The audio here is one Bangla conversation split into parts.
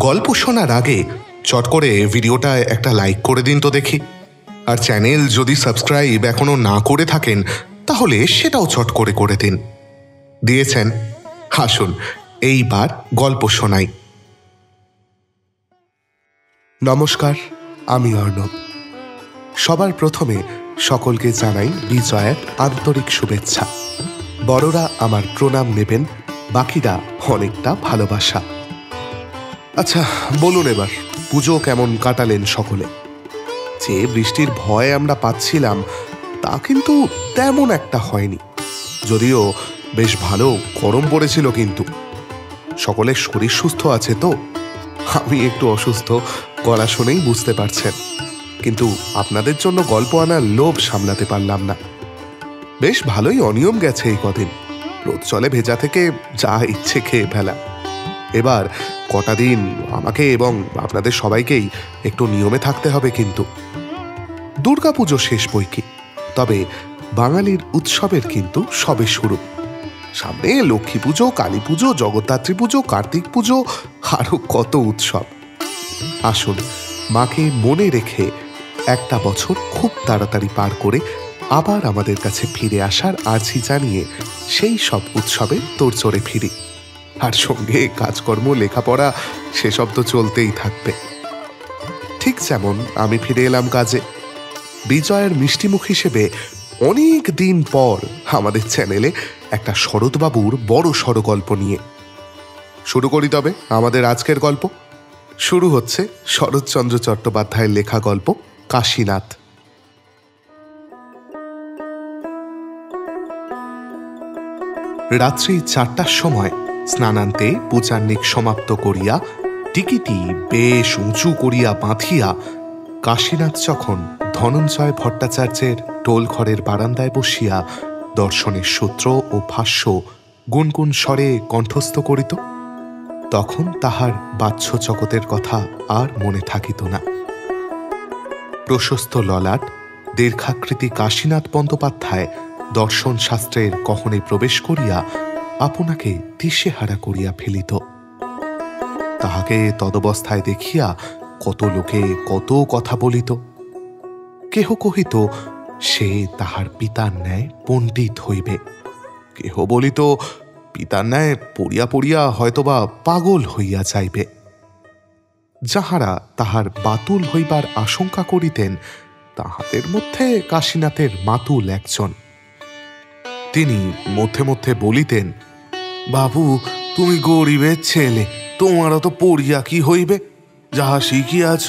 গল্প শোনার আগে চট করে ভিডিওটায় একটা লাইক করে দিন তো দেখি। আর চ্যানেল যদি সাবস্ক্রাইব এখনো না করে থাকেন তাহলে সেটাও চট করে করে দিন। দিয়েছেন? আসুন এইবার গল্প শোনাই। নমস্কার, আমি অর্ণব। সবার প্রথমে সকলকে জানাই বিজয়ের আন্তরিক শুভেচ্ছা। বড়রা আমার প্রণাম নেবেন, বাকিরা অনেকটা ভালোবাসা। আচ্ছা বলুন, এবার পুজো কেমন কাটালেন সকলে? যে বৃষ্টির ভয় আমরা পাচ্ছিলাম তা কিন্তু তেমন একটা হয়নি, যদিও বেশ ভালো গরম পড়েছিল। কিন্তু সকলের শরীর সুস্থ আছে তো? আমি একটু অসুস্থ, গলা শুনেই বুঝতে পারছেন, কিন্তু আপনাদের জন্য গল্প আনার লোভ সামলাতে পারলাম না। বেশ ভালোই অনিয়ম গেছে এই কদিন, রোদ জলে ভেজা থেকে যা ইচ্ছে খেয়ে ফেলা। এবার কটা দিন আমাকে এবং আপনাদের সবাইকেই একটু নিয়মে থাকতে হবে। কিন্তু দুর্গাপুজো শেষ বৈকি, তবে বাঙালির উৎসবের কিন্তু সবে শুরু। সামনে লক্ষ্মী পুজো, কালী পুজো, জগদ্ধাত্রী পুজো, কার্তিক পুজো, আরো কত উৎসব। আসুন মাকে মনে রেখে একটা বছর খুব তাড়াতাড়ি পার করে আবার আমাদের কাছে ফিরে আসার আর্জি জানিয়ে সেই সব উৎসবে তোড়জোড়ে ফিরি। আর সঙ্গে কাজকর্ম, লেখাপড়া সেসব তো চলতেই থাকবে। ঠিক যেমন আমি ফিরে এলাম কাজে, বিজয়ের মিষ্টিমুখ হিসেবে অনেক দিন পর আমাদের চ্যানেলে একটা শরৎবাবুর বড় সড় গল্প নিয়ে। শুরু করি তবে আমাদের আজকের গল্প। শুরু হচ্ছে শরৎচন্দ্র চট্টোপাধ্যায়ের লেখা গল্প কাশীনাথ। রাত্রি 4টার সময় স্নানান্তে পূজান্নিক সমাপ্ত করিয়া টিকিটি বেশ উঁচু করিয়া বাঁধিয়া কাশীনাথ যখন ধনঞ্জয় ভট্টাচার্যের টোলঘরের বারান্দায় বসিয়া দর্শনের সূত্র ও ভাষ্য গুনগুন স্বরে কণ্ঠস্থ করিত, তখন তাহার বাহ্য জগতের কথা আর মনে থাকিত না। প্রশস্ত ললাট দীর্ঘাকৃতি কাশীনাথ বন্দ্যোপাধ্যায় দর্শন শাস্ত্রের গহনে প্রবেশ করিয়া আপনাকে দিশেহারা করিয়া ফেলিত। তাহাকে তদবস্থায় দেখিয়া কত লোকে কত কথা বলিত। কেহ কহিত সে তাহার পিতার ন্যায় পণ্ডিত হইবে, কেহ বলিত পিতার ন্যায় পড়িয়া পড়িয়া হয়তোবা পাগল হইয়া যাইবে। যাহারা তাহার বাতুল হইবার আশঙ্কা করিতেন তাহাদের মধ্যে কাশীনাথের মাতুল একজন। তিনি মধ্যে মধ্যে বলিতেন, বাবু তুমি গরিবের ছেলে, তোমারও তো পড়িয়া কি হইবে? যাহা শিখিয়াছ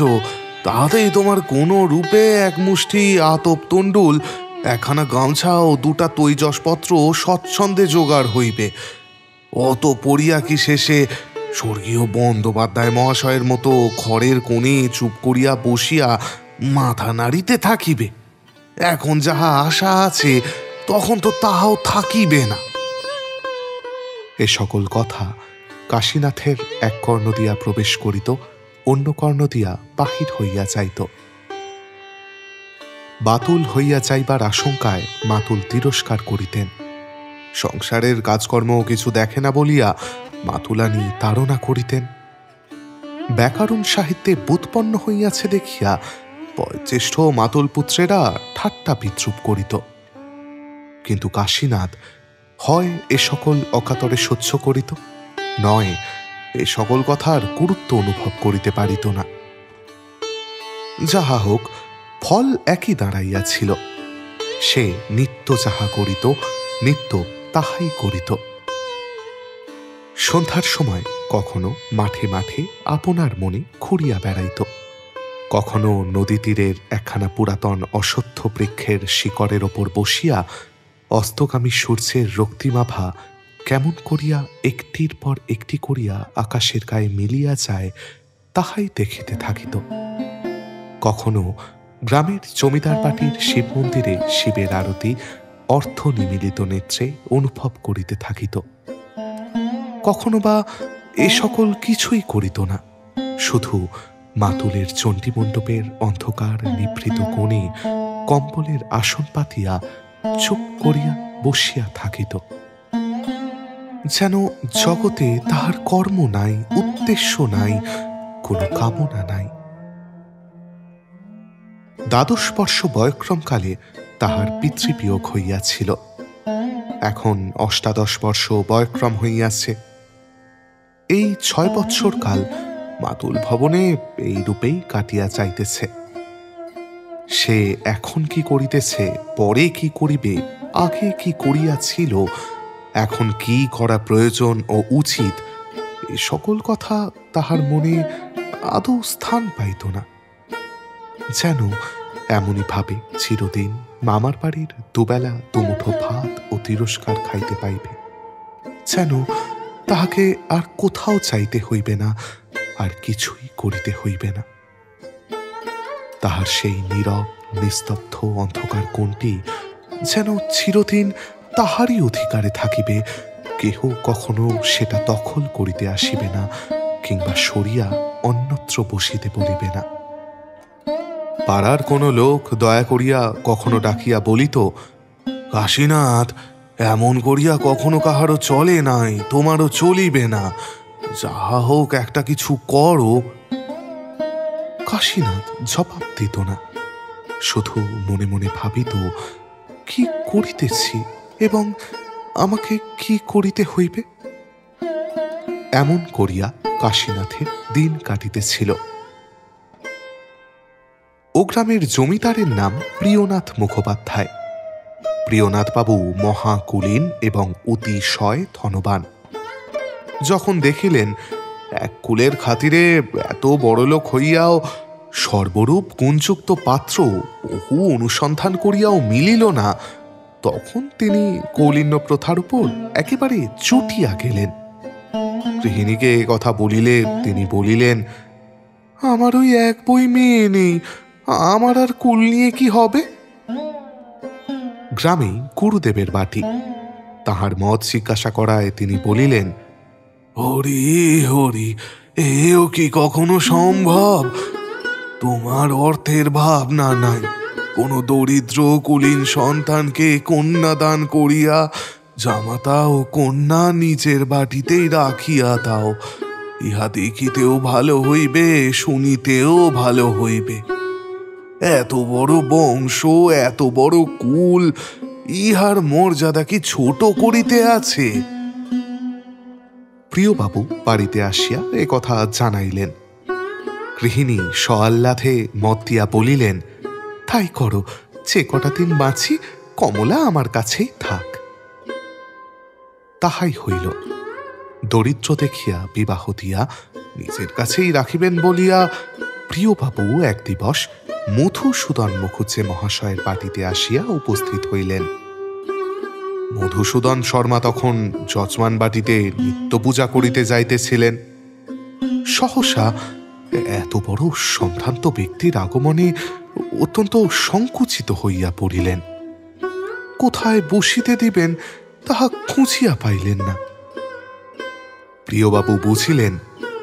তাহাতেই তোমার কোনো রূপে এক মুষ্টি আতপ তণ্ডুল, একখানা গামছা ও 2টা তৈজসপত্র স্বচ্ছন্দে জোগাড় হইবে। অত পড়িয়া কি শেষে স্বর্গীয় বন্দ্যোপাধ্যায় মহাশয়ের মতো ঘরের কোণে চুপ করিয়া বসিয়া মাথা নাড়িতে থাকিবে? এখন যাহা আশা আছে তখন তো তাহাও থাকিবে না। এ সকল কথা কাশীনাথের এক কর্ণ দিয়া প্রবেশ করিত, অন্য কর্ণ দিয়া বাহির হইয়া যাইত। বাতুল হইয়া যাইবার আশঙ্কায় মাতুল তিরস্কার করিতেন। সংসারের কাজকর্ম কিছু দেখে না বলিয়া মাতুলানি তাড়না করিতেন। ব্যাকরণ সাহিত্যে বুৎপন্ন হইয়াছে দেখিয়া বয়োজ্যেষ্ঠ মাতুল পুত্রেরা ঠাট্টা বিদ্রুপ করিত। কিন্তু কাশীনাথ হয় এ সকল অকাতরে সহ্য করিত, নয় এ সকল কথার গুরুত্ব অনুভব করিতে পারিত না। যাহা হোক, ফল একই দাঁড়াইয়াছিল। সে নিত্য যাহা করিত, নিত্য তাহাই করিত। সন্ধ্যার সময় কখনো মাঠে মাঠে আপনার মনে ঘুরিয়া বেড়াইত, কখনো নদী তীরের একখানা পুরাতন অশ্বত্থ বৃক্ষের শিকড়ের ওপর বসিয়া অস্তগামী সূর্যের রক্তিমাভা কেমন করিয়া একটির পর একটি করিয়া আকাশের গায়ে মিলিয়া যায় তাহাই দেখিতে থাকিত। কখনো গ্রামের জমিদার পাটির শিব মন্দিরে শিবের আরতি অর্থ নিমিলিত নেত্রে অনুভব করিতে থাকিত। কখনো বা এ সকল কিছুই করিত না, শুধু মাতুলের চণ্ডীমণ্ডপের অন্ধকার নিভৃত কোণে কম্বলের আসন পাতিয়া চুপ করিয়া বসিয়া থাকিত। যেন জগতে তাহার কর্ম নাই, উদ্দেশ্য নাই, কোনো কামনা নাই। দ্বাদশ বর্ষ বয়ক্রমকালে তাহার পিতৃবিয়োগ হইয়াছিল। এখন অষ্টাদশ বর্ষ বয়ক্রম হইয়াছে। এই 6 বৎসর কাল মাতুল ভবনে এই রূপেই কাটিয়া যাইতেছে। সে এখন কি করিতেছে, পরে কি করিবে, আগে কি করিয়াছিল, এখন কি করা প্রয়োজন ও উচিত, এই সকল কথা তাহার মনে আদৌ স্থান পাইত না। যেন এমনই ভাবে চিরদিন মামার বাড়ির দুবেলা দুমুঠো ভাত ও তিরস্কার খাইতে পাইবে, যেন তাহাকে আর কোথাও চাইতে হইবে না, আর কিছুই করিতে হইবে না। তাহার সেই নীরব নিস্তব্ধ অন্ধকার কোণটি যেন চিরদিন তাহারই অধিকারে থাকিবে, কেহ কখনো সেটা দখল করিতে আসিবে না, কিংবা সরিয়া অন্যত্র বসিতে বলিবে না। পাড়ার কোনো লোক দয়া করিয়া কখনো ডাকিয়া বলিত, কাশীনাথ, এমন করিয়া কখনো কাহারও চলে নাই, তোমারও চলিবে না, যাহা হোক একটা কিছু করো। কাশীনাথ জবাব দিত না, শুধু মনে মনে ভাবিত কি করিতেছি এবং আমাকে কি করিতে হইবে। এমন করিয়া কাশীনাথের দিন কাটিতেছিল। ও গ্রামের জমিদারের নাম প্রিয়নাথ মুখোপাধ্যায়। প্রিয়নাথবাবু মহাকুলীন এবং অতিশয় ধনবান। যখন দেখিলেন এক কুলের খাতিরে এত বড়লোক হইয়াও সর্বরূপ গুণযুক্ত পাত্র বহু অনুসন্ধান করিয়াও মিলিল না, তখন তিনি কৌলিন্য প্রথার উপর একেবারে চটিয়া গেলেন। গৃহিণীকে কথা বলিলে তিনি বলিলেন, আমার ওই এক বই মেয়ে নেই, আমার আর কুল নিয়ে কি হবে। গ্রামেই গুরুদেবের বাটি। তাহার মত জিজ্ঞাসা করায় তিনি বলিলেন, হরি হরি, এও কি কখনো সম্ভব? তোমার অর্থের ভাবনা নাই, কোনো দরিদ্র কুলীন সন্তানকে কন্যা দান করিয়া জামাতা ও কন্যা নিজের বাটিতেই রাখিয়া দাও, ইহা দেখিতেও ভালো হইবে, শুনিতেও ভালো হইবে। এত বড় বংশ, এত বড় কুল, ইহার মর্যাদা কি ছোট করিতে আছে? প্রিয়বাবু বাড়িতে আসিয়া এ কথা জানাইলেন। গৃহিণী সআহ্লাদে মত দিয়া বলিলেন, তাই করো, যে কটা দিন বাঁচি কমলা আমার কাছেই থাক। তাহাই হইল। দরিদ্র দেখিয়া বিবাহ দিয়া নিজের কাছেই রাখিবেন বলিয়া প্রিয়বাবু এক দিবস মধুসূদন মুখুজ্জে মহাশয়ের বাটিতে আসিয়া উপস্থিত হইলেন। মধুসূদন শর্মা তখন যজমান বাটিতে নিত্য পূজা করিতে যাইতেছিলেন। সহসা এত বড় সম্ভ্রান্ত ব্যক্তির আগমনে অত্যন্ত সংকুচিত হইয়া পড়িলেন। কোথায় বসিতে দিবেন তাহা খুঁজিয়া পাইলেন না। প্রিয়বাবু বুঝিলেন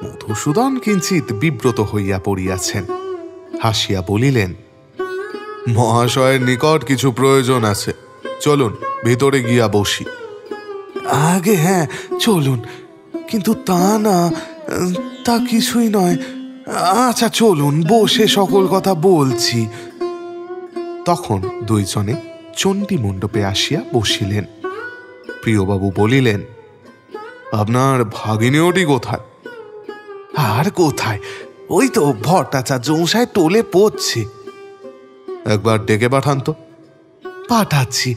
মধুসূদন কিঞ্চিত বিব্রত হইয়া পড়িয়াছেন। হাসিয়া বলিলেন, মহাশয়ের নিকট কিছু প্রয়োজন আছে, চলুন ভিতরে গিয়া বসি। আগে হ্যাঁ চলুন, কিন্তু তা না, তা কিছুই নয়, আচ্ছা চলুন, বসে সকল কথা বলছি। তখন দুইজনে চণ্ডী মণ্ডপে আসিয়া বসিলেন। প্রিয়বাবু বলিলেন, আপনার ভাগিনীটি কোথায়? আর কোথায়, ওই তো ভট্টাচার্য মশাই টোলে পড়ছে। একবার ডেকে পাঠান তো। পাঠাচ্ছি।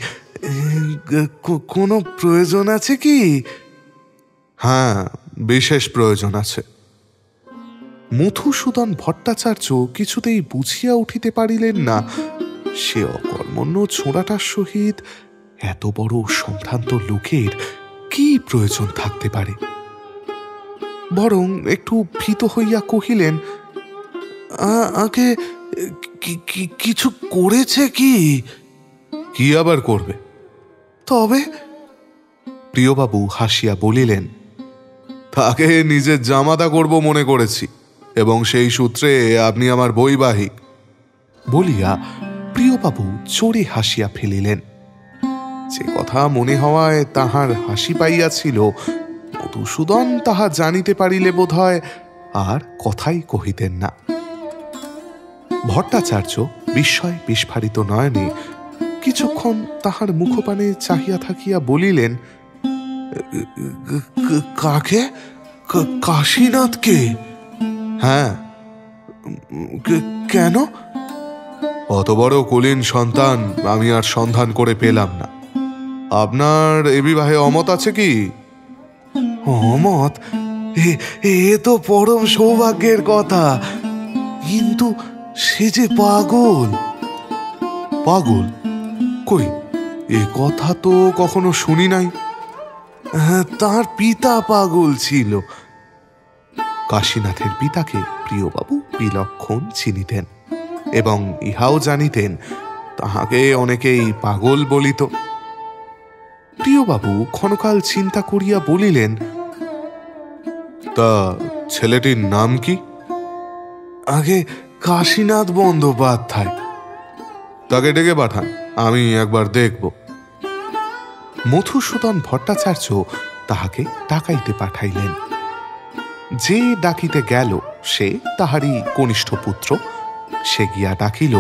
কোনো প্রয়োজন আছে কি? হ্যাঁ, বিশেষ প্রয়োজন আছে। মধুসূদন ভট্টাচার্য কিছুতেই বুঝিয়া উঠিতে পারিলেন না সে অকর্মণ্য ছোড়াটার সহিত এত বড় সম্ভ্রান্ত লোকের কি প্রয়োজন থাকতে পারে। বরং একটু ভীত হইয়া কহিলেন, আগে কিছু করেছে কি? কি আবার করবে? তবে প্রিয়বাবু হাসিয়া বলিলেন, তাকে নিজের জামাতা করব মনে করেছি, এবং সেই সূত্রে আপনি আমার বৈবাহিক। বলিয়া প্রিয়বাবু চড়ে হাসিয়া ফেলিলেন। যে কথা মনে হওয়ায় তাহার হাসি পাইয়াছিল, মধুসূদন তাহা জানিতে পারিলে বোধ হয় আর কথাই কহিতেন না। ভট্টাচার্য বিস্ময় বিস্ফারিত নয়নে কিছুক্ষণ তাহার মুখপানে চাহিয়া থাকিয়া বলিলেন, কাকে? কাশীনাথকে? হ্যাঁ। কেন? অত বড় কুলীন সন্তান আমি আর সন্ধান করে পেলাম না। আপনার এ বিবাহে অমত আছে কি? অমত? এ তো পরম সৌভাগ্যের কথা, কিন্তু সে যে পাগল। পাগল? কই, এ কথা তো কখনো শুনি নাই। তার পিতা পাগল ছিল। কাশীনাথের পিতাকে প্রিয়বাবু বিলক্ষণ চিনিতেন এবং ইহাও জানিতেন তাহাকে অনেকেই পাগল বলিত। প্রিয়বাবু ক্ষণকাল চিন্তা করিয়া বলিলেন, তা ছেলেটির নাম কি? আগে কাশীনাথ বন্দ্যোপাধ্যায়। তাকে ডেকে পাঠান, আমি একবার দেখব। মধুসূদন ভট্টাচার্য তাহাকে ডাকাইতে পাঠাইলেন। যে ডাকিতে গেল সে তাহারই কনিষ্ঠ পুত্র। সে গিয়া ডাকিল,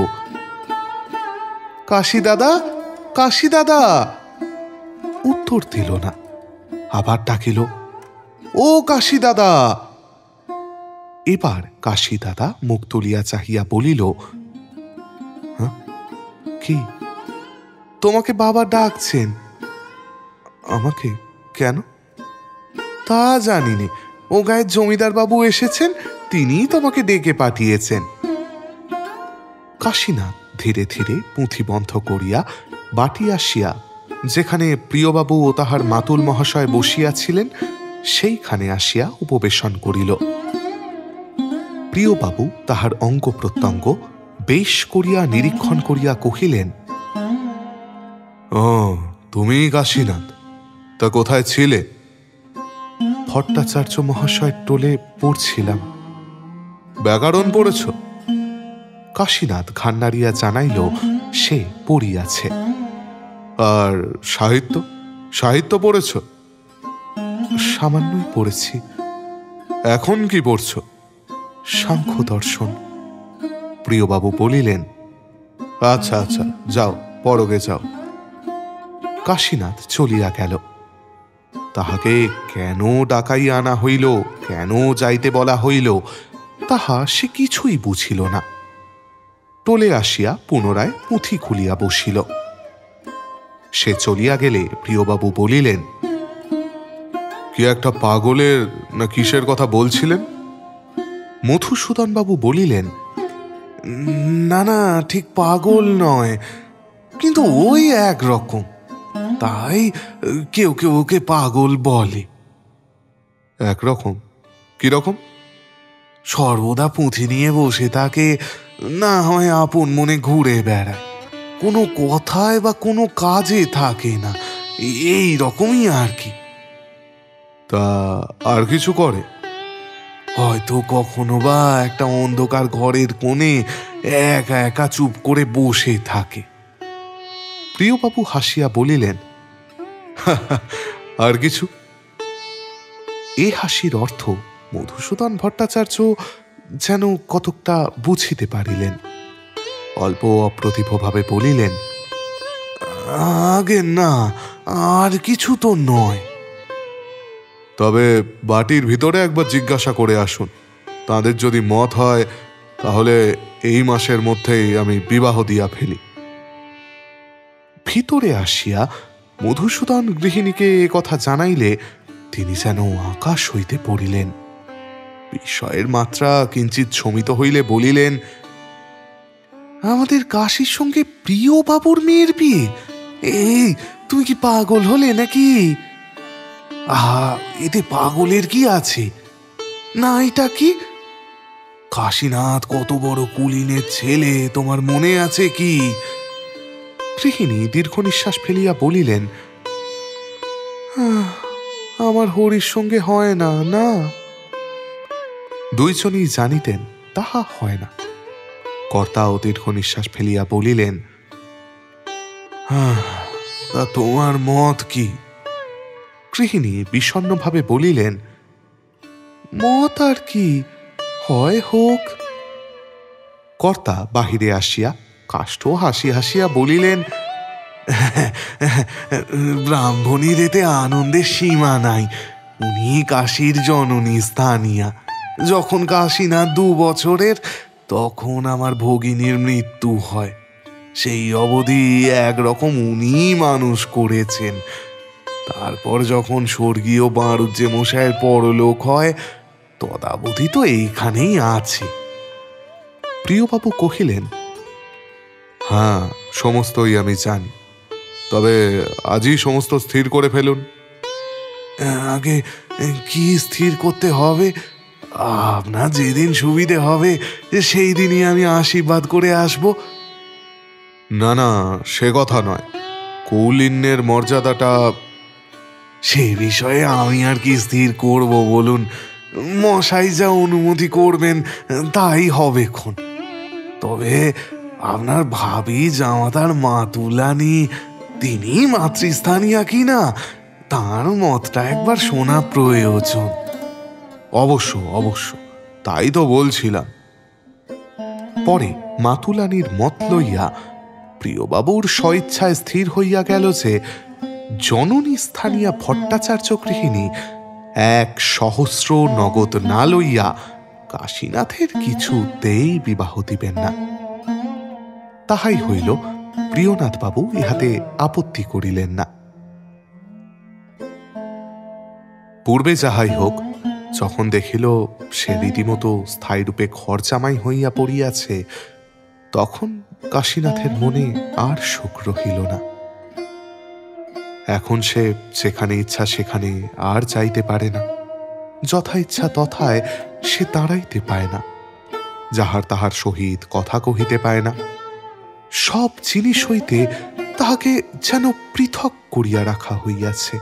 কাশী দাদা, কাশী দাদা। উত্তর দিল না। আবার ডাকিল, ও কাশী দাদা। এবার কাশী দাদা মুখ তুলিয়া চাহিয়া বলিল, কি? তোমাকে বাবা ডাকছেন। আমাকে? কেন? তা জানিনি। ও গায়ের জমিদার বাবু এসেছেন, তিনিই তোমাকে ডেকে পাঠিয়েছেন। কাশীনাথ ধীরে ধীরে পুঁথি বন্ধ করিয়া বাটি আসিয়া যেখানে প্রিয়বাবু ও তাহার মাতুল মহাশয় বসিয়াছিলেন সেইখানে আসিয়া উপবেশন করিল। প্রিয়বাবু তাহার অঙ্গ প্রত্যঙ্গ বেশ করিয়া নিরীক্ষণ করিয়া কহিলেন, ও তুমি কাশীনাথ, তা কোথায় ছিলে? ভট্টাচার্য মহাশয়ের টোলে পড়ছিলাম। ব্যাকরণ পড়েছ? কাশীনাথ ঘাড় নাড়িয়া জানাইল সে পড়িয়াছে। আর সাহিত্য? সাহিত্য পড়েছ? সামান্যই পড়েছি। এখন কি পড়ছ? সাংখ্য দর্শন। প্রিয়বাবু বলিলেন, আচ্ছা আচ্ছা, যাও পরগে যাও। কাশীনাথ চলিয়া গেল। তাহাকে কেন ডাকাইয়া আনা হইল, কেন যাইতে বলা হইল, তাহা সে কিছুই বুঝিল না। টোলে আসিয়া পুনরায় পুঁথি খুলিয়া বসিল। সে চলিয়া গেলে প্রিয়বাবু বলিলেন, কি একটা পাগলের না কিসের কথা বলছিলেন? মধুসূদনবাবু বলিলেন, না না, ঠিক পাগল নয়, কিন্তু ওই একরকম, তাই কেউ কেউ ওকে পাগল বলে। একরকম? কিরকম? সর্বদা পুঁথি নিয়ে বসে থাকে, না হয় আপন মনে ঘুরে বেড়ায়, কোনো কথায় বা কোনো কাজে থাকে না, এই রকমই আর কি। তা আর কিছু করে? হয়তো কখনো বা একটা অন্ধকার ঘরের কোণে একা একা চুপ করে বসে থাকে। প্রিয়বাবু হাসিয়া বলিলেন, আর কিছু? এ হাসির অর্থ মধুসূদন ভট্টাচার্য যেন কতকটা বুঝিতে পারিলেন। অল্প অপ্রতিভভাবে বলিলেন, আগে না, আর কিছু তো নয়। তবে বাটির ভিতরে একবার জিজ্ঞাসা করে আসুন, তাদের যদি মত হয় তাহলে এই মাসের মধ্যেই আমি বিবাহ দিয়া ফেলি। ভিতরে আসিয়া মধুসূদন গৃহিণীকে এ কথা জানাইলে তিনি যেন আকাশ হইতে পড়িলেন। বিষয়ের মাত্রা কিঞ্চিৎ শমিত হইলে বলিলেন, আমাদের কাশীর সঙ্গে প্রিয়বাবুর মেয়ের বিয়ে? এই, তুমি কি পাগল হলে নাকি? আহা, এতে পাগলের কি আছে? না, এটা কি? কাশীনাথ কত বড় কুলীনের ছেলে, তোমার মনে আছে কি? গৃহিণী দীর্ঘ নিঃশ্বাস ফেলিয়া বলিলেন, আমার হরির সঙ্গে হয় না। না, দুইজনই জানিতেন তাহা হয় না। কর্তাও দীর্ঘ নিঃশ্বাস ফেলিয়া বলিলেন, তা তোমার মত কি? গৃহিণী বিষণ্ণভাবে বলিলেন, মত আর কি, হয় হোক। কর্তা বাহিরে আসিয়া কাষ্ঠ হাসি হাসিয়া বলিলেন, ব্রাহ্মণীর এতে আনন্দের সীমা নাই। উনি কাশীর জননী স্থানীয়া। যখন কাশীনাথ 2 বছরের, তখন আমার ভগিনীর মৃত্যু হয়। সেই অবধি একরকম উনি মানুষ করেছেন। তারপর যখন স্বর্গীয় বাঁড়ুজ্জে মশাইয়ের পরলোক হয়, তদাবধি তো এইখানেই আছে। প্রিয়বাবু কহিলেন, হ্যাঁ, সমস্তই আমি জানি, তবে আজই সমস্ত স্থির করে ফেলুন। আগে কি স্থির করতে হবে? আপনার যেদিন সুবিধে হবে সেই দিনই আমি আশীর্বাদ করে আসব। না না, সে কথা নয়, কৌলিন্যের মর্যাদাটা। সে বিষয়ে আমি আর কি স্থির করব বলুন? মশাই যা অনুমতি করবেন তাই হবে খন। তবে আপনার ভাবি জামাতার মাতুলানি, তিনি মাতৃস্থানীয়া কিনা, তার মতটা একবার শোনা প্রয়োজন। অবশ্য অবশ্য, তাই তো বলছিলাম। পরে মাতুলানির মত লইয়া প্রিয়বাবুর স্বইচ্ছায় স্থির হইয়া গেল যে জননী স্থানীয় ভট্টাচার্য গৃহিণী 1,000 নগদ না লইয়া কাশীনাথের কিছুতেই বিবাহ দিবেন না। তাহাই হইল, প্রিয়নাথবাবু ইহাতে আপত্তি করিলেন না। পূর্বে যাহাই হোক, যখন দেখিল সে রীতিমতো স্থায়ীরূপে ঘরজামাই হইয়া পড়িয়াছে, তখন কাশীনাথের মনে আর সুখ রহিল না। এখন সে যেখানে ইচ্ছা সেখানে আর যাইতে পারে না, যথা ইচ্ছা তথায় সে দাঁড়াইতে পায় না, যাহার তাহার সহিত কথা কহিতে পায় না। সব জিনিস হইতে তাহাকে যেন পৃথক করিয়া রাখা হইয়াছে।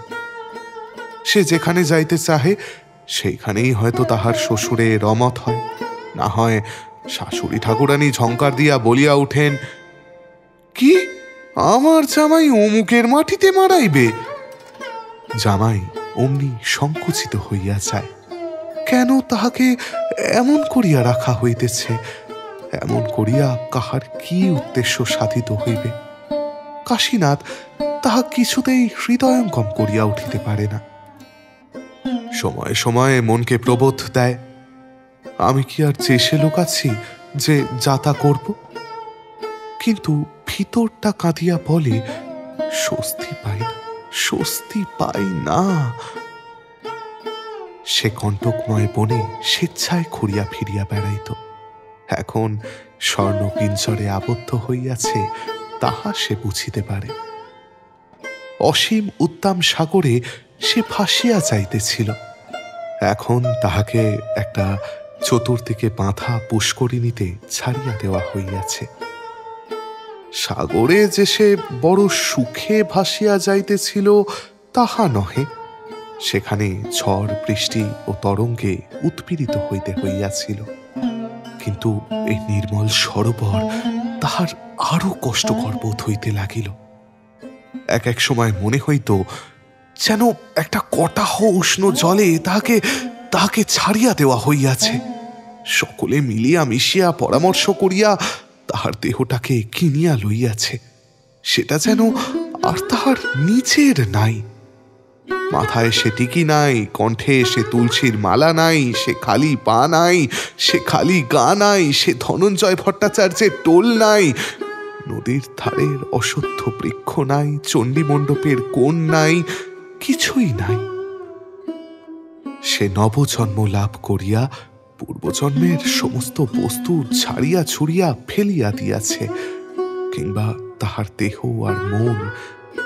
সে যেখানে যাইতে চাহে সেইখানেই হয়তো তাহার শ্বশুরে রমত হয়, না হয় শাশুড়ি ঠাকুরানী ঝঙ্কার দিয়া বলিয়া উঠেন, কি আমার জামাই অমুকের মাটিতে মারাইবে? জামাই অমনি সংকুচিত হইয়া যায়। কেন তাহাকে এমন করিয়া রাখা হইতেছে? এমন করিয়া কাহার কি উদ্দেশ্য সাধিত হইবে? কাশীনাথ তাহা কিছুতেই হৃদয়ঙ্গম করিয়া উঠিতে পারে না। সময়ে সময়ে মনকে প্রবোধ দেয়, আমি কি আর চেষে লোক আছি যে যাতা করব? কিন্তু ভিতরটা কাঁদিয়া বলে, স্বস্তি পাই না, স্বস্তি পাই না। সে কণ্টকময় বনে স্বেচ্ছায় ঘুরিয়া ফিরিয়া বেড়াইত। এখন স্বর্ণপিঞ্জরে আবদ্ধ হইয়াছে, তাহা সে বুঝিতে পারে। অসীম উত্তাম সাগরে সে ভাসিয়া যাইতেছিল। এখন তাহাকে একটা চতুর্দিকে বাঁধা পুষ্করিণীতে ছাড়িয়া দেওয়া হইয়াছে। সাগরে যে সে বড় সুখে ভাসিয়া যাইতেছিল তাহা নহে, সেখানে ঝড় বৃষ্টি ও তরঙ্গে উৎপীড়িত হইতে হইয়াছিল। কিন্তু এই নির্মল সরোবর তাহার আরো কষ্টকর বোধ হইতে লাগিল। এক এক সময় মনে হইত যেন একটা কটাহ উষ্ণ জলে তাহাকে ছাড়িয়া দেওয়া হইয়াছে। সকলে মিলিয়া মিশিয়া পরামর্শ করিয়া তাহার দেহটাকে কিনিয়া লইয়াছে। সেটা যেন আর তাহার নিজের নাই। মাথায় সে টিকি নাই, কণ্ঠে সে তুলসীর মালা নাই, সে খালি পা নাই, সে খালি গা নাই, সে ধনঞ্জয় ভট্টাচার্যের টোল নাই, নদীর ধারের অশ্বত্থ বৃক্ষ নাই, চণ্ডী মণ্ডপের কোণ নাই, কিছুই নাই। সে নবজন্ম লাভ করিয়া পূর্বজন্মের সমস্ত বস্তু ছাড়িয়া ছুড়িয়া ফেলিয়া দিয়াছে, কিংবা তাহার দেহ আর মন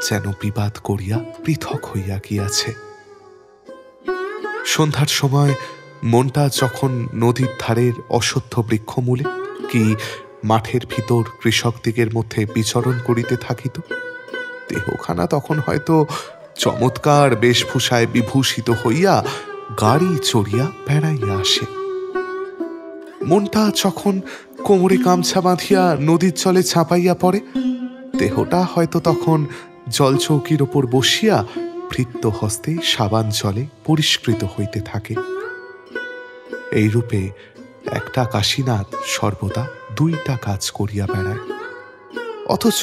যেন বিবাদ করিয়া পৃথক হইয়া গিয়াছে। সন্ধ্যার সময় মনটা যখন নদীর ধারের অশ্বত্থ বৃক্ষমূলে কি মাঠের ভিতর কৃষকদিগের মধ্যে বিচরণ করিতে থাকিত, দেহখানা তখন হয়তো চমৎকার বেশভূষায় বিভূষিত হইয়া গাড়ি চড়িয়া বেড়াইয়া আসে। মনটা যখন কোমরে গামছা বাঁধিয়া নদীর জলে ঝাঁপাইয়া পড়ে, দেহটা হয়তো তখন জলচৌকির ওপর বসিয়া ভৃত্য হস্তে সাবান জলে পরিষ্কৃত হইতে থাকে। এইরূপে একটা কাশীনাথ সর্বদা দুইটা কাজ করিয়া বেড়ায়, অথচ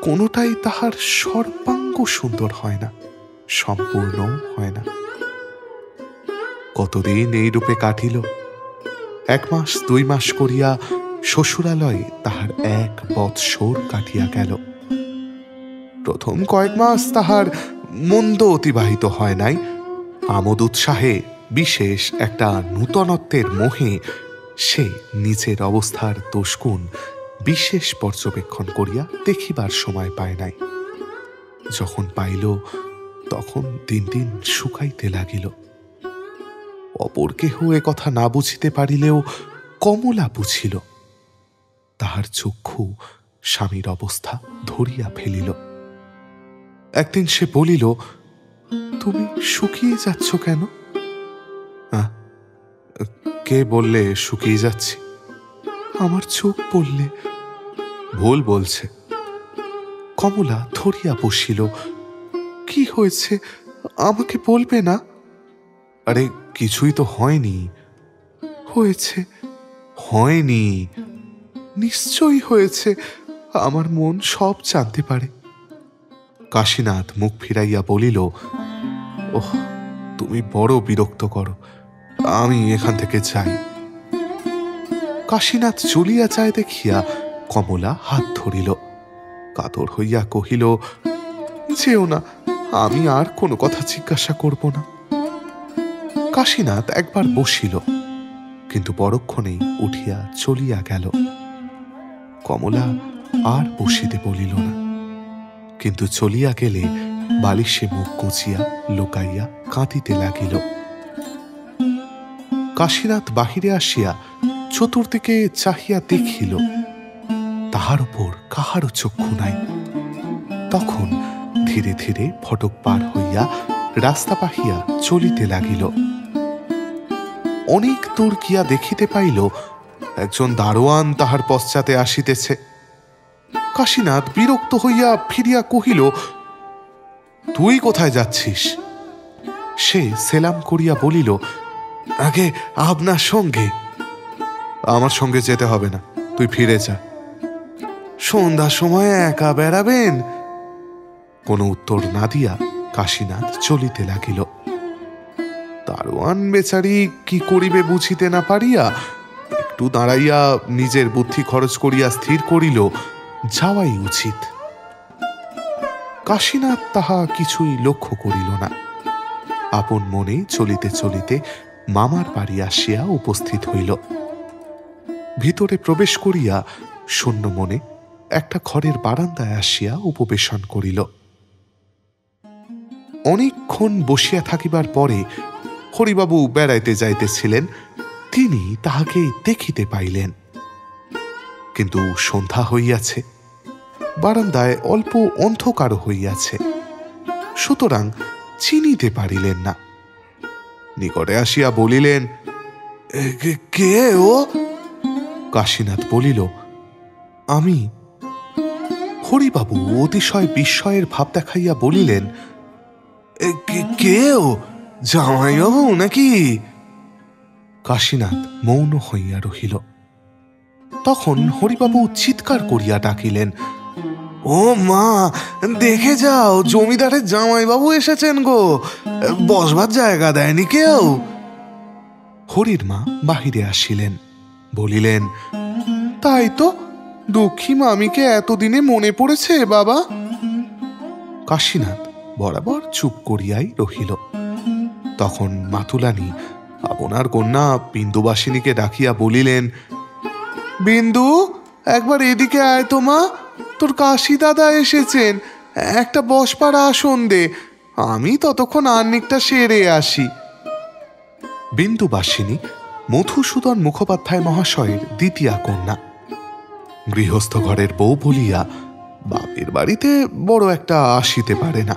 কোনোটাই তাহার সর্বাঙ্গ সুন্দর হয় না, সম্পূর্ণ হয় না। কতদিন এই রূপে কাটিল। 1 মাস 2 মাস করিয়া শ্বশুরালয়ে তাহার 1 বৎসর কাটিয়া গেল। প্রথম কয়েক মাস তাহার মন্দ অতিবাহিত হয় নাই। আমোদ উৎসাহে, বিশেষ একটা নূতনত্বের মোহে সে নিজের অবস্থার দোষগুণ বিশেষ পর্যবেক্ষণ করিয়া দেখিবার সময় পায় নাই। যখন পাইল তখন দিন দিন শুকাইতে লাগিল। অপর কেহ এ কথা না বুঝিতে পারিলেও কমলা বুঝিল। তাহার চক্ষু স্বামীর অবস্থা ধরিয়া ফেলিল। একদিন সে বলিল, তুমি শুকিয়ে যাচ্ছ কেন? কে বললে শুকিয়ে যাচ্ছি? আমার চোখ বললে। ভুল বলছে। কমলা ধরিয়া বসিল। কি হয়েছে আমাকে বলবে না? আরে কিছুই তো হয়নি। হয়েছে। হয়নি। নিশ্চয়ই হয়েছে। আমার মন সব জানতে পারে। কাশীনাথ মুখ ফিরাইয়া বলিল, ওহ, তুমি বড় বিরক্ত করো, আমি এখান থেকে যাই। কাশীনাথ চলিয়া যায় দেখিয়া কমলা হাত ধরিল। কাতর হইয়া কহিল, যেও না, আমি আর কোনো কথা জিজ্ঞাসা করব না। কাশীনাথ একবার বসিল, কিন্তু পরক্ষণেই উঠিয়া চলিয়া গেল। কমলা আর বসিতে বলিল না, কিন্তু চলিয়া গেলে বালিশে মুখ গুজিয়া লুকাইয়া কাঁদিতে লাগিল। কাশীনাথ বাহিরে আসিয়া চতুর্দিকে চাহিয়া দেখিল, তাহার উপর কাহারও চক্ষু নাই। তখন ধীরে ধীরে ফটক পার হইয়া রাস্তা পাহিয়া চলিতে লাগিল। অনেক দূর গিয়া দেখিতে পাইল একজন দারোয়ান তাহার পশ্চাতে আসিতেছে। কাশীনাথ বিরক্ত হইয়া ফিরিয়া কহিল, তুই কোথায় যাচ্ছিস? সে সেলাম করিয়া বলিল, আগে আপনার সঙ্গে। আমার সঙ্গে যেতে হবে না, তুই ফিরে যা। সন্ধ্যার সময় একা বেড়াবেন? কোনো উত্তর না দিয়া কাশীনাথ চলিতে লাগিল। দারোয়ান বেচারি কি করিবে বুঝিতে না পারিয়া একটু দাঁড়াইয়া নিজের বুদ্ধি খরচ করিয়া স্থির করিল যাওয়াই উচিত। কাশীনাথ তাহা কিছুই লক্ষ্য করিল না। আপন মনে চলিতে চলিতে মামার বাড়ি আসিয়া উপস্থিত হইল। ভিতরে প্রবেশ করিয়া শূন্য মনে একটা ঘরের বারান্দায় আসিয়া উপবেশন করিল। অনেকক্ষণ বসিয়া থাকিবার পরে হরিবাবু বেড়াইতে যাইতেছিলেন, তিনি তাহাকে দেখিতে পাইলেন। কিন্তু সন্ধ্যা হইয়াছে, বারান্দায় অল্প অন্ধকার হইয়াছে, সুতরাং চিনিতে পারিলেন না। নিকটে আসিয়া বলিলেন, কে ও? কাশীনাথ বলিল, আমি। হরিবাবু অতিশয় বিস্ময়ের ভাব দেখাইয়া বলিলেন, কে ও? জামাইবাবু নাকি? কাশীনাথ মৌন হইয়া রহিল। তখন হরিবাবু চিৎকার করিয়া ডাকিলেন, ও মা, দেখে যাও, জমিদারের জামাইবাবু এসেছেন গো, বসবার জায়গা দেয়নি কেউ। হরির মা বাহিরে আসিলেন, বলিলেন, তাই তো, দুঃখী মামিকে এতদিনে মনে পড়েছে বাবা। কাশীনাথ বরাবর চুপ করিয়াই রহিল। তখন মাতুলানি আপনার কন্যা বিন্দুবাসিনীকে ডাকিয়া বলিলেন, বিন্দু, একবার এদিকে আয় তো মা, তোর কাশী দাদা এসেছেন, একটা বসবার আসন দে, আমি ততক্ষণ আহ্নিকটা সেরে আসি। বিন্দুবাসিনী মধুসূদন মুখোপাধ্যায় মহাশয়ের দ্বিতীয়া কন্যা। গৃহস্থ ঘরের বউ বলিয়া বাপের বাড়িতে বড় একটা আসিতে পারে না।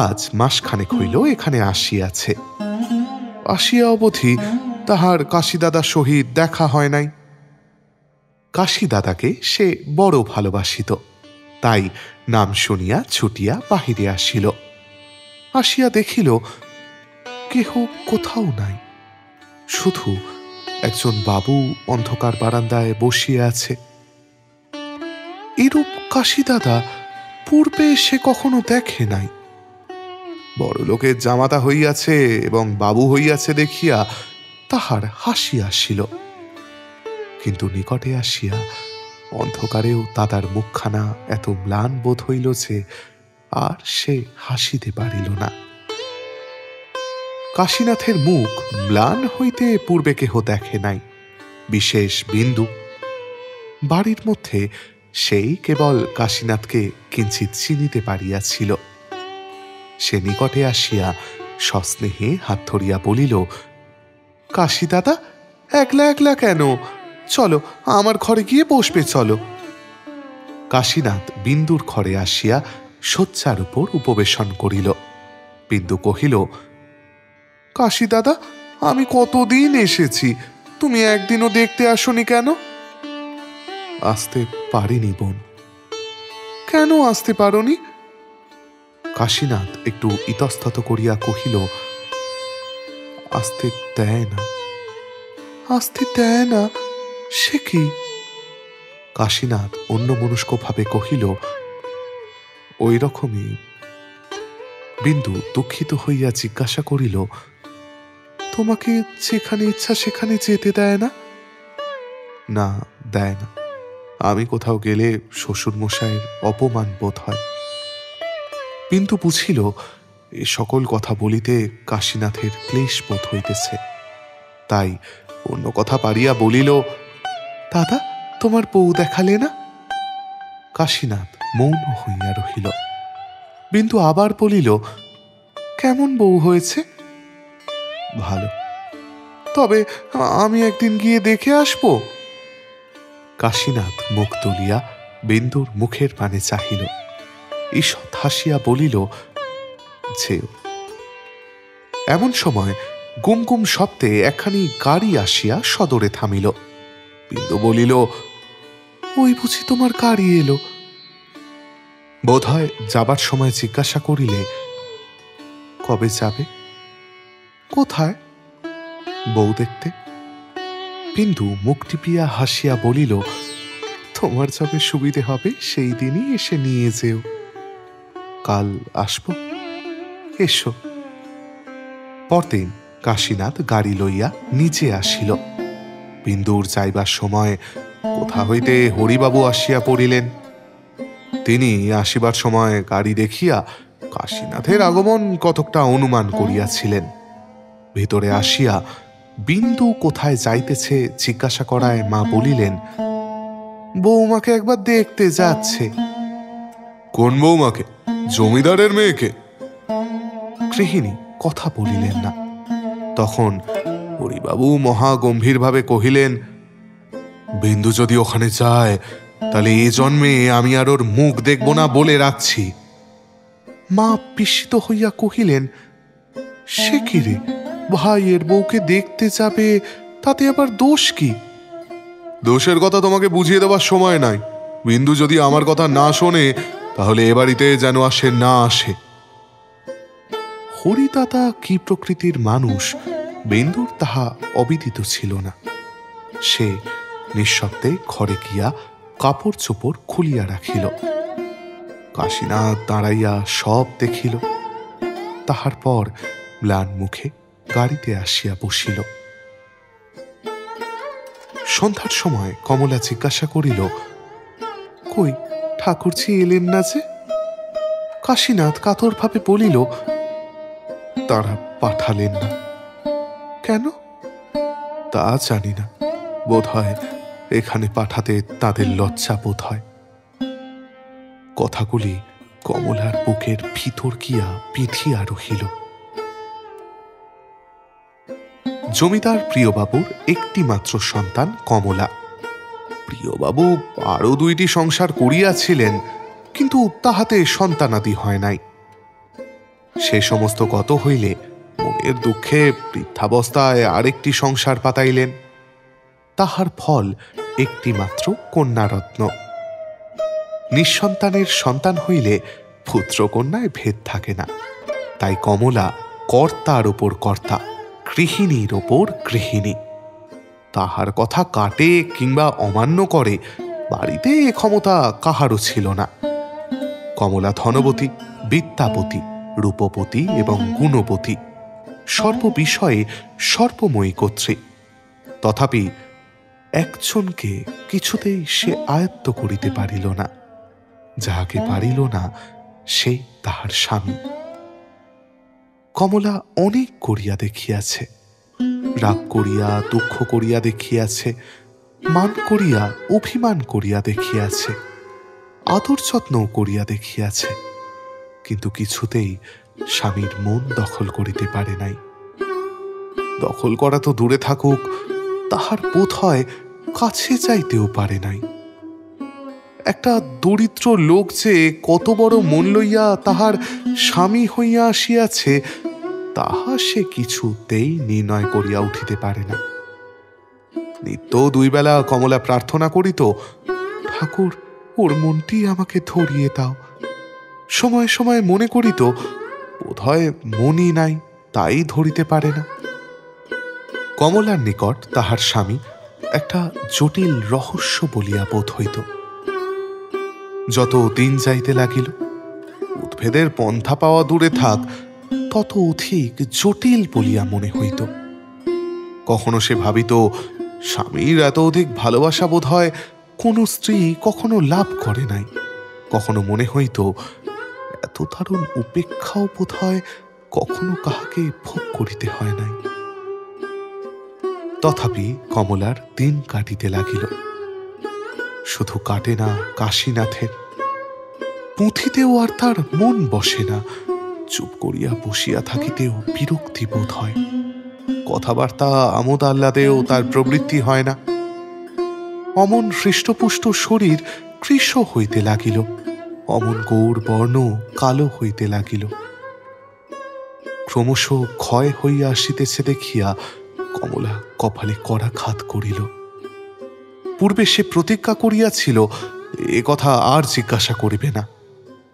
আজ মাসখানেক হইল এখানে আসিয়াছে। আসিয়া অবধি তাহার কাশীদাদার সহিত দেখা হয় নাই। কাশীদাদাকে সে বড় ভালোবাসিত, তাই নাম শুনিয়া ছুটিয়া বাহিরে আসিল। আসিয়া দেখিল কেহ কোথাও নাই, শুধু একজন বাবু অন্ধকার বারান্দায় বসিয়ে আছে। এরূপ কাশি দাদা পূর্বে সে কখনো দেখে নাই। বড় লোকের জামাতা হইয়াছে এবং বাবু হইয়াছে দেখিয়া তাহার হাসি আসিল, কিন্তু নিকটে আসিয়া অন্ধকারেও দাদার মুখখানা এত ম্লান বোধ হইল যে আর সে হাসিতে পারিল না। কাশীনাথের মুখ ম্লান হইতে পূর্বে কেহ দেখে নাই, বিশেষ বিন্দু। বাড়ির মধ্যে সেই কেবল কাশীনাথকে কিঞ্চিৎ চিনিতে পারিয়াছিল। সে নিকটে আসিয়া সস্নেহে হাত ধরিয়া বলিল, কাশী দাদা, একলা একলা কেন? চলো, আমার ঘরে গিয়ে বসবে, চলো। কাশীনাথ বিন্দুর ঘরে আসিয়া শয্যার উপর উপবেশন করিল। বিন্দু কহিল, কাশী দাদা, আমি কতদিন এসেছি, তুমি একদিনও দেখতে আসনি কেন? আসতে পারিনি বোন। কেন আসতে পারোনি? কাশীনাথ একটু ইতস্তত করিয়া কহিল, আসতে দেয় না। আসতে দেয় না? সে কি? কাশীনাথ অন্যমনস্কভাবে কহিল, ওই রকমই। বিন্দু দুঃখিত হইয়া জিজ্ঞাসা করিল, তোমাকে যেখানে ইচ্ছা সেখানে যেতে দেয় না? না, দেয় না। আমি কোথাও গেলে শ্বশুরমশাইয়ের অপমান বোধ হয়। বিন্দু বুঝিল এ সকল কথা বলিতে কাশীনাথের ক্লেশ বোধ হইতেছে, তাই অন্য কথা পারিয়া বলিল, দাদা, তোমার বউ দেখালে না? কাশীনাথ মৌন হইয়া রহিল। বিন্দু আবার বলিল, কেমন বউ হয়েছে? ভালো। তবে আমি একদিন গিয়ে দেখে আসব। কাশীনাথ মুখ তুলিয়া বিন্দুর মুখের পানে চাহিল, ঈষৎ হাসিয়া বলিল, যেও। এমন সময় গুম গুম শব্দে একখানি গাড়ি আসিয়া সদরে থামিল। বিন্দু বলিল, ওই বুঝি তোমার গাড়ি এলো? বোধহয় যাবার সময় জিজ্ঞাসা করিলে, কবে যাবে? কোথায়? বউ দেখতে। বিন্দু মুখ টিপিয়া হাসিয়া বলিল, তোমার যবে সুবিধে হবে সেই দিনই এসে নিয়ে যেও। কাল আসব। এসো। পরদিন কাশীনাথ গাড়ি লইয়া নিচে আসিল। বিন্দুর যাইবার সময় কোথা হইতে হরিবাবু আসিয়া পড়িলেন। তিনি আসিবার সময় গাড়ি দেখিয়া কাশীনাথের আগমন কতকটা অনুমান করিয়াছিলেন। ভিতরে আসিয়া বিন্দু কোথায় যাইতেছে জিজ্ঞাসা করায় মা বলিলেন, বৌমাকে একবার দেখতে যাচ্ছে। কোন বৌমাকে? জমিদারের মেয়েকে? গৃহিণী কথা বলিলেন না। তখন হরিবাবু মহা গম্ভীরভাবে কহিলেন, বিন্দু যদি ওখানে যায় তাহলে এ জন্মে আমি আর ওর মুখ দেখব না বলে রাখছি। মা বিস্মিত হইয়া কহিলেন, সে কি রে, ভাইয়ের বউকে দেখতে যাবে, তাতে আবার দোষ কি? দোষের কথা তোমাকে বুঝিয়ে দেওয়ার সময় নাই। বিন্দু যদি আমার কথা না শোনে তাহলে এ বাড়িতে যেন আসে না আসে। হরিদাদা কি প্রকৃতির মানুষ বিন্দুর তাহা অবিদিত ছিল না। সে নিঃশব্দে ঘরে গিয়া কাপড় চোপড় খুলিয়া রাখিল। কাশীনাথ দাঁড়াইয়া সব দেখিল। তাহার পর ম্লান মুখে গাড়িতে আসিয়া বসিল। সন্ধ্যার সময় কমলা জিজ্ঞাসা করিল, কই ঠাকুরজি এলেন না যে? কাশীনাথ কাতরভাবে বলিল, তারা পাঠালেন না। কেন? তা জানি না, বোধ হয় এখানে পাঠাতে তাদের লজ্জা বোধ হয়। কথাগুলি কমলার বুকের ভিতর গিয়া পিঠিয়া রহিল। জমিদার প্রিয়বাবুর একটি মাত্র সন্তান কমলা। প্রিয়বাবু আরো 2টি সংসার করিয়াছিলেন, কিন্তু তাহাতে সন্তানাদি হয় নাই। সে সমস্ত গত হইলে মনের দুঃখে বৃদ্ধাবস্থায় আরেকটি সংসার পাতাইলেন। তাহার ফল একটি মাত্র কন্যারত্ন। নিঃসন্তানের সন্তান হইলে পুত্রকন্যায় ভেদ থাকে না, তাই কমলা কর্তার ওপর কর্তা, গৃহিণীর ওপর গৃহিণী। তাহার কথা কাটে কিংবা অমান্য করে বাড়িতে এ ক্ষমতা কাহারও ছিল না। কমলা ধনবতী, বিদ্যাপতি, রূপবতী এবং গুণবতী, সর্ববিষয়ে সর্বময়ী কর্ত্রী। তথাপি একজনকে কিছুতেই সে আয়ত্ত করিতে পারিল না। যাহাকে পারিল না সে তাহার স্বামী। কমলা অনেক করিয়া দেখিয়াছে, রাগ করিয়া দুঃখ করিয়া দেখিয়াছে, মান করিয়া অভিমান করিয়া দেখিয়াছে, আদর যত্নও করিয়া দেখিয়াছে, কিন্তু কিছুতেই স্বামীর মন দখল করিতে পারে নাই। দখল করা তো দূরে থাকুক, তাহার বোধ হয় কাছে যাইতেও পারে নাই। একটা দরিদ্র লোক যে কত বড় মন লইয়া তাহার স্বামী হইয়া আসিয়াছে তাহা সে কিছুতেই নির্ণয় করিয়া উঠিতে পারে না। নিত্য দুই বেলা কমলা প্রার্থনা করিত, ঠাকুর ওর মনটি আমাকে ধরিয়ে দাও। সময় সময় মনে করিত বোধহয় মনই নাই, তাই ধরিতে পারে না। কমলার নিকট তাহার স্বামী একটা জটিল রহস্য বলিয়া বোধ হইত। যত দিন যাইতে লাগিল উদ্ভেদের পন্থা পাওয়া দূরে থাক, তত অধিক জটিল বলিয়া মনে হইত। কখনো সে ভাবিত স্বামীর এত অধিক ভালোবাসা বোধ হয় কোনো স্ত্রী কখনো লাভ করে নাই। কখনো মনে হইত এত দারুণ উপেক্ষাও বোধ হয় কখনো কাহাকে ভোগ করিতে হয় নাই। তথাপি কমলার দিন কাটিতে লাগিল। শুধু কাটে না কাশীনাথের, পুঁথিতেও আর তার মন বসে না। চুপ করিয়া বসিয়া থাকিতেও বিরক্তি বোধ হয়। কথাবার্তা আমোদ আহ্লাদেও তার প্রবৃত্তি হয় না। অমন হৃষ্টপুষ্ট শরীর কৃশ হইতে লাগিল, অমন গৌর বর্ণ কালো হইতে লাগিল। ক্রমশ ক্ষয় হইয়া আসিতেছে দেখিয়া কমলা কপালে করাঘাত করিল। পূর্বে সে প্রতিজ্ঞা করিয়াছিল এ কথা আর জিজ্ঞাসা করিবে না,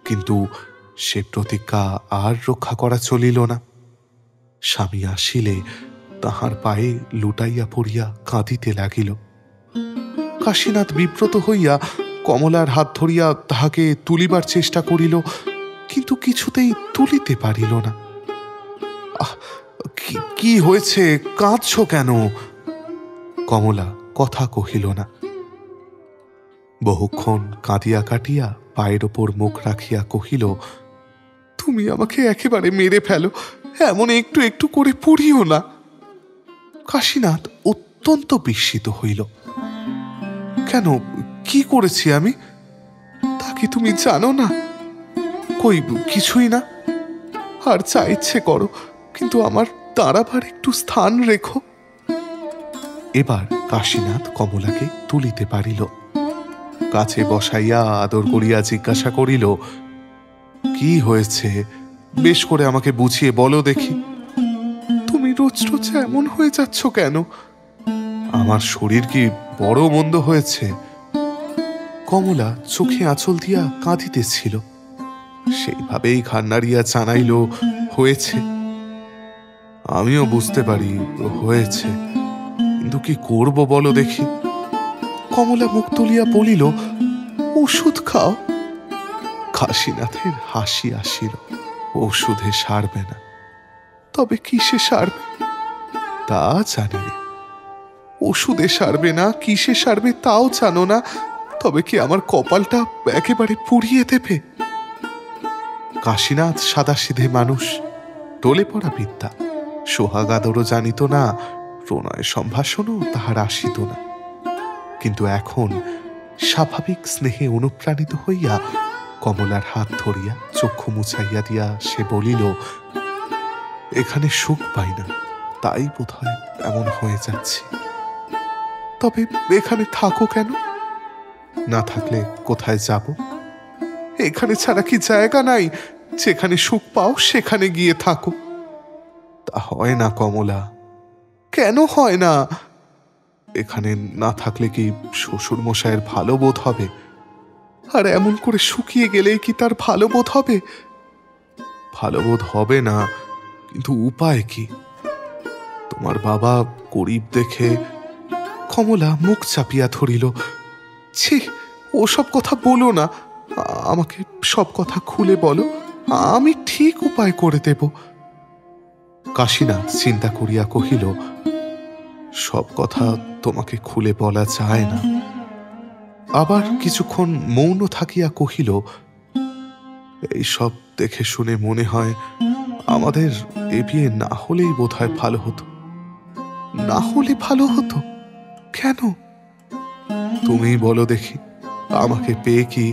কিন্তু সে প্রতিজ্ঞা আর রক্ষা করা চলিল না। স্বামী আসিলে তাহার পায়ে লুটাইয়া পড়িয়া কাঁদিতে লাগিল। কাশীনাথ বিব্রত হইয়া কমলার হাত ধরিয়া তাহাকে তুলিবার চেষ্টা করিল, কিন্তু কিছুতেই তুলিতে পারিল না। কি হয়েছে, কাঁদছ কেন? কমলা কথা কহিল না। বহুক্ষণ কাঁদিয়া কাটিয়া পায়ের ওপর মুখ রাখিয়া কহিল, তুমি আমাকে একেবারে মেরে ফেলো, এমন একটু একটু করে পড়িও না। কাশীনাথ অত্যন্ত বিস্মিত হইল। কেন, কি করেছি আমি? তা কি তুমি জানো না? কই, কিছুই না। আর যা ইচ্ছে করো, কিন্তু আমার দাঁড়াবার একটু স্থান রেখো। এবার কাশীনাথ কমলাকে তুলিতে পারিল। কাছে বসাইয়া আদর করিয়া জিজ্ঞাসা করিল, কি হয়েছে? বেশ করে আমাকে বুঝিয়ে বলো দেখি। তুমি রোজ রোজ এমন হয়ে যাচ্ছ কেন? আমার শরীর কি বড় মন্দ হয়েছে? কমলা চোখে আঁচল দিয়া কাঁদিতেছিল। সেইভাবেই ঘাড় নাড়িয়া জানাইল, হয়েছে। আমিও বুঝতে পারি হয়েছে, কিন্তু কি করব বলো দেখি। কমলা মুখ তুলিয়া বলিল, ওষুধ খাও। কাশীনাথের হাসি আসিল। ওষুধে সারবে না। তবে কিসে সারবে তা জানি না। ওষুধে সারবে না, কিসে সারবে তাও জানো না, তবে কি আমার কপালটা একেবারে পুড়িয়ে দেবে? কাশীনাথ সাদাসিধে মানুষ, টলে পড়া বিদ্যা, সোহাগ আদরও জানিত না, প্রণয় সম্ভাষণও তাহার আসিত না। কিন্তু এখন স্বাভাবিক স্নেহে অনুপ্রাণিত হইয়া কমলার হাত ধরিয়া চক্ষু মুছাইয়া দিয়া সে বলিল, এখানে সুখ পাই না, তাই বোধহয় এমন হয়ে যাচ্ছে। তবে এখানে থাকো কেন? না থাকলে কোথায় যাব? এখানে ছাড়া কি জায়গা নাই? যেখানে সুখ পাও সেখানে গিয়ে থাকো। তা হয় না কমলা। কেন হয় না? এখানে না থাকলে কি শ্বশুর মশাইয়ের ভালো বোধ হবে? আর এমন করে শুকিয়ে গেলেই কি তার ভালো বোধ হবে? ভালো বোধ হবে না, কিন্তু উপায় কি? তোমার বাবা গরিব দেখে কমলা মুখ চাপিয়া ধরিল। ছি, ওসব কথা বলো না, আমাকে সব কথা খুলে বলো, আমি ঠিক উপায় করে দেব। কাশীনাথ চিন্তা করিয়া কহিল, সব কথা তোমাকে খুলে বলা যায় না। আবার কিছুক্ষণ মৌন থাকিয়া কহিল, এইসব দেখে শুনে মনে হয় আমাদের এ বিয়ে না হলেই বোধহয় ভালো হতো। না হলে ভালো হতো কেন? তুমি বলো দেখি, আমাকে পেয়ে কি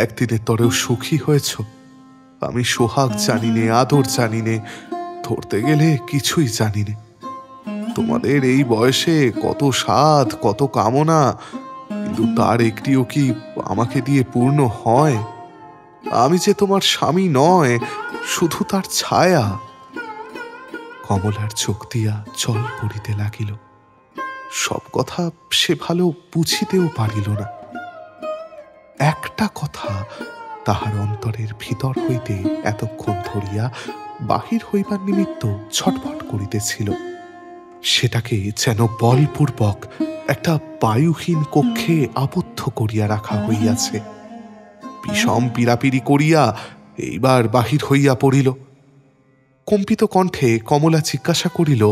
একদিনের তরেও সুখী হয়েছ? আমি সোহাগ জানি নে, আদর জানি নে, ধরতে গেলে কিছুই জানি নে। তোমাদের এই বয়সে কত স্বাদ, কত কামনা, কিন্তু তার একটিও কি আমাকে দিয়ে পূর্ণ হয়? আমি যে তোমার স্বামী নয়, শুধু তার ছায়া। কমলার চোখ দিয়া জল পড়িতে লাগিল। সব কথা সে ভালো বুঝিতেও পারিল না। একটা কথা তাহার অন্তরের ভিতর হইতে এতক্ষণ ধরিয়া বাহির হইবার নিমিত্ত ছটফট করিতেছিল। সেটাকে যেন বলপূর্বক একটা বায়ুহীন কক্ষে আবদ্ধ করিয়া রাখা হইয়াছে। বিষম পীড়াপিড়ি করিয়া এইবার বাহির হইয়া পড়িল। কম্পিত কণ্ঠে কমলা জিজ্ঞাসা করিল,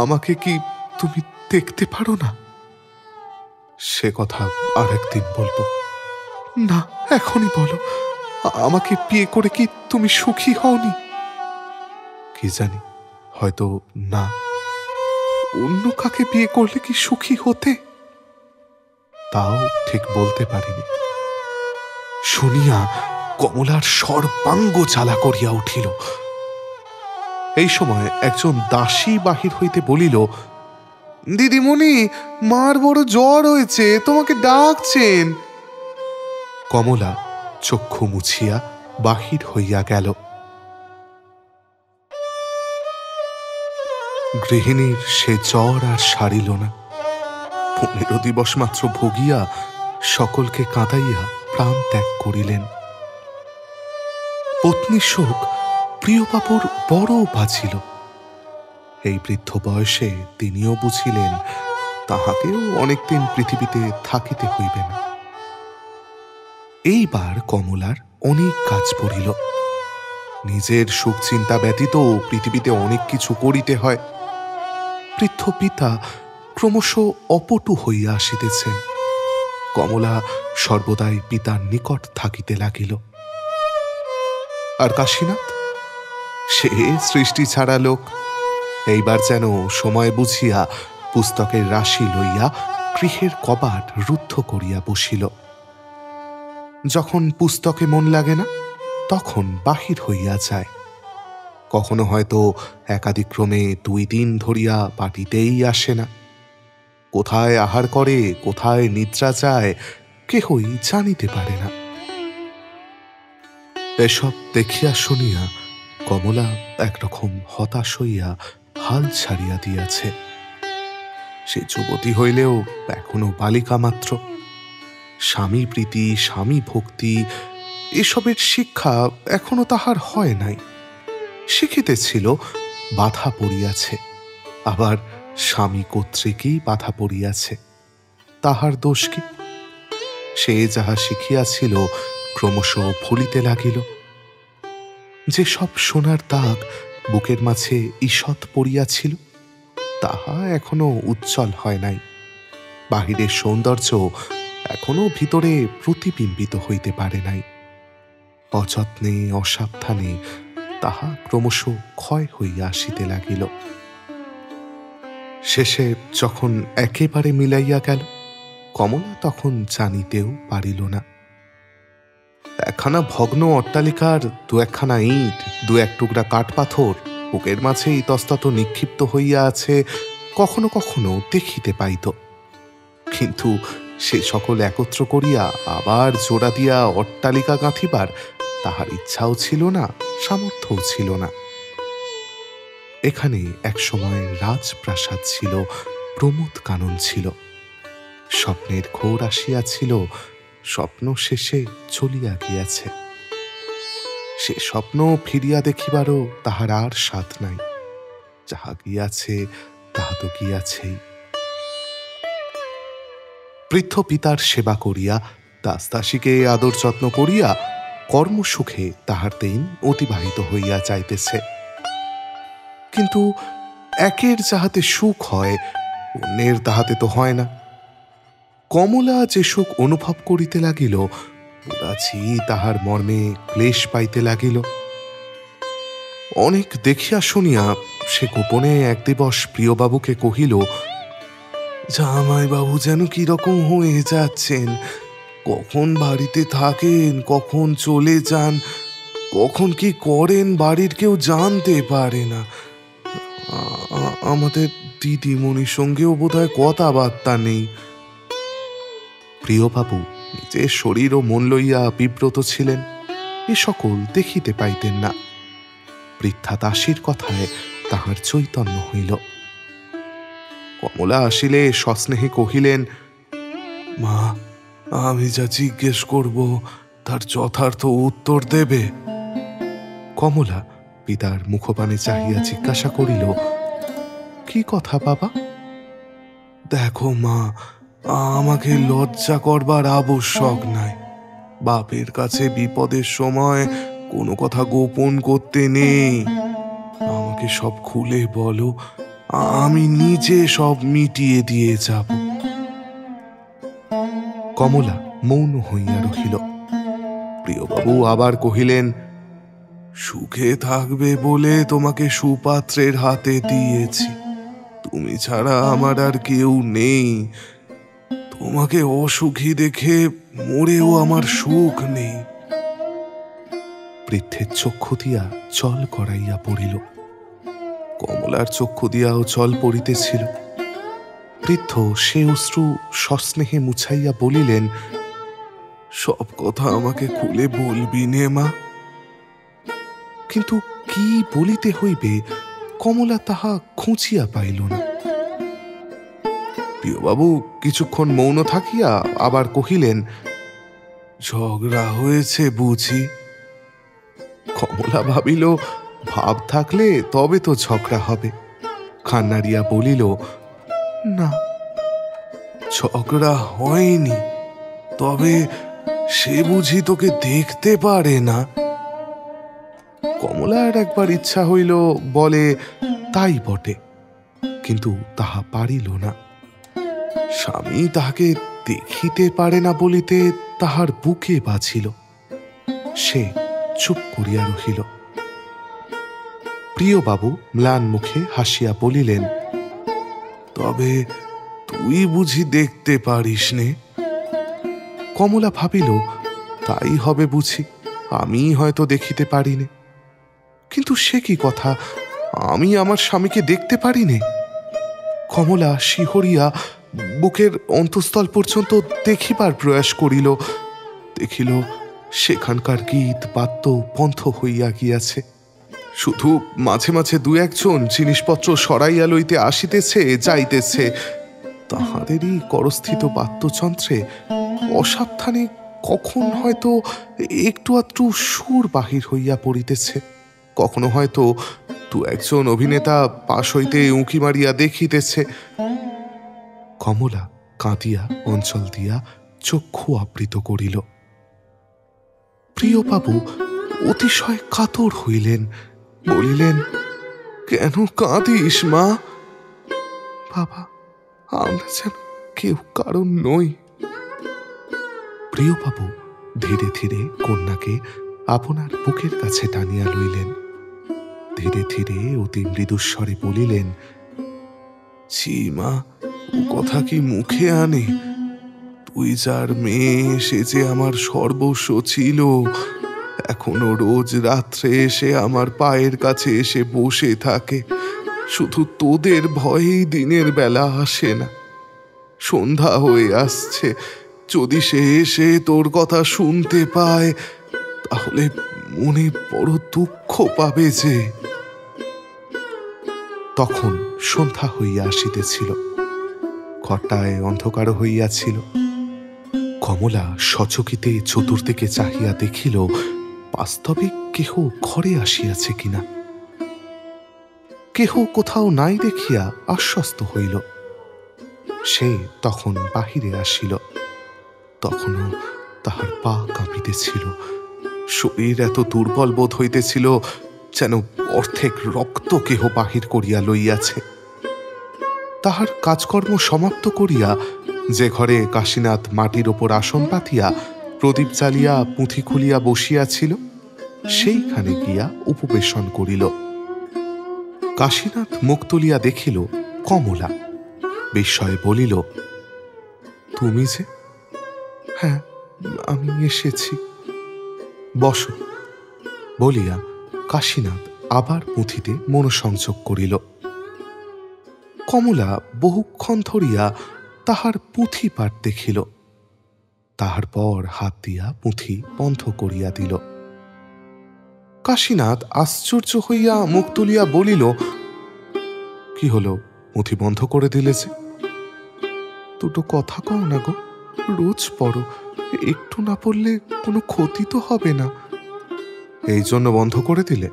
আমাকে কি তুমি দেখতে পারো না? সে কথা আর একদিন বলবো। না, এখনই বলো, আমাকে বিয়ে করে কি তুমি সুখী হওনি? কি জানি, হয়তো না। অন্য কাকে বিয়ে করলে কি সুখী হতে? তাও ঠিক বলতে পারিনি। শুনিয়া কমলার সর্বাঙ্গ জ্বালা করিয়া উঠিল। এই সময় একজন দাসী বাহির হইতে বলিল, দিদিমণি, মার বড় জ্বর হয়েছে, তোমাকে ডাকছেন। কমলা চক্ষু মুছিয়া বাহির হইয়া গেল। গৃহিণীর সে জ্বর আর সারিল না। 15 দিবস মাত্র ভুগিয়া সকলকে কাঁদাইয়া প্রাণ ত্যাগ করিলেন। পত্নী শোক প্রিয়বাবুর বড় বাজিল। এই বৃদ্ধ বয়সে তিনিও বুঝিলেন তাহাকেও অনেকদিন পৃথিবীতে থাকিতে হইবে না। এইবার কমলার অনেক কাজ পড়িল। নিজের সুখ চিন্তা ব্যতীত পৃথিবীতে অনেক কিছু করিতে হয়। বৃদ্ধ পিতা ক্রমশ অপটু হইয়া আসিতেছেন। কমলা সর্বদাই পিতার নিকট থাকিতে লাগিল। আর কাশীনাথ, সে সৃষ্টি ছাড়া লোক, এইবার যেন সময় বুঝিয়া পুস্তকের রাশি লইয়া গৃহের কবাট রুদ্ধ করিয়া বসিল। যখন পুস্তকে মন লাগে না, তখন বাহির হইয়া যায়। কখনো হয়তো একাদিক্রমে 2 দিন ধরিয়া পাটিতেই আসে না। কোথায় আহার করে, কোথায় নিদ্রা যায়, কেহই জানিতে পারে না। এসব দেখিয়া শুনিয়া কমলা একরকম হতাশ হইয়া হাল ছাড়িয়া দিয়াছে। সে যুবতী হইলেও এখনো বালিকা মাত্র। স্বামী প্রীতি, স্বামী ভক্তি এসবের শিক্ষা এখনো তাহার হয় নাই। শিখিতেছিল, বাধা পড়িয়াছে। আবার স্বামী কর্তৃকই বাধা পড়িয়াছে, তাহার দোষ কি? সে যাহা শিখিয়াছিল ক্রমশ ভুলিতে লাগিল। যে সব সোনার দাগ বুকের মাঝে ঈষৎ পড়িয়াছিল, তাহা এখনো উজ্জ্বল হয় নাই। বাহিরের সৌন্দর্য এখনো ভিতরে প্রতিবিম্বিত হইতে পারে নাই। অযত্নে, অসাবধানে তাহা ক্রমশ ক্ষয় হইয়া আসিতে লাগিল। শেষে যখন একেবারে মিলাইয়া গেল, কমলা তখন জানিতেও পারিল না। একখানা ভগ্ন অট্টালিকার 2-1খানা ইট, 2-1 টুকরা কাঠপাথর বুকের মাঝে ইতস্তত নিক্ষিপ্ত হইয়া আছে কখনো কখনো দেখিতে পাইত। কিন্তু সে সকল একত্র করিয়া আবার জোড়া দিয়া অট্টালিকা গাঁথিবার তাহার ইচ্ছাও ছিল না, সামর্থ্যও ছিল না। এখানে একসময় রাজপ্রাসাদ ছিল, প্রমোদ কানন ছিল। স্বপ্নের ঘোর আসিয়াছিল, স্বপ্ন শেষে চলিয়া গিয়াছে। সে স্বপ্ন ফিরিয়া দেখিবারও তাহার আর সাধ নাই। যাহা গিয়াছে তাহা তো গিয়াছেই। পৃথ পিতার সেবা করিয়া দাসদাসীকে আদর যত্ন করিয়া কর্মসুখে তাহার দিন অতিবাহিত হইয়া যাইতেছে। কিন্তু একের যাহাতে সুখ হয়, অন্যের তাহাতে তো হয় না। কমলা যে সুখ অনুভব করিতে লাগিল, রাজি তাহার মর্মে ক্লেশ পাইতে লাগিল। অনেক দেখিয়া শুনিয়া সে গোপনে এক দিবস প্রিয়বাবুকে কহিল, জামাইবাবু যেন কিরকম হয়ে যাচ্ছেন, কখন বাড়িতে থাকেন, কখন চলে যান, কখন কি করেন বাড়ির কেউ জানতে পারে না। আমাদের দিদিমণির সঙ্গেও বোধহয় কথাবার্তা নেই। প্রিয়বাবু নিজের শরীর ও মন লইয়া বিব্রত ছিলেন, এ সকল দেখিতে পাইতেন না। বৃদ্ধা দাসীর কথায় তাহার চৈতন্য হইল। কমলা আসিলে সস্নেহে কহিলেন, মা, আমি যা জিজ্ঞেস করব তার যথার্থ উত্তর দেবে। কমলা পিতার মুখপানে চাহিয়া জিজ্ঞাসা করিল, কি কথা বাবা? দেখো মা, আমাকে লজ্জা করবার আবশ্যক নাই। বাপের কাছে বিপদের সময় কোনো কথা গোপন করতে নেই। আমাকে সব খুলে বলো, আমি নিজে সব মিটিয়ে দিয়ে যাব। কমলা মৌন হইয়া রহিল। প্রিয়বাবু আবার কহিলেন, সুখে থাকবে বলে তোমাকে সুপাত্রের হাতে দিয়েছি, তুমি ছাড়া আমার আর কেউ নেই। তোমাকে অসুখী দেখে মরেও আমার সুখ নেই। বৃদ্ধের চক্ষু দিয়া জল গড়াইয়া পড়িল। কমলার চক্ষু দিয়াও জল পড়িতেছিল। বৃদ্ধ সে অশ্রু সস্নেহে মুছাইয়া বলিলেন, সব কথা আমাকে খুলে বলবি নে মা। কিন্তু কি বলিতে হইবে কমলা তাহা খুঁজিয়া পাইল না। প্রিয়বাবু কিছুক্ষণ মৌন থাকিয়া আবার কহিলেন, ঝগড়া হয়েছে বুঝি? কমলা ভাবিল, ভাব থাকলে তবে তো ঝগড়া হবে। খান্নারিয়া বলিল, না, ঝগড়া হয়নি, তবে সে বুঝি তোকে দেখতে পারে না। কমলার একবার ইচ্ছা হইল বলে, তাই বটে, কিন্তু তাহা পারিল না। স্বামী তাহাকে দেখিতে পারে না বলিতে তাহার বুকে বাজিল। সে চুপ করিয়া রহিল। প্রিয়বাবু ম্লান মুখে হাসিয়া বলিলেন, তবে তুই বুঝি দেখতে পারিস নে? কমলা ভাবিল, তাই হবে বুঝি, আমি হয়তো দেখিতে পারিনে। কিন্তু সে কি কথা, আমি আমার স্বামীকে দেখতে পারিনে? কমলা শিহরিয়া বুকের অন্তঃস্থল পর্যন্ত দেখিবার প্রয়াস করিল। দেখিল সেখানকার গীত বাদ্য বন্ধ হইয়া গিয়াছে। শুধু মাঝে মাঝে দু একজন জিনিসপত্র সরাইয়া লইতে আসিতেছে যাইতেছে। তাহাদেরই করস্থিত বাদ্যযন্ত্রে অসাবধানে কখন হয়তো একটু আধটু সুর বাহির হইয়া পড়িতেছে। কখনো হয়তো দু একজন অভিনেতা পাশ হইতে উঁকি মারিয়া দেখিতেছে। কমলা কাঁদিয়া অঞ্চল দিয়া চক্ষু আবৃত করিল। প্রিয়বাবু অতিশয় কাতর হইলেন, বলিলেন, কেন কাঁদিস মা? বাবা, আমরা যেন কেউ কারণ নই। প্রিয়বাবু ধীরে ধীরে কন্যাকে আপনার বুকের কাছে টানিয়া লইলেন। ধীরে ধীরে অতি মৃদুস্বরে বলিলেন, ছি মা, ও কথা কি মুখে আনে? তুই যার মেয়ে, সে যে আমার সর্বস্ব ছিল, এখনো রোজ রাত্রে এসে আমার পায়ের কাছে এসে বসে থাকে। শুধু তোদের ভয়েই দিনের বেলা আসে না। সন্ধ্যা হয়ে আসছে, যদি সে এসে তোর কথা শুনতে পায় তাহলে মনে বড় দুঃখ পাবে যে। তখন সন্ধ্যা হইয়া আসিতেছিল, ঘরটায় অন্ধকার হইয়াছিল। কমলা সচকিতে চতুর্দিকে চাহিয়া দেখিল বাস্তবিক কেহ ঘরে আসিয়াছে কিনা। কেহ কোথাও নাই দেখিয়া আশ্বস্ত হইল। সে তখন বাহিরে আসিল। তখনও তাহার পা কাঁপিতেছিল, শরীর এত দুর্বল বোধ হইতেছিল যেন অর্ধেক রক্ত কেহ বাহির করিয়া লইয়াছে। তাহার কাজকর্ম সমাপ্ত করিয়া যে ঘরে কাশীনাথ মাটির ওপর আসন পাতিয়া প্রদীপ জ্বালিয়া পুঁথি খুলিয়া বসিয়াছিল সেইখানে গিয়া উপবেশন করিল। কাশীনাথ মুখ তুলিয়া দেখিল কমলা। বিস্ময়ে বলিল, তুমি যে? হ্যাঁ, আমি এসেছি, বসো বলিয়া কাশীনাথ আবার পুঁথিতে মনোসংযোগ করিল। কমলা বহুক্ষণ ধরিয়া তাহার পুঁথি পাঠ দেখিল, তাহার পর হাত দিয়া পুঁথি বন্ধ করিয়া দিল। কাশীনাথ আশ্চর্য হইয়া মুখ তুলিয়া বলিল, কি হলো, পুঁথি বন্ধ করে দিলে যে? দুটো কথা কও না গো, রোজ পড়ো, একটু না পড়লে কোনো ক্ষতি তো হবে না। এই জন্য বন্ধ করে দিলে?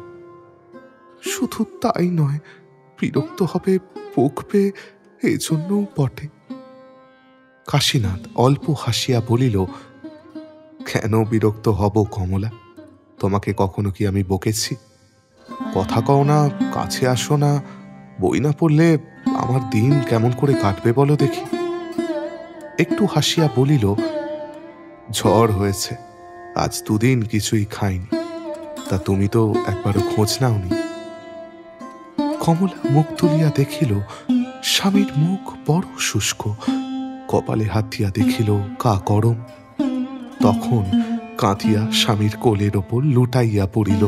শুধু তাই নয়, বিরক্ত হবে, বকবে, এই জন্যও বটে। কাশীনাথ অল্প হাসিয়া বলিল, কেন বিরক্ত হব কমলা? তোমাকে কখনো কি আমি বকেছি? কথা কও না, কাছে আসো না, বই না পড়লে আমার দিন কেমন করে কাটবে বলো দেখি। একটু হাসিয়া বলিল, ঝড় হয়েছে, আজ দুদিন কিছুই খাইনি। তা তুমি তো একবারও খোঁজ নাওনি। কমলা মুখ তুলিয়া দেখিল স্বামীর মুখ বড় শুষ্ক, কপালে হাত দিয়া দেখিল কা গরম। তখন কাঁদিয়া স্বামীর কোলের ওপর লুটাইয়া পড়িল।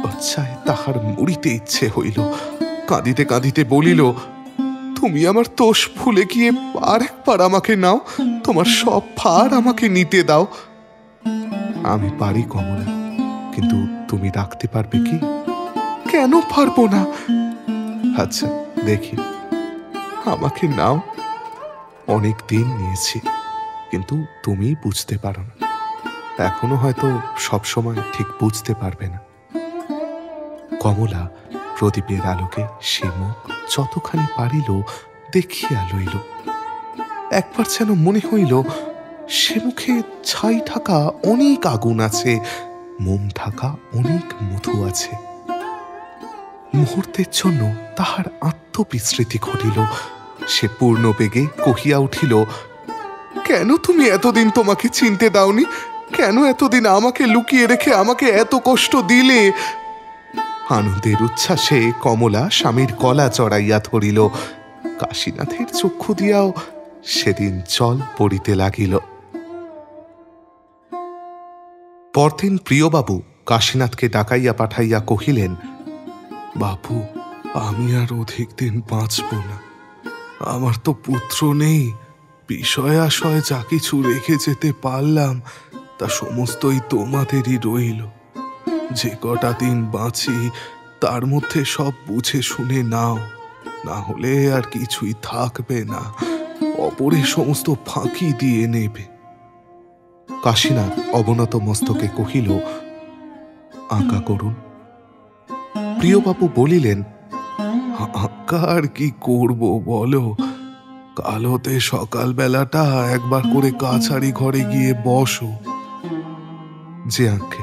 লজ্জায় তাহার মরিতে ইচ্ছে হইল। কাঁদিতে কাঁদিতে বলিল, তুমি আমার দোষ ভুলে গিয়ে আরেকবার আমাকে নাও, তোমার সব ভার আমাকে নিতে দাও। আমি পারি কমলা, কিন্তু তুমি রাখতে পারবে কি? কেন পারবো না? আচ্ছা দেখি, আমাকে নাও। অনেক দিন নিয়েছি, কিন্তু তুমি বুঝতে পারো না, এখনো হয়তো সবসময় ঠিক বুঝতে পারবে না। কমলা প্রদীপের আলোকে সে মুখ যতখানি পারিল দেখিয়া লইল। একবার যেন মনে হইল সে মুখে ছাই ঢাকা অনেক আগুন আছে, মোম ঢাকা অনেক মধু আছে। মুহূর্তের জন্য তাহার আত্মবিস্মৃতি ঘটিল। সে পূর্ণ বেগে কহিয়া উঠিল, কেন তুমি এতদিন তোমাকে চিনতে দাওনি? কেন এতদিন আমাকে লুকিয়ে রেখে আমাকে এত কষ্ট দিলে? আনন্দের উচ্ছ্বাসে কমলা স্বামীর গলা জড়াইয়া ধরিল। কাশীনাথের চক্ষু দিয়াও সেদিন জল পড়িতে লাগিল। পরদিন প্রিয়বাবু কাশীনাথকে ডাকাইয়া পাঠাইয়া কহিলেন, বাবু, আমি আর অধিক দিন বাঁচব না। আমার তো পুত্র নেই, বিষয় আশয় যা কিছু রেখে যেতে পারলাম তা সমস্তই তোমাদেরই রইল। যে কটা দিন বাঁচি তার মধ্যে সব বুঝে শুনে নাও, না হলে আর কিছুই থাকবে না, অপরের সমস্ত ফাঁকি দিয়ে নেবে। কাশীনাথ অবনত মস্তকে কহিল, আজ্ঞা করুন। প্রিয়বাবু বলিলেন, আজ্ঞা আর কি করব বলো, কাল হতে সকালবেলাটা একবার করে কাছারি ঘরে গিয়ে বসো। যে আজ্ঞে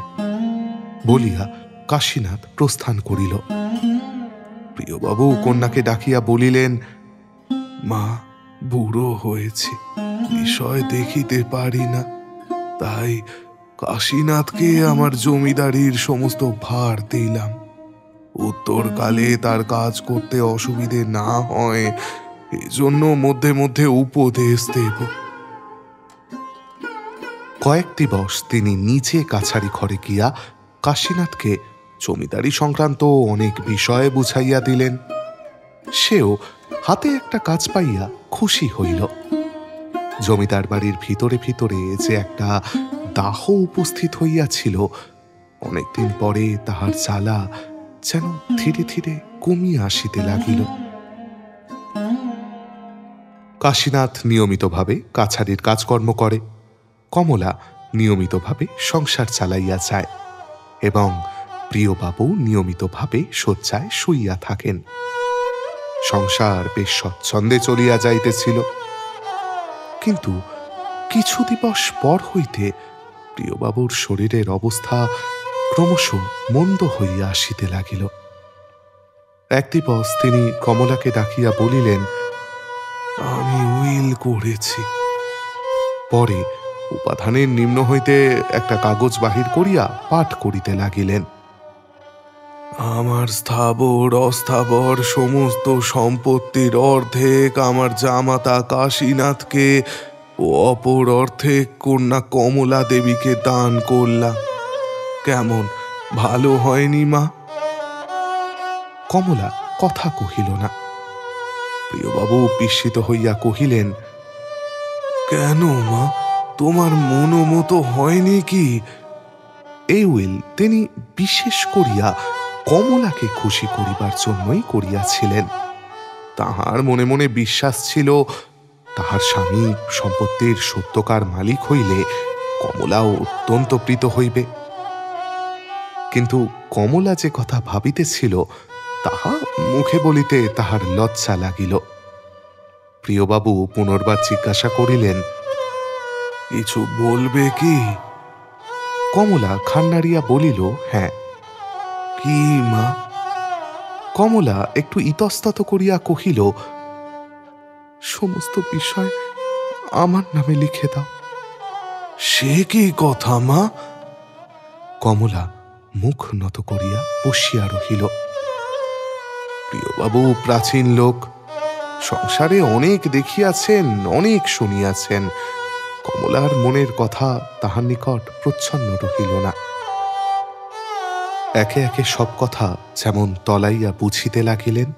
বলিয়া কাশীনাথ প্রস্থান করিল। প্রিয়বাবু কন্যাকে ডাকিয়া বলিলেন, মা, বুড়ো হয়েছে, বিষয় দেখিতে পারি না, তাই কাশীনাথকে আমার জমিদারির সমস্ত ভার দিলাম। উত্তরকালে তার কাজ করতে অসুবিধে না হয় এজন্য মধ্যে মধ্যে উপদেশ দেব। কয়েক দিবস তিনি নিজে কাছারি ঘরে গিয়া কাশীনাথকে জমিদারি সংক্রান্ত অনেক বিষয়ে বুঝাইয়া দিলেন। সেও হাতে একটা কাজ পাইয়া খুশি হইল। জমিদার বাড়ির ভিতরে ভিতরে যে একটা দাহ উপস্থিত হইয়াছিল, অনেকদিন পরে তাহার জ্বালা যেন ধীরে ধীরে কমিয়া আসিতে লাগিল। কাশীনাথ নিয়মিতভাবে কাছারির কাজকর্ম করে, কমলা নিয়মিতভাবে সংসার চালাইয়া যায় এবং প্রিয়বাবু নিয়মিতভাবে শয্যায় শুইয়া থাকেন। সংসার বেশ স্বচ্ছন্দে চলিয়া যাইতেছিল। কিন্তু কিছু দিবস পর হইতে প্রিয়বাবুর শরীরের অবস্থা ক্রমশ মন্দ হইয়া আসিতে লাগিল। এক দিবস তিনি কমলাকে ডাকিয়া বলিলেন, আমি উইল করেছি। পরে উপাধানের নিম্ন হইতে একটা কাগজ বাহির করিয়া পাঠ করিতে লাগিলেন। আমার স্থাবর অস্থাবর সমস্ত সম্পত্তির অর্ধেক আমার জামাতা কাশীনাথকে ও অপর অর্ধেক কন্যা কমলা দেবীকে দান করলাম। কেমন ভালো হয়নি মা? কমলা কথা কহিল না। প্রিয়বাবু বিস্মিত হইয়া কহিলেন, কেন মা, তোমার মনোমতো হয়নি কি? এই উইল তিনি বিশেষ করিয়া কমলাকে খুশি করিবার জন্যই করিয়াছিলেন। তাহার মনে মনে বিশ্বাস ছিল, তাহার স্বামী সম্পত্তির সত্যকার মালিক হইলে কমলাও অত্যন্ত প্রীত হইবে। কিন্তু কমলা যে কথা ভাবিতেছিল তাহা মুখে বলিতে তাহার লজ্জা লাগিল। প্রিয়বাবু পুনর্বার জিজ্ঞাসা করিলেন, কিছু বলবে কি? কমলা খান নাড়িয়া বলিল, হ্যাঁ। কি মা? কমলা একটু ইতস্তত করিয়া কহিল, সমস্ত বিষয় আমার নামে লিখে দাও। সে কি কথা মা? কমলা মুখ নত করিয়া বসিয়া রহিল। প্রিয়বাবু প্রাচীন লোক, সংসারে অনেক দেখিয়াছেন, অনেক শুনিয়াছেন। কমলার মনের কথা তাহার নিকট প্রচ্ছন্ন রহিল না। একে একে সব কথা যেমন তলাইয়া বুঝিতে লাগিলেন,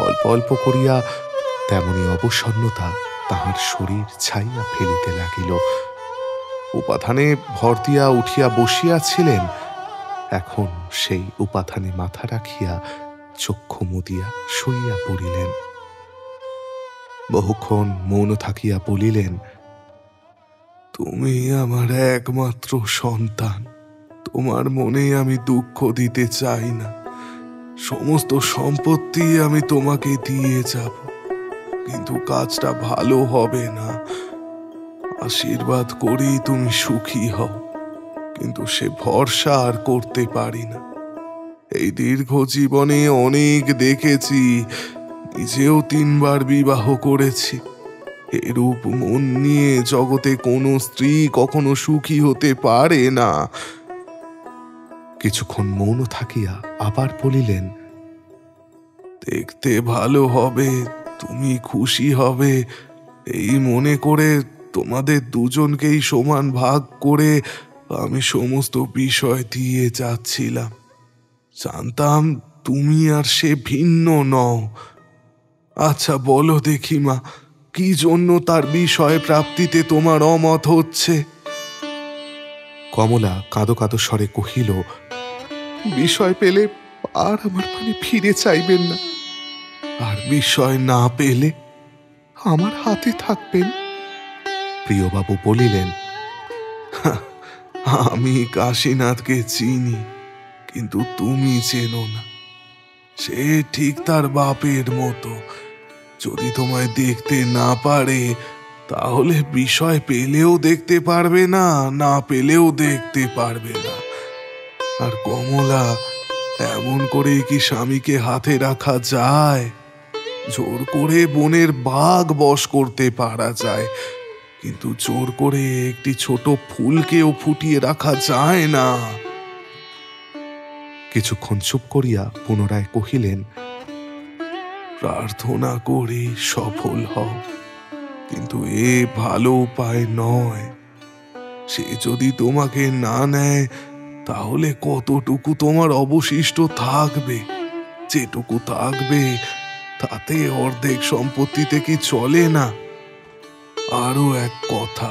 অল্প অল্প করিয়া তেমনি অবসন্নতা তাহার শরীর ছাইয়া ফেলিতে লাগিল। উপাধানে ভর দিয়া উঠিয়া বসিয়াছিলেন, এখন সেই উপাধানে মাথা রাখিয়া চক্ষু মুদিয়া শুইয়া পড়িলেন। বহুক্ষণ মৌন থাকিয়া বলিলেন, তুমি আমার একমাত্র সন্তান, তোমার মনে আমি দুঃখ দিতে চাই না। সমস্ত সম্পত্তি আমি তোমাকে দিয়ে যাব, কিন্তু কাজটা ভালো হবে না। আশীর্বাদ করি তুমি সুখী হও, কিন্তু সে ভরসা আর করতে পারি না। এই দীর্ঘ জীবনে অনেক দেখেছি, নিজেও 3 বার বিবাহ করেছি। এরূপ মন নিয়ে জগতে কোনো স্ত্রী কখনো সুখী হতে পারে না। কিছুক্ষণ মৌন থাকিয়া আবার বলিলেন, দেখতে ভালো হবে, তুমি খুশি হবে, এই মনে করে তোমাদের দুজনকেই সমান ভাগ করে আমি সমস্ত বিষয় দিয়ে যাচ্ছিলাম। জানতাম তুমি আর সে ভিন্ন নও। আচ্ছা বলো দেখি মা, কি জন্য তার বিষয় প্রাপ্তিতে তোমার অমত হচ্ছে? কমলা কাঁদো কাঁদো স্বরে কহিল, বিষয় পেলে আর আমার পানে ফিরে চাইবেন না, আর বিষয় না পেলে আমার হাতে থাকবেন। প্রিয়বাবু বলিলেন, আমি কাশীনাথকে চিনি, কিন্তু তুমি চেনো না। সে ঠিক তার বাপের মতো, যদি তোমায় দেখতে না পারে তাহলে বিষয় পেলেও দেখতে পারবে না, না পেলেও দেখতে পারবে না। আর কমলা, এমন করে কি স্বামীকে হাতে রাখা যায়? জোর করে বনের বাঘ বশ করতে পারা যায়, কিন্তু জোর করে একটি ছোট ফুলকেও ফুটিয়ে রাখা যায় না। কিছুক্ষণ চুপ করিয়া পুনরায় কহিলেন, প্রার্থনা করি সফল হও, কিন্তু এ ভালো উপায় নয়। সে যদি তোমাকে না নেয় তাহলে কতটুকু তোমার অবশিষ্ট থাকবে? যেটুকু থাকবে তাতে অর্ধেক সম্পত্তিতে কি চলে না? আরো এক কথা,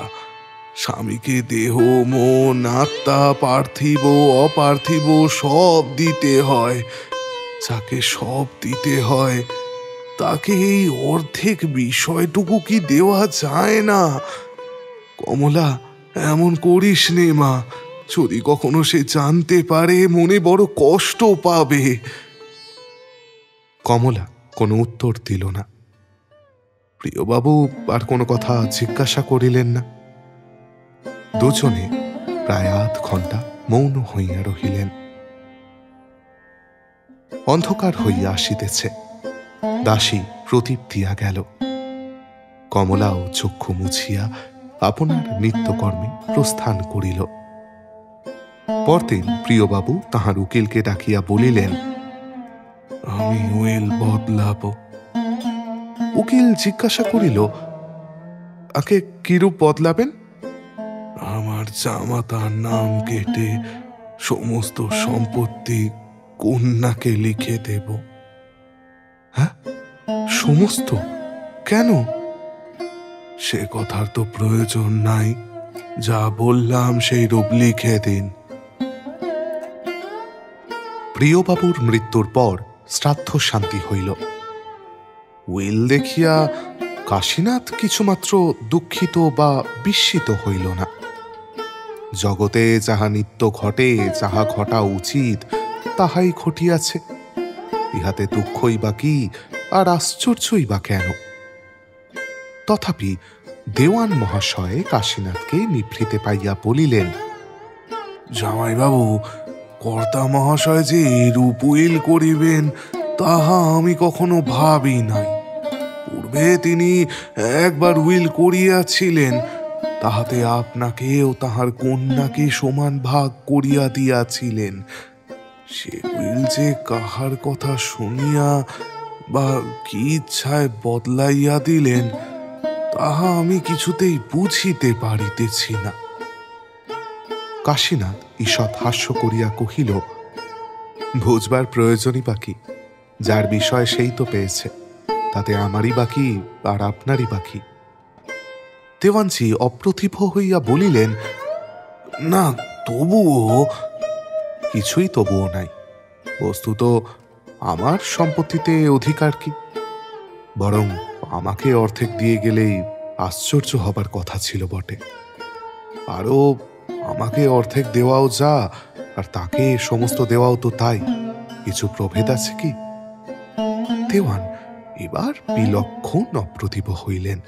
স্বামীকে দেহ মন আত্মা পার্থিব অপার্থিব সব দিতে হয়। যাকে সব দিতে হয় তাকে এই অর্ধেক বিষয়টুকু কি দেওয়া যায় না? কমলা, এমন করিস নে মা, যদি কখনো সে জানতে পারে মনে বড় কষ্ট পাবে। কমলা কোনো উত্তর দিল না। প্রিয়বাবু আর কোনো কথা জিজ্ঞাসা করিলেন না। দুজনে প্রায় আধ ঘণ্টা মৌন হইয়া রহিলেন। অন্ধকার হইয়া আসিতেছে, দাসী প্রদীপ দিয়া গেল। কমলাও চক্ষু মুছিয়া আপনার নিত্যকর্মে প্রস্থান করিল। পরদিন প্রিয়বাবু তাহার উকিলকে ডাকিয়া বলিলেন, আমি উইল বদলাব। উকিল জিজ্ঞাসা করিল, আগে কিরূপ বদলাবেন? আমার জামাতার নাম কেটে সমস্ত সম্পত্তি কন্যাকে লিখে দেব। হ্যাঁ, সমস্ত? কেন? সে কথার তো প্রয়োজন নাই, যা বললাম সেই রূপ লিখে দিন। প্রিয়বাবুর মৃত্যুর পর শ্রাদ্ধ শান্তি হইল। উইল দেখিয়া কাশীনাথ কিছুমাত্র দুঃখিত বা বিস্মিত হইল না। জগতে যাহা নিত্য ঘটে, যাহা ঘটা উচিত, তাহাই ঘটিয়াছে। ইহাতে দুঃখই বা কি, আর আশ্চর্যই বা কেন? তথাপি দেওয়ান মহাশয় কাশীনাথকে নিভৃতে পাইয়া বলিলেন, জামাইবাবু, কর্তা মহাশয় যে এরূপ উইল করিবেন তাহা আমি কখনো ভাবি নাই। পূর্বে তিনি একবার উইল করিয়াছিলেন, তাহাতে আপনাকে ও তাহার কন্যাকে সমান ভাগ করিয়া দিয়াছিলেন। সে উইল যে কাহার কথা শুনিয়া বা কি ইচ্ছায় বদলাইয়া দিলেন, তাহা আমি কিছুতেই বুঝিতে পারিতেছি না। কাশীনাথ ঈষৎ হাস্য করিয়া কহিল, বুঝবার প্রয়োজনই বাকি, যার বিষয় সেই তো পেয়েছে, তাতে আমারই বাকি আর আপনারই বাকি। দেওয়ানজি অপ্রতিভ হইয়া বলিলেন, না, তবুও। কিছুই তবুও নাই। বস্তুত আমার সম্পত্তিতে অধিকার কি? বরং আমাকে অর্ধেক দিয়ে গেলেই আশ্চর্য হবার কথা ছিল বটে। আরও আমাকে অর্ধেক দেওয়াও যা, আর তাকে সমস্ত দেওয়াও তো তাই। কিছু প্রভেদ আছে কি? দেওয়ান এবার বিলক্ষণ অপ্রতিভ হইলেন।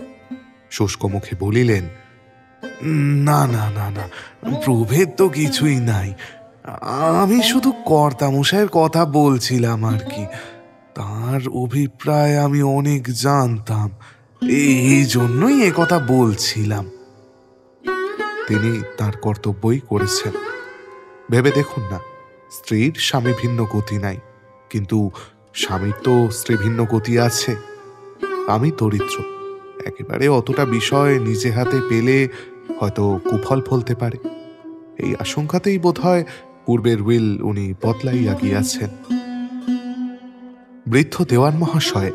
শুষ্ক মুখে বলিলেন, না না না না, প্রভেদ তো কিছুই নাই। আমি শুধু কর্তামশাইয়ের কথা বলছিলাম আর কি। তার অভিপ্রায় আমি অনেক জানতাম, এই জন্যই এ কথা বলছিলাম। তিনি তার কর্তব্যই করেছেন। ভেবে দেখুন না, স্ত্রীর স্বামী ভিন্ন গতি নাই, কিন্তু স্বামীর তো স্ত্রী ভিন্ন গতি আছে। আমি দরিদ্র, একেবারে অতটা বিষয় নিজে হাতে পেলে হয়তো কুফল ফলতে পারে। এই আশঙ্কাতেই বোধহয় পূর্বের উইল উনি বদলাইয়া গিয়াছেন। বৃদ্ধ দেওয়ান মহাশয়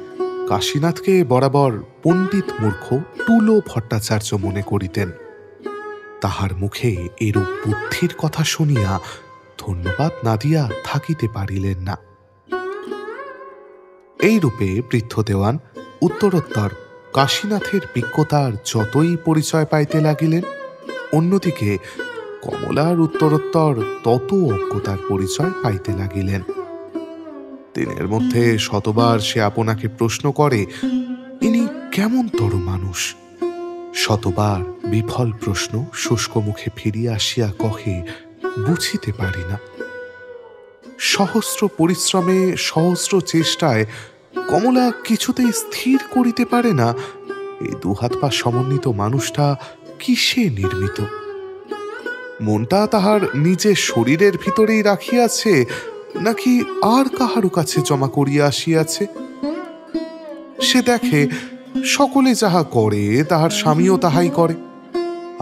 কাশীনাথকে বরাবর পণ্ডিত মূর্খ টুলো ভট্টাচার্য মনে করিতেন। তাহার মুখে এরূপ বুদ্ধির কথা শুনিয়া ধন্যবাদ না দিয়া থাকিতে পারিলেন না। এইরূপে বৃদ্ধ দেওয়ান উত্তরোত্তর কাশীনাথের বিজ্ঞতার যতই পরিচয় পাইতে লাগিলেন, অন্যদিকে কমলার উত্তরোত্তর তত অজ্ঞতার পরিচয় পাইতে লাগিলেন। দিনের মধ্যে শতবার সে আপনাকে প্রশ্ন করে, ইনি কেমন তর মানুষ? শতবার বিফল প্রশ্ন শুষ্ক মুখে ফিরিয়া আসিয়া কহে, বুঝিতে পারি না। সহস্র পরিশ্রমে, সহস্র চেষ্টায় কমলা কিছুতেই স্থির করিতে পারে না এই দুহাত পা সমন্বিত মানুষটা কিসে নির্মিত। মনটা তাহার নিজের শরীরের ভিতরেই রাখিয়াছে, নাকি আর কাহারও কাছে জমা করিয়া আসিয়াছে? সে দেখে সকলে যাহা করে তাহার স্বামীও তাহাই করে।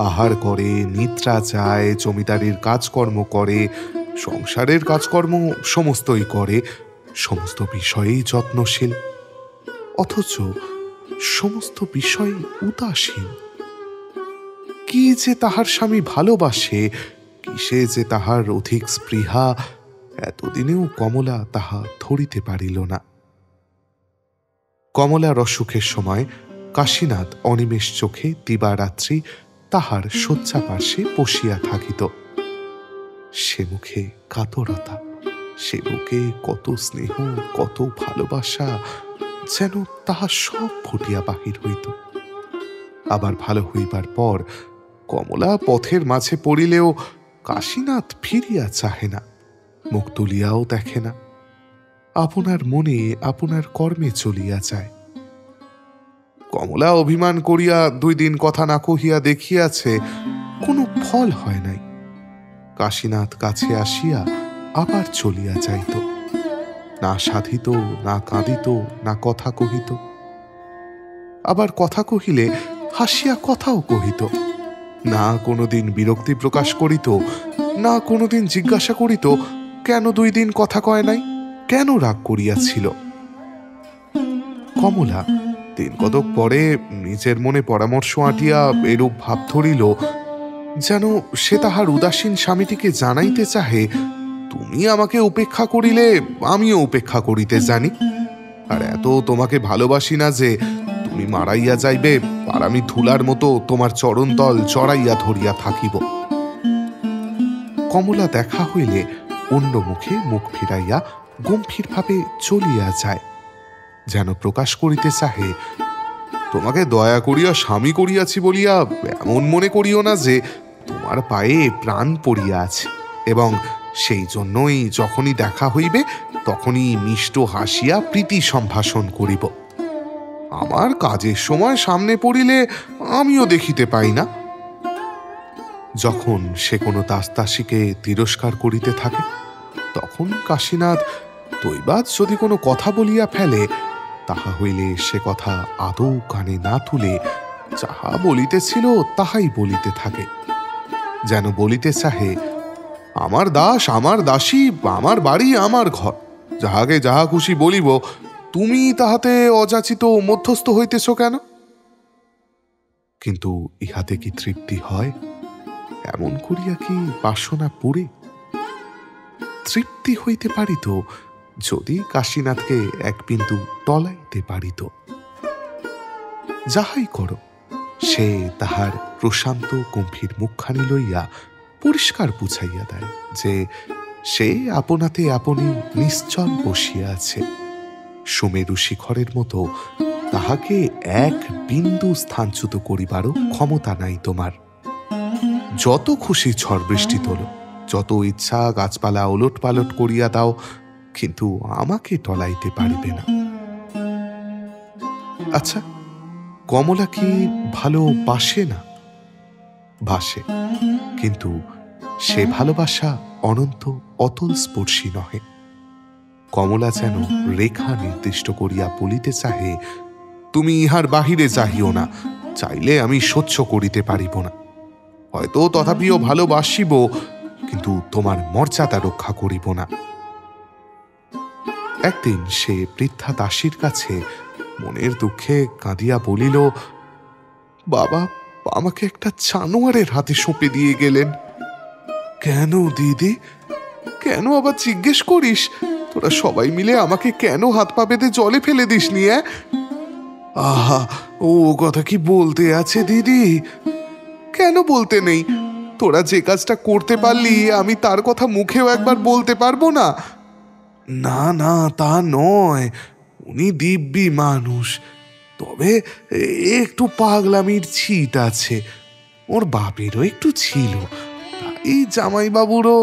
আহার করে, নিদ্রা যায়, জমিদারির কাজকর্ম করে, সংসারের কাজকর্ম সমস্তই করে, সমস্ত বিষয়েই যত্নশীল, অথচ সমস্ত বিষয় উদাসীন। কি যে তাহার স্বামী ভালোবাসে, কিসে যে তাহার অধিক স্পৃহা, এতদিনেও কমলা তাহা ধরিতে পারিল না। কমলার অসুখের সময় কাশীনাথ অনিমেষ চোখে দিবারাত্রি তাহার শয্যা পার্শ্বে বসিয়া থাকিত। সে মুখে কাতরতা, সে বুকে কত স্নেহ, কত ভালোবাসা, যেন তাহা সব ফুটিয়া বাহির হইত। আবার ভালো হইবার পর কমলা পথের মাঝে পড়িলেও কাশীনাথ ফিরিয়া চাহে না, মুখ তুলিয়াও দেখে না, আপনার মনে আপনার কর্মে চলিয়া যায়। কমলা অভিমান করিয়া 2 দিন কথা না কহিয়া দেখিয়াছে, কোনো ফল হয় নাই। কাশীনাথ কাছে আসিয়া আবার চলিয়া যাইত, না সাধিত, না কাঁদিত, না কথা কহিত। আবার কথা কহিলে হাসিয়া কথাও কহিত, না কোনোদিন বিরক্তি প্রকাশ করিত, না কোনোদিন জিজ্ঞাসা করিত কেন 2 দিন কথা কয় নাই, কেন রাগ করিয়াছিল। কমলা 3 কতক পরে নিজের মনে পরামর্শ আঁটিয়া এরূপ ভাব ধরিল যেন সে তাহার উদাসীন স্বামীটিকে জানাইতে চাহে, তুমি আমাকে উপেক্ষা করিলে আমিও উপেক্ষা করিতে জানি, আর এত তোমাকে ভালোবাসি না যে তুমি মারাইয়া যাইবে আর আমি ধুলার মতো তোমার চরণতল চড়াইয়া ধরিয়া থাকিব। কমলা দেখা হইলে অন্য মুখে মুখ ফিরাইয়া গম্ভীরভাবে চলিয়া যায়, যেন প্রকাশ করিতে চাহে, তোমাকে দয়া করিয়া স্বামী করিয়াছি বলিয়া এমন মনে করিও না যে তোমার পায়ে প্রাণ পড়িয়া আছে, এবং সেই জন্যই যখনই দেখা হইবে তখনই মিষ্ট হাসিয়া প্রীতি সম্ভাষণ করিব। আমার কাজের সময় সামনে পড়িলে আমিও দেখিতে পাই না। যখন সে কোনো দাসদাসীকে তিরস্কার করিতে থাকে তখন কাশীনাথ দৈবাৎ যদি কোনো কথা বলিয়া ফেলে, তাহা হইলে সে কথা আদৌ কানে না তুলে যাহা বলিতেছিল তাহাই বলিতে থাকে, যেন বলিতে চাহে, আমার দাস আমার দাসী, আমার বাড়ি আমার ঘর, যাহাকে যাহা খুশি বলিব, তুমি তাহাতে অযাচিত মধ্যস্থ হইতেছ কেন? কিন্তু ইহাতে কি তৃপ্তি হয়? এমন করিয়া কি বাসনা পুরে? তৃপ্তি হইতে পারিত যদি কাশীনাথকে এক বিন্দু টলাইতে পারিত। যাহাই করো, সে তাহার প্রশান্ত গম্ভীর মুখখানি লইয়া পরিষ্কার বুঝাইয়া দেয় যে সে আপনাতে আপনি নিশ্চল বসিয়া আছে, সুমেরু শিখরের মতো তাহাকে এক বিন্দু স্থানচ্যুত করিবারও ক্ষমতা নাই তোমার। যত খুশি ঝড় বৃষ্টি তোলো, যত ইচ্ছা গাছপালা ওলট পালট করিয়া দাও, কিন্তু আমাকে টলাইতে পারিবে না। আচ্ছা, কমলা কি ভালোবাসে না? বাসে, কিন্তু সে ভালোবাসা অনন্ত অতল স্পর্শী নহে। কমলা যেন রেখা নির্দিষ্ট করিয়া বলিতে চাহে, তুমি ইহার বাহিরে চাহিও না, চাইলে আমি সহ্য করিতে পারিব না। হয়তো তথাপিও ভালোবাসিব, কিন্তু তোমার মর্যাদা রক্ষা করিব না। একদিন সে বৃদ্ধা দাসীর কাছে মনের দুঃখে কাঁদিয়া বলিল, বাবা আমাকে একটা জানোয়ারের হাতে সঁপে দিয়ে গেলেন। কেন দিদি, কেন আবার জিজ্ঞেস করিস? তোরা সবাই মিলে আমাকে কেন হাত পা বেঁধে জলে ফেলে দিস নি? আহা, ও কথা কি বলতে আছে দিদি? কেন বলতে নেই? তোরা যে কাজটা করতে পারলি আমি তার কথা মুখেও একবার বলতে পারবো না? না না, তা নয়, উনি দিব্যি মানুষ, তবে একটু পাগলামির ছিট আছে। ওর বাপেরও একটু ছিল, তাই জামাইবাবুরও।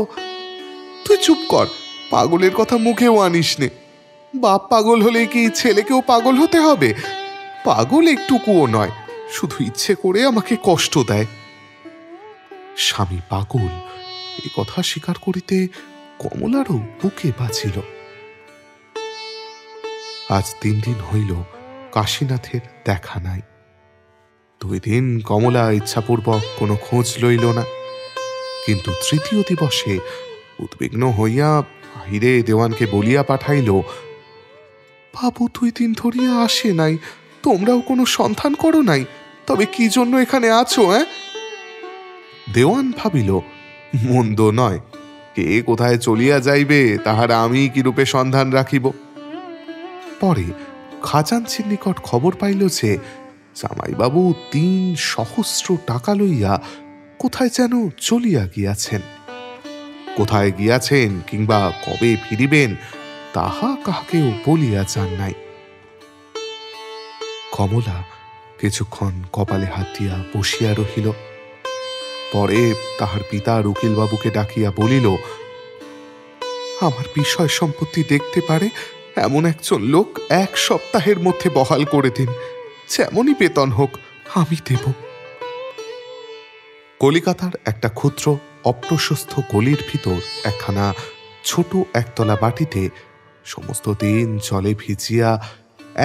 তুই চুপ কর, পাগলের কথা মুখেও আনিস নে। বাপ পাগল হলে কি ছেলেকেও পাগল হতে হবে? পাগল একটুকুও নয়, শুধু ইচ্ছে করে আমাকে কষ্ট দেয়। স্বামী পাগল এ কথা স্বীকার করিতে কমলারও বুকে বাজিল। আজ 3 দিন হইল কাশীনাথের দেখা নাই। 2 দিন কমলা ইচ্ছাপূর্বক কোনো খোঁজ লইল না, কিন্তু 3য় দিবসে উদ্বিগ্ন হইয়া বাহিরে দেওয়ানকে বলিয়া পাঠাইল, বাবু 2 দিন ধরিয়া আসে নাই, তোমরাও কোনো সন্ধান করো নাই, তবে কি জন্য এখানে আছো? দেওয়ান ভাবিল, মন্দ নয়, কে কোথায় চলিয়া যাইবে তাহার আমি কিরূপে সন্ধান রাখিব। পরে খাজাঞ্চির নিকট খবর পাইল যে জামাইবাবু 3 সহস্র টাকা লইয়া কোথায় যেন চলিয়া গিয়াছেন। কোথায় গিয়াছেন কিংবা কবে ফিরিবেন তাহা কাহাকেও বলিয়া যান নাই। কমলা কিছুক্ষণ কপালে হাত দিয়া বসিয়া রহিল। পরে তাহার পিতা উকিলবাবুকে ডাকিয়া বলিল, আমার বিষয় সম্পত্তি দেখতে পারে এমন একজন লোক 1 সপ্তাহের মধ্যে বহাল করে দিন, যেমনই বেতন হোক আমি দেব। কলিকাতার একটা ক্ষুদ্র অপ্রশস্ত গলির ভিতর একখানা ছোট একতলা বাটিতে সমস্ত দিন জলে ভিজিয়া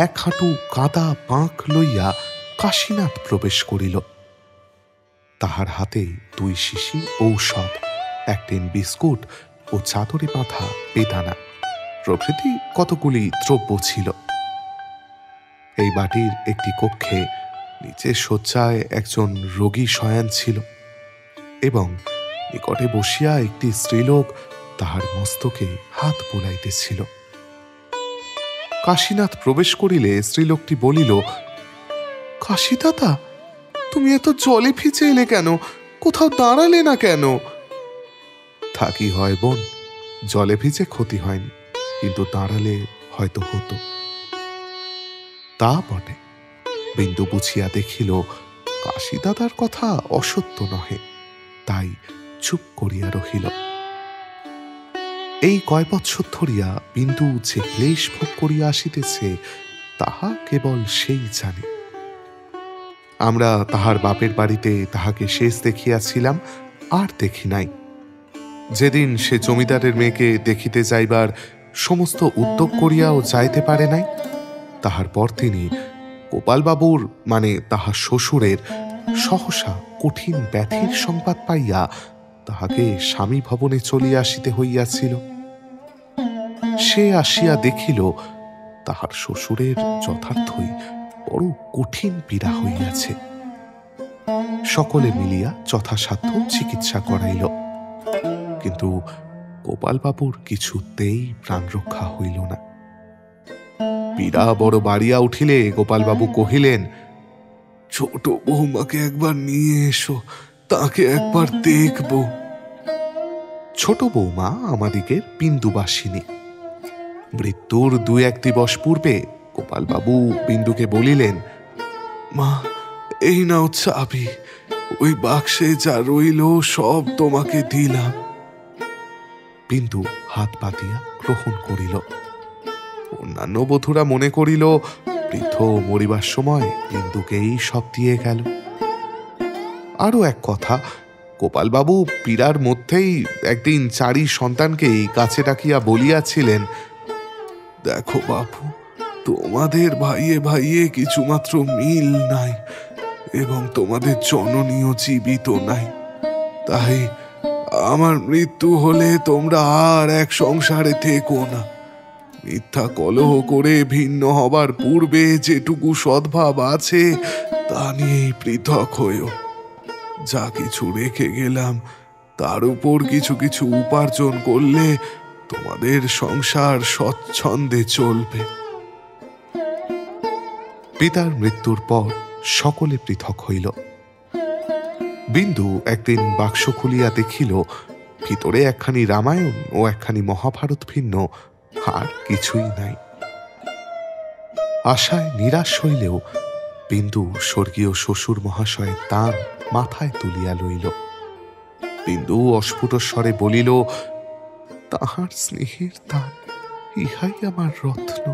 1 হাঁটু কাদা পাঁক লইয়া কাশীনাথ প্রবেশ করিল। তাহার হাতে 2 শিশি ঔষধ, 1 টিন বিস্কুট ও চাদরে বাঁধা বেদানা প্রভৃতি কতগুলি দ্রব্য ছিল। এই বাটির একটি কক্ষে নিচের শয্যায় একজন রোগী শয়ান ছিল এবং নিকটে বসিয়া একটি স্ত্রীলোক তাহার মস্তকে হাত বুলাইতেছিল। কাশীনাথ প্রবেশ করিলে স্ত্রীলোকটি বলিল, কাশীদাদা, তুমি এত জলে ভিজে এলে কেন? কোথাও দাঁড়ালে না কেন? থাকি হয় বোন, জলে ভিজে ক্ষতি হয়নি, কিন্তু দাঁড়ালে হয়তো হতো। তা বটে। বিন্দু বুঝিয়া দেখিল কাশীদাদার কথা অসত্য নহে, তাই চুপ করিয়া রহিল। এই কয় বৎসর ধরিয়া বিন্দু যে ক্লেশ ভোগ করিয়া আসিতেছে তাহা কেবল সেই জানে। আমরা তাহার বাপের বাড়িতে তাহাকে শেষ দেখিয়াছিলাম, আর দেখি নাই। যেদিন সে জমিদারের মেয়েকে দেখিতে যাইবার সমস্ত উদ্যোগ করিয়াও যাইতে পারে নাই, তাহার পর তিনি গোপালবাবুর মানে তাহার শ্বশুরের সহসা কঠিন ব্যাধির সংবাদ পাইয়া তাহাকে স্বামী ভবনে চলিয়া আসিতে হইয়াছিল। সে আসিয়া দেখিল তাহার শ্বশুরের যথার্থই বড় কঠিন পীড়া হইয়াছে। সকলে মিলিয়া যথাসাধ্য চিকিৎসা করাইল, কিন্তু গোপালবাবুর কিছুতেই প্রাণ রক্ষা হইল না। পীড়া বড় বাড়িয়া উঠিলে গোপালবাবু কহিলেন, ছোট বৌমাকে একবার নিয়ে এসো, তাকে একবার দেখব। ছোট বৌমা আমাদিগের বিন্দুবাসিনী। মৃত্যুর 2-1 দিবস পূর্বে গোপালবাবু বিন্দুকে বলিলেন, মা, এই নাও চাবি, ওই বাক্সে যা রইল সব তোমাকে দিলাম। বিন্দু হাত পাতিয়া গ্রহণ করিল। অন্যান্য বধূরা মনে করিল বৃদ্ধ মরিবার সময় বিন্দুকেই সব দিয়ে গেল। আরো এক কথা, গোপালবাবু পীড়ার মধ্যেই একদিন 4 সন্তানকেই কাছে ডাকিয়া বলিয়াছিলেন, দেখো বাপু, তোমাদের ভাইয়ে ভাইয়ে কিছুমাত্র মিল নাই এবং তোমাদের জননীয় জীবিত নাই, তাই আমার মৃত্যু হলে তোমরা আর এক সংসারে থেকো না। মিথ্যা কলহ করে ভিন্ন হবার পূর্বে যেটুকু সদ্ভাব আছে তা নিয়েই পৃথক হয়েও। যা কিছু রেখে গেলাম তার উপর কিছু কিছু উপার্জন করলে তোমাদের সংসার স্বচ্ছন্দে চলবে। পিতার মৃত্যুর পর সকলে পৃথক হইল। বিন্দু একদিন বাক্স খুলিয়া দেখিল ভিতরে একখানি রামায়ণ ও একখানি মহাভারত ভিন্ন আর কিছুই নাই। আশায় নিরাশ হইলেও বিন্দু স্বর্গীয় শ্বশুর মহাশয়ের দান মাথায় তুলিয়া লইল। বিন্দু অস্ফুট স্বরে বলিল, তাহার স্নেহের দান, ইহাই আমার রত্ন।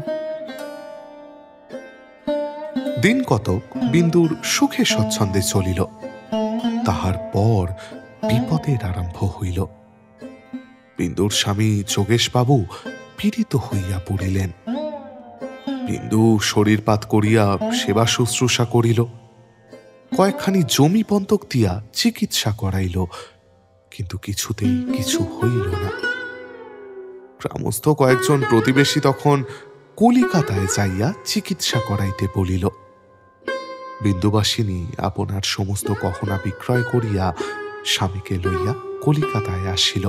দিন কতক বিন্দুর সুখে স্বচ্ছন্দে চলিল। তাহার পর বিপদের আরম্ভ হইল। বিন্দুর স্বামী যোগেশবাবু পীড়িত হইয়া পড়িলেন। বিন্দু শরীরপাত করিয়া সেবা শুশ্রূষা করিল, কয়েকখানি জমি বন্ধক দিয়া চিকিৎসা করাইল, কিন্তু কিছুতেই কিছু হইল না। গ্রামস্থ কয়েকজন প্রতিবেশী তখন কলিকাতায় যাইয়া চিকিৎসা করাইতে বলিল। বিন্দুবাসিনী আপনার সমস্ত গহনা বিক্রয় করিয়া স্বামীকে লইয়া কলিকাতায় আসিল।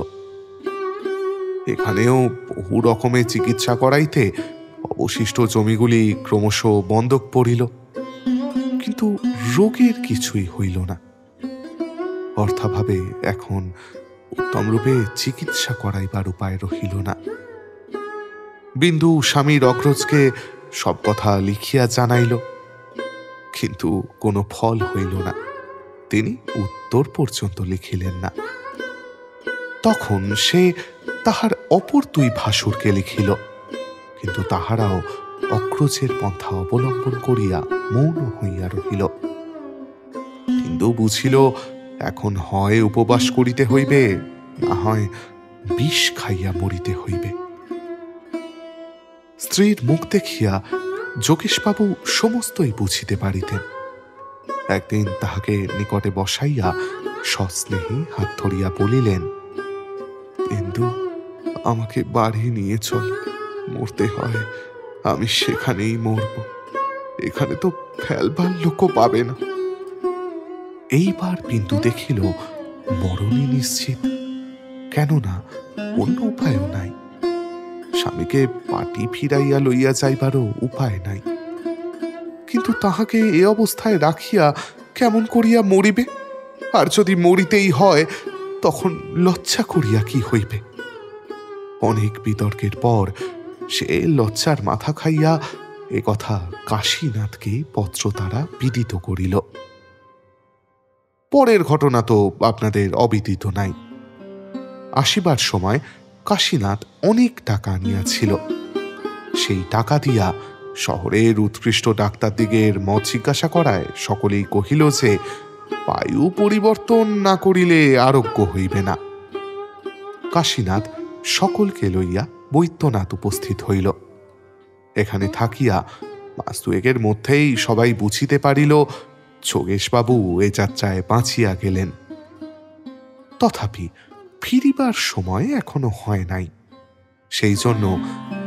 এখানেও বহু রকমের চিকিৎসা করাইতে অবশিষ্ট জমিগুলি ক্রমশ বন্ধক পড়িল, কিন্তু রোগের কিছুই হইল না। অর্থাভাবে এখন উত্তমরূপে চিকিৎসা করাইবার উপায় রহিল না। বিন্দু স্বামীর অগ্রজকে সব কথা লিখিয়া জানাইল। কিন্তু কোনো ফল হইল না। তিনি উত্তর পর্যন্ত লিখিলেন না। তখন সে তাহার অপর দুই ভাসুরকে লিখিল, কিন্তু তাহারাও অক্রোচের পন্থা অবলম্বন করিয়া মৌন হইয়া রহিল। কিন্তু বুঝিল এখন হয় উপবাস করিতে হইবে, না হয় বিষ খাইয়া মরিতে হইবে। স্ত্রীর মুখ দেখিয়া যোগেশবাবু সমস্তই বুঝিতে পারিতেন। একদিন তাহাকে নিকটে বসাইয়া সস্নেহে হাত ধরিয়া বলিলেন, ইন্দু, আমাকে বাড়ি নিয়ে চল, মরতে হয় আমি সেখানেই মরব, এখানে তো ফেলবার লোকও পাবে না। এইবার বিন্দু দেখিল মরণই নিশ্চিত, কেননা অন্য উপায়ও নাই। স্বামীকে পাটি ফিরাইয়া লইয়া যাইবারও উপায় নাই। কিন্তু তাহাকে এ অবস্থায় রাখিয়া কেমন করিয়া মরিবে? আর যদি মরিতেই হয় তখন লজ্জা করিয়া কি হইবে? অনেক বিতর্কের পর সে লজ্জার মাথা খাইয়া এ কথা কাশীনাথকে পত্র দ্বারা বিদিত করিল। পরের ঘটনা তো আপনাদের অবিদিত নাই। আসিবার সময় কাশীনাথ অনেক টাকা আনিয়াছিল। সেই টাকা দিয়া শহরের উৎকৃষ্ট ডাক্তারদিগের মত জিজ্ঞাসা করায় সকলেই কহিল যে বায়ু পরিবর্তন না করিলে আরোগ্য হইবে না। কাশীনাথ সকলকে লইয়া বৈদ্যনাথ উপস্থিত হইল। এখানে থাকিয়া মাস দুয়েকের মধ্যেই সবাই বুঝিতে পারিল যোগেশবাবু এ যাত্রায় বাঁচিয়া গেলেন। তথাপি ফিরিবার সময় এখনো হয় নাই। সেই জন্য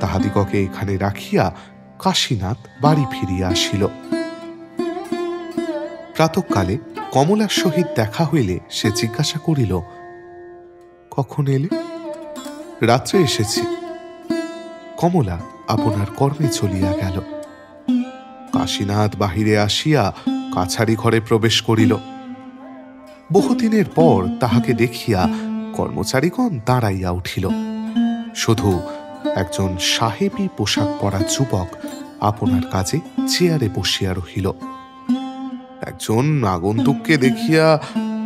তাহাদিগকে এখানে রাখিয়া কাশীনাথ বাড়ি ফিরিয়া আসিল। প্রাতঃকালে কমলার সহিত দেখা হইলে সে জিজ্ঞাসা করিল, কখন এলে? রাত্রে এসেছি। কমলা আপনার কর্মে চলিয়া গেল। কাশীনাথ বাহিরে আসিয়া কাছারি ঘরে প্রবেশ করিল। বহুদিনের পর তাহাকে দেখিয়া কর্মচারীগণ দাঁড়াইয়া উঠিল। শুধু একজন সাহেবী পোশাক পরা যুবক আপনার কাজে চেয়ারে বসিয়া রহিল। একজন আগন্তুককে দেখিয়া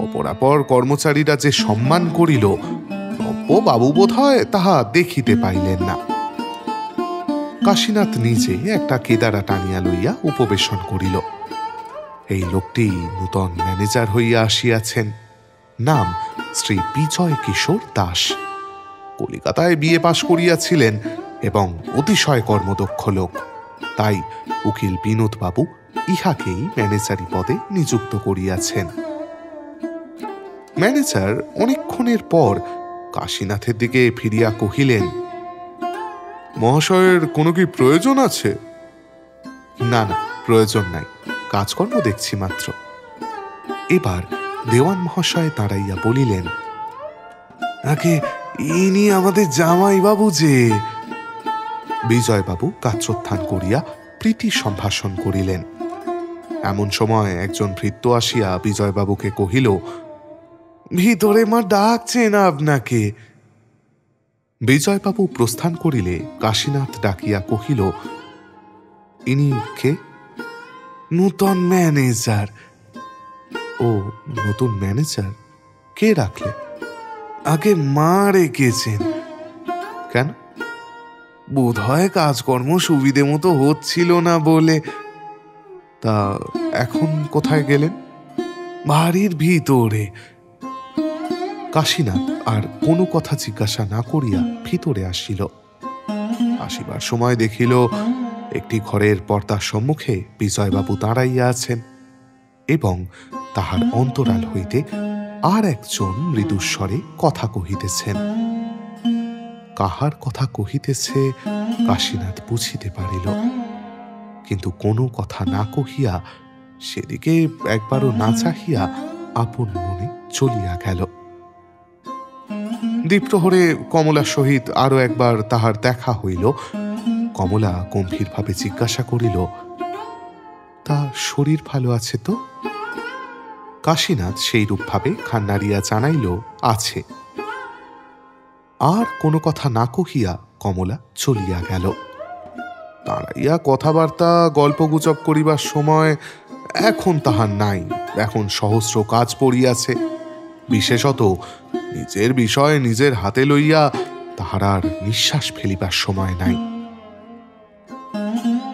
অপরাপর কর্মচারীরা যে সম্মান করিল, নব্যবাবু বোধ হয় তাহা দেখিতে পাইলেন না। কাশীনাথ নিজে একটা কেদারা টানিয়া লইয়া উপবেশন করিল। এই লোকটি নূতন ম্যানেজার হইয়া আসিয়াছেন। নাম শ্রী বিজয় কিশোর দাস। কলিকাতায় বিএ পাশ করিয়াছিলেন এবং অতিশয় কর্মদক্ষ লোক। তাই উকিল বিনোদবাবু ইহাকেই ম্যানেজারি পদে নিযুক্ত করিয়াছেন। ম্যানেজার অনেকক্ষণের পর কাশীনাথের দিকে ফিরিয়া কহিলেন, মহাশয়ের কোনো কি প্রয়োজন আছে? না না, প্রয়োজন নাই, কাজকর্ম দেখছি মাত্র। এবার দেওয়ান মহাশয় দাঁড়াইয়া বলিলেন, আগে ইনি আমাদের জামাইবাবু যে। বিজয়বাবু গাত্রোত্থান করিয়া প্রীতি সম্ভাষণ করিলেন। এমন সময় একজন ভৃত্য আসিয়া বিজয়বাবুকে কহিল, ভিতরে মা ডাকছেন আপনাকে। বিজয়বাবু প্রস্থান করিলে কাশীনাথ ডাকিয়া কহিল, ইনি কে? নূতন ম্যানেজার। ও, নতুন ম্যানেজার? কে রাখলে? আগে মা রেখেছেন। কেন? বোধ হয় কাজকর্ম সুবিধে মতো হচ্ছিল না বলে। তা এখন কোথায় গেলেন? বাড়ির ভিতরে। কাশীনাথ আর কোনো কথা জিজ্ঞাসা না করিয়া ভিতরে আসিল। আসিবার সময় দেখিল একটি ঘরের পর্দার সম্মুখে বিজয়বাবু দাঁড়াইয়া আছেন এবং তাহার অন্তরাল হইতে আর একজন মৃদুস্বরে কথা কহিতেছেন। কাহার কথা কহিতেছে কাশীনাথ বুঝিতে পারিল, কিন্তু কোনো কথা না কহিয়া সেদিকে একবারও না চাহিয়া আপন মনে চলিয়া গেল। দ্বীপ্রহরে কমলার সহিত আরো একবার তাহার দেখা হইল। কমলা গম্ভীরভাবে জিজ্ঞাসা করিল, তা শরীর ভালো আছে তো? কাশীনাথ সেই রূপভাবে খান নাড়িয়া জানাইল, আছে। আর কোনো কথা না কহিয়া কমলা চলিয়া গেল। দাঁড়াইয়া কথাবার্তা গল্পগুজব করিবার সময় এখন তাহার নাই। এখন সহস্র কাজ পড়িয়াছে, বিশেষত নিজের বিষয় নিজের হাতে লইয়া তাহার আর নিঃশ্বাস ফেলিবার সময় নাই।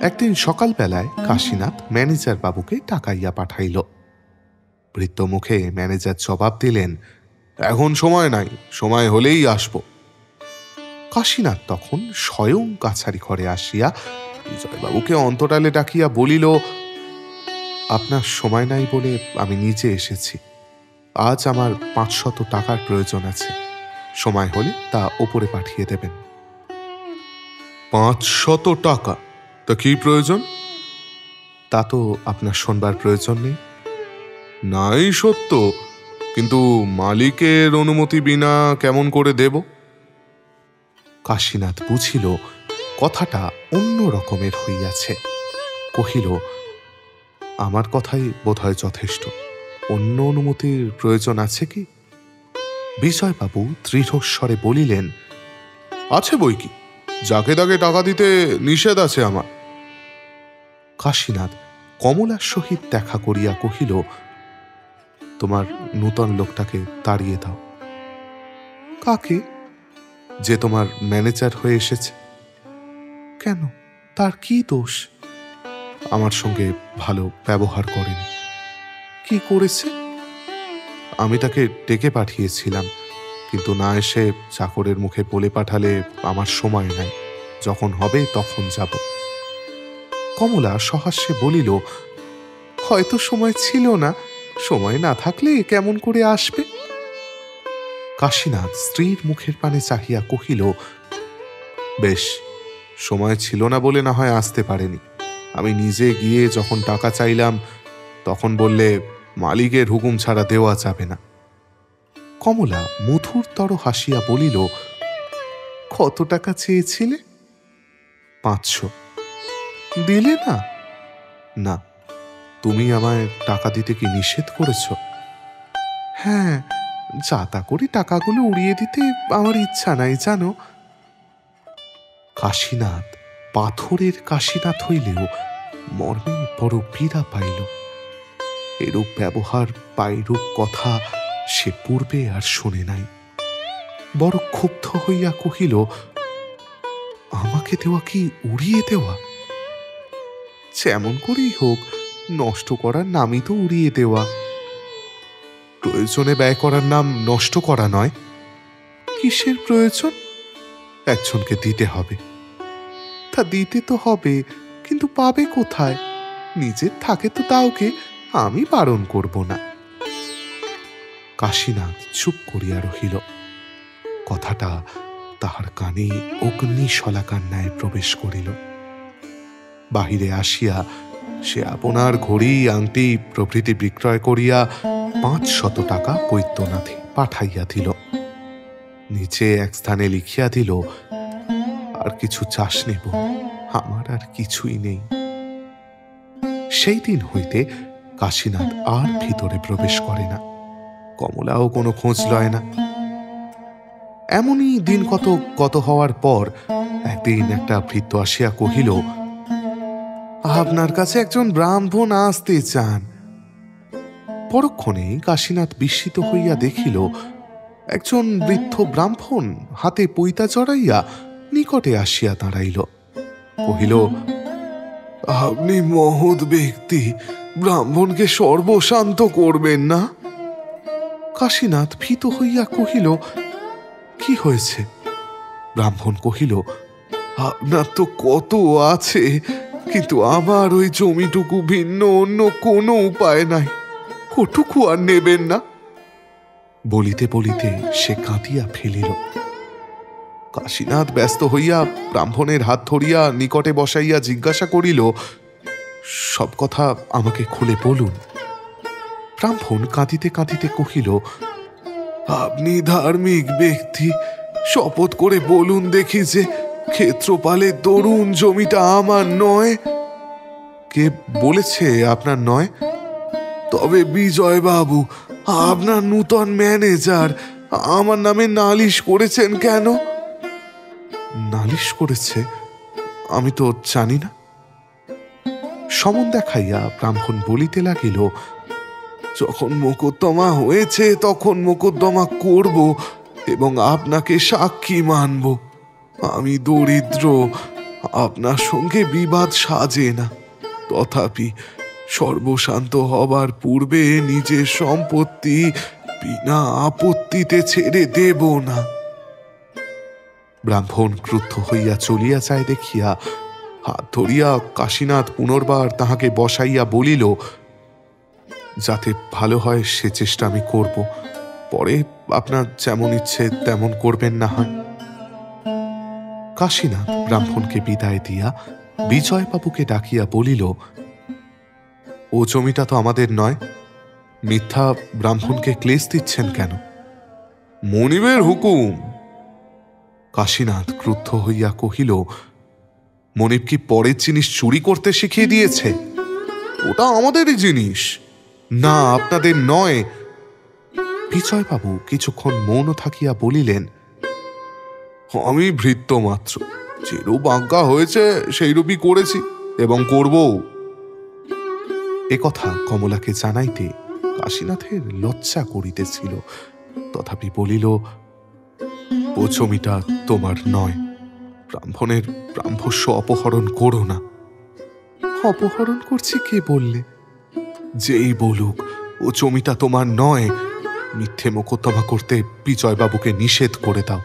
একদিন সকালবেলায় কাশীনাথ ম্যানেজার বাবুকে টাকাইয়া পাঠাইল। বৃত্ত মুখে ম্যানেজার জবাব দিলেন, এখন সময় নাই, সময় হলেই আসব। কাশীনাথ তখন স্বয়ং কাছারি ঘরে আসিয়া বিজয়বাবুকে অন্তরালে ডাকিয়া বলিল, আপনার সময় নাই বলে আমি নিজে এসেছি। আজ আমার 500 টাকার প্রয়োজন আছে, সময় হলে তা ওপরে পাঠিয়ে দেবেন। 500 টাকা? তা কি প্রয়োজন? তা তো আপনার শোনবার প্রয়োজন নেই। নাই সত্য, কিন্তু মালিকের অনুমতি বিনা কেমন করে দেব? কাশীনাথ বুঝিল কথাটা অন্য রকমের হইয়াছে। কহিল, আমার কথাই বোধহয় যথেষ্ট, অন্য অনুমতির প্রয়োজন আছে কি? বিজয়বাবু দৃঢ়স্বরে বলিলেন, আছে বই কি, যাকে তাকে টাকা দিতে নিষেধ আছে আমার। কাশীনাথ কমলার সহিত দেখা করিয়া কহিল, তোমার নূতন লোকটাকে তাড়িয়ে দাও। কাকে? যে তোমার ম্যানেজার হয়ে এসেছে। কেন, তার কি দোষ? আমার সঙ্গে ভালো ব্যবহার করেনি। কি করেছে? আমি তাকে ডেকে পাঠিয়েছিলাম, কিন্তু না এসে চাকরের মুখে বলে পাঠালে আমার সময় নাই, যখন হবে তখন যাব। কমলা সহাস্যে বলিল, হয়তো সময় ছিল না, সময় না থাকলে কেমন করে আসবে? কাশীনাথ স্ত্রীর মুখের পানে চাহিয়া কহিল, বেশ, সময় ছিল না বলে না হয় আসতে পারেনি। আমি নিজে গিয়ে যখন টাকা চাইলাম তখন বললে মালিকের হুকুম ছাড়া দেওয়া যাবে না। কমলা মধুরতর হাসিয়া বলিল, কত টাকা চেয়েছিলে? 500। দিলে না? না। তুমি আমায় টাকা দিতে কি নিষেধ করেছ? হ্যাঁ, যাতা করে টাকাগুলো উড়িয়ে দিতে আমার ইচ্ছা নাই জানো। কাশীনাথ পাথরের কাশীনাথ হইলেও মর্মে বড় পীড়া পাইল। এরূপ ব্যবহার বা এরূপ কথা সে পূর্বে আর শোনে নাই। বড় ক্ষুব্ধ হইয়া কহিল, আমাকে দেওয়া কি উড়িয়ে দেওয়া? যেমন করেই হোক, নষ্ট করার নামই তো উড়িয়ে দেওয়া। প্রয়োজনে ব্যয় করার নাম নষ্ট করা নয়। কিসের প্রয়োজন? একজনকে দিতে হবে। তা দিতে তো হবে, কিন্তু পাবে কোথায়? নিজের থাকে তো তাওকে আমি বারণ করব না। কাশীনাথ চুপ করিয়া রহিল। কথাটা তাহার কানে অগ্নিশলাকার ন্যায় প্রবেশ করিল। বাহিরে আসিয়া সে আপনার ঘড়ি, আংটি প্রভৃতি বিক্রয় করিয়া 500 টাকা বৈদ্যনাথে পাঠাইয়া দিল। নিচে এক স্থানে লিখিয়া দিল, আর কিছু চাস নেব, আমার আর কিছুই নেই। সেই দিন হইতে কাশীনাথ আর ভিতরে প্রবেশ করে না। কমলাও কোনো খোঁজ লয় না। এমনই দিন কত হওয়ার পর একদিন একটা ভৃত্য আসিয়া কহিল, আপনার কাছে একজন ব্রাহ্মণ আসতে চান। পরক্ষণেই কাশীনাথ বিস্মিত হইয়া দেখিল, একজন বৃদ্ধ ব্রাহ্মণ হাতে পৈতা জড়াইয়া নিকটে আসিয়া দাঁড়াইল। কহিল, আপনি মহৎ ব্যক্তি, ব্রাহ্মণকে সর্বশান্ত করবেন না? কাশীনাথ ভীত হইয়া কহিল, কি হয়েছে? ব্রাহ্মণ কহিল, আপনার তো কত আছে, কিন্তু আমার ওই জমিটুকু ভিন্ন অন্য কোনো উপায় নাই, ওটুকু আর নেবেন না? বলিতে বলিতে সে কাঁদিয়া ফেলিল। কাশীনাথ ব্যস্ত হইয়া ব্রাহ্মণের হাত ধরিয়া নিকটে বসাইয়া জিজ্ঞাসা করিল, সব কথা আমাকে খুলে বলুন। ব্রাহ্মণ কাঁদিতে কাঁদিতে কহিল, আপনি ধার্মিক ব্যক্তি, শপথ করে বলুন দেখি যে ক্ষেত্রপালের তরুণ জমিটা আমার নয়। কে বলেছে আপনার নয়? তবে বিজয় বাবু, আপনার নূতন ম্যানেজার, আমার নামে নালিশ করেছেন কেন? নালিশ করেছে? আমি তো জানি না। সমন দেখাইয়া ব্রাহ্মণ বলিতে লাগিল, যখন মোকদ্দমা হয়েছে তখন মোকদ্দমা করব এবং আপনাকে সাক্ষী মানব। আমি দরিদ্র, আপনার সঙ্গে বিবাদ সাজে না, তথাপি সর্বশান্ত হবার পূর্বে নিজের সম্পত্তি বিনা আপত্তিতে ছেড়ে দেব না। ব্রাহ্মণ ক্রুদ্ধ হইয়া চলিয়া যায় দেখিয়া হাত ধরিয়া কাশীনাথ পুনর্বার তাহাকে বসাইয়া বলিল, যাতে ভালো হয় সে চেষ্টা আমি করব, পরে আপনার যেমন ইচ্ছে তেমন করবেন না হয়। কাশীনাথ ব্রাহ্মণকে বিদায় দিয়া বিজয়বাবুকে ডাকিয়া বলিল, ও জমিটা তো আমাদের নয়, মিথ্যা ব্রাহ্মণকে ক্লেশ দিচ্ছেন কেন? মনিবের হুকুম। কাশীনাথ ক্রুদ্ধ হইয়া কহিল, মনিব কি পরের জিনিস চুরি করতে শিখিয়ে দিয়েছে? ওটা আমাদেরই জিনিস। না, আপনাদের নয়। বিজয়বাবু কিছুক্ষণ মৌন থাকিয়া বলিলেন, আমি ভৃত্য মাত্র, যেরূপ আজ্ঞা হয়েছে সেইরূপই করেছি এবং করব। একথা কমলাকে জানাইতে কাশীনাথের লজ্জা করিতেছিল, তথাপি বলিল, ও জমিটা তোমার নয়, ব্রাহ্মণের ব্রাহ্মস্য অপহরণ করো না। অপহরণ করছি কে বললে? যেই বলুক ও জমিটা তোমার নয়, মিথ্যে মোকদ্দমা করতে বিজয়বাবুকে নিষেধ করে দাও।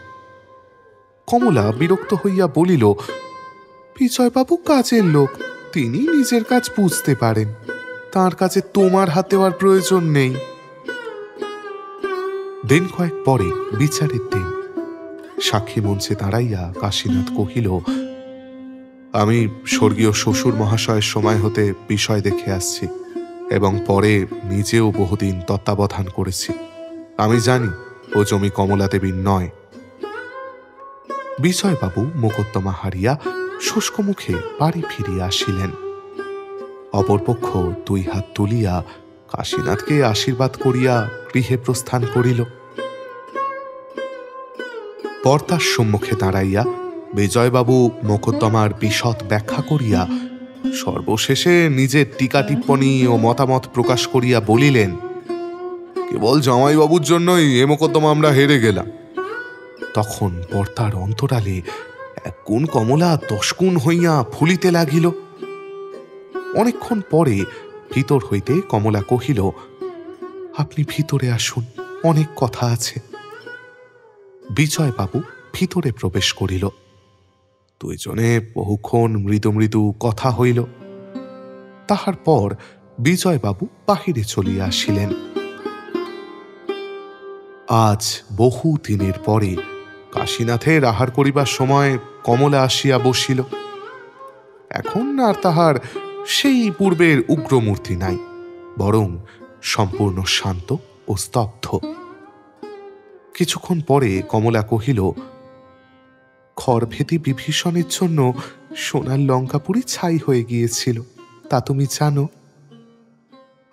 কমলা বিরক্ত হইয়া বলিল, বিজয়বাবু কাজের লোক, তিনি নিজের কাজ বুঝতে পারেন, তার কাছে তোমার হাত দেওয়ার প্রয়োজন নেই। দিন কয়েক পরে বিচারের দিন। সাক্ষী মঞ্চে দাঁড়াইয়া কাশীনাথ কহিল, আমি স্বর্গীয় শ্বশুর মহাশয়ের সময় হতে বিষয় দেখে আসছি এবং পরে নিজেও বহুদিন তত্ত্বাবধান করেছি। আমি জানি ও জমি কমলা দেবীর নয়। বিজয়বাবু মোকদ্দমা হারিয়া শুষ্ক মুখে বাড়ি ফিরিয়া আসিলেন। অপরপক্ষ দুই হাত তুলিয়া কাশীনাথকে আশীর্বাদ করিয়া গৃহে প্রস্থান করিল। পর্দার সম্মুখে দাঁড়াইয়া বিজয়বাবু মোকদ্দমার বিশদ ব্যাখ্যা করিয়া সর্বশেষে নিজের টিকা টিপ্পণী ও মতামত প্রকাশ করিয়া বলিলেন, কেবল জামাইবাবুর জন্যই এ মোকদ্দমা আমরা হেরে গেলাম। তখন পর্দার অন্তরালে এক গুণ কমলা 10 গুণ হইয়া ফুলিতে লাগিল। অনেকক্ষণ পরে ভিতর হইতে কমলা কহিল, আপনি ভিতরে আসুন, অনেক কথা আছে। বিজয়বাবু ভিতরে প্রবেশ করিল। দুইজনে বহুক্ষণ মৃদু মৃদু কথা হইল। তাহার পর বিজয়বাবু বাহিরে চলিয়া আসিলেন। আজ বহু দিনের পরে কাশীনাথের আহার করিবার সময় কমলা আসিয়া বসিল। এখন আর তাহার সেই পূর্বের উগ্রমূর্তি নাই, বরং সম্পূর্ণ শান্ত ও স্তব্ধ। কিছুক্ষণ পরে কমলা কহিল, খড়ভেদি বিভীষণের জন্য সোনার লঙ্কাপুরি ছাই হয়ে গিয়েছিল, তা তুমি জানো?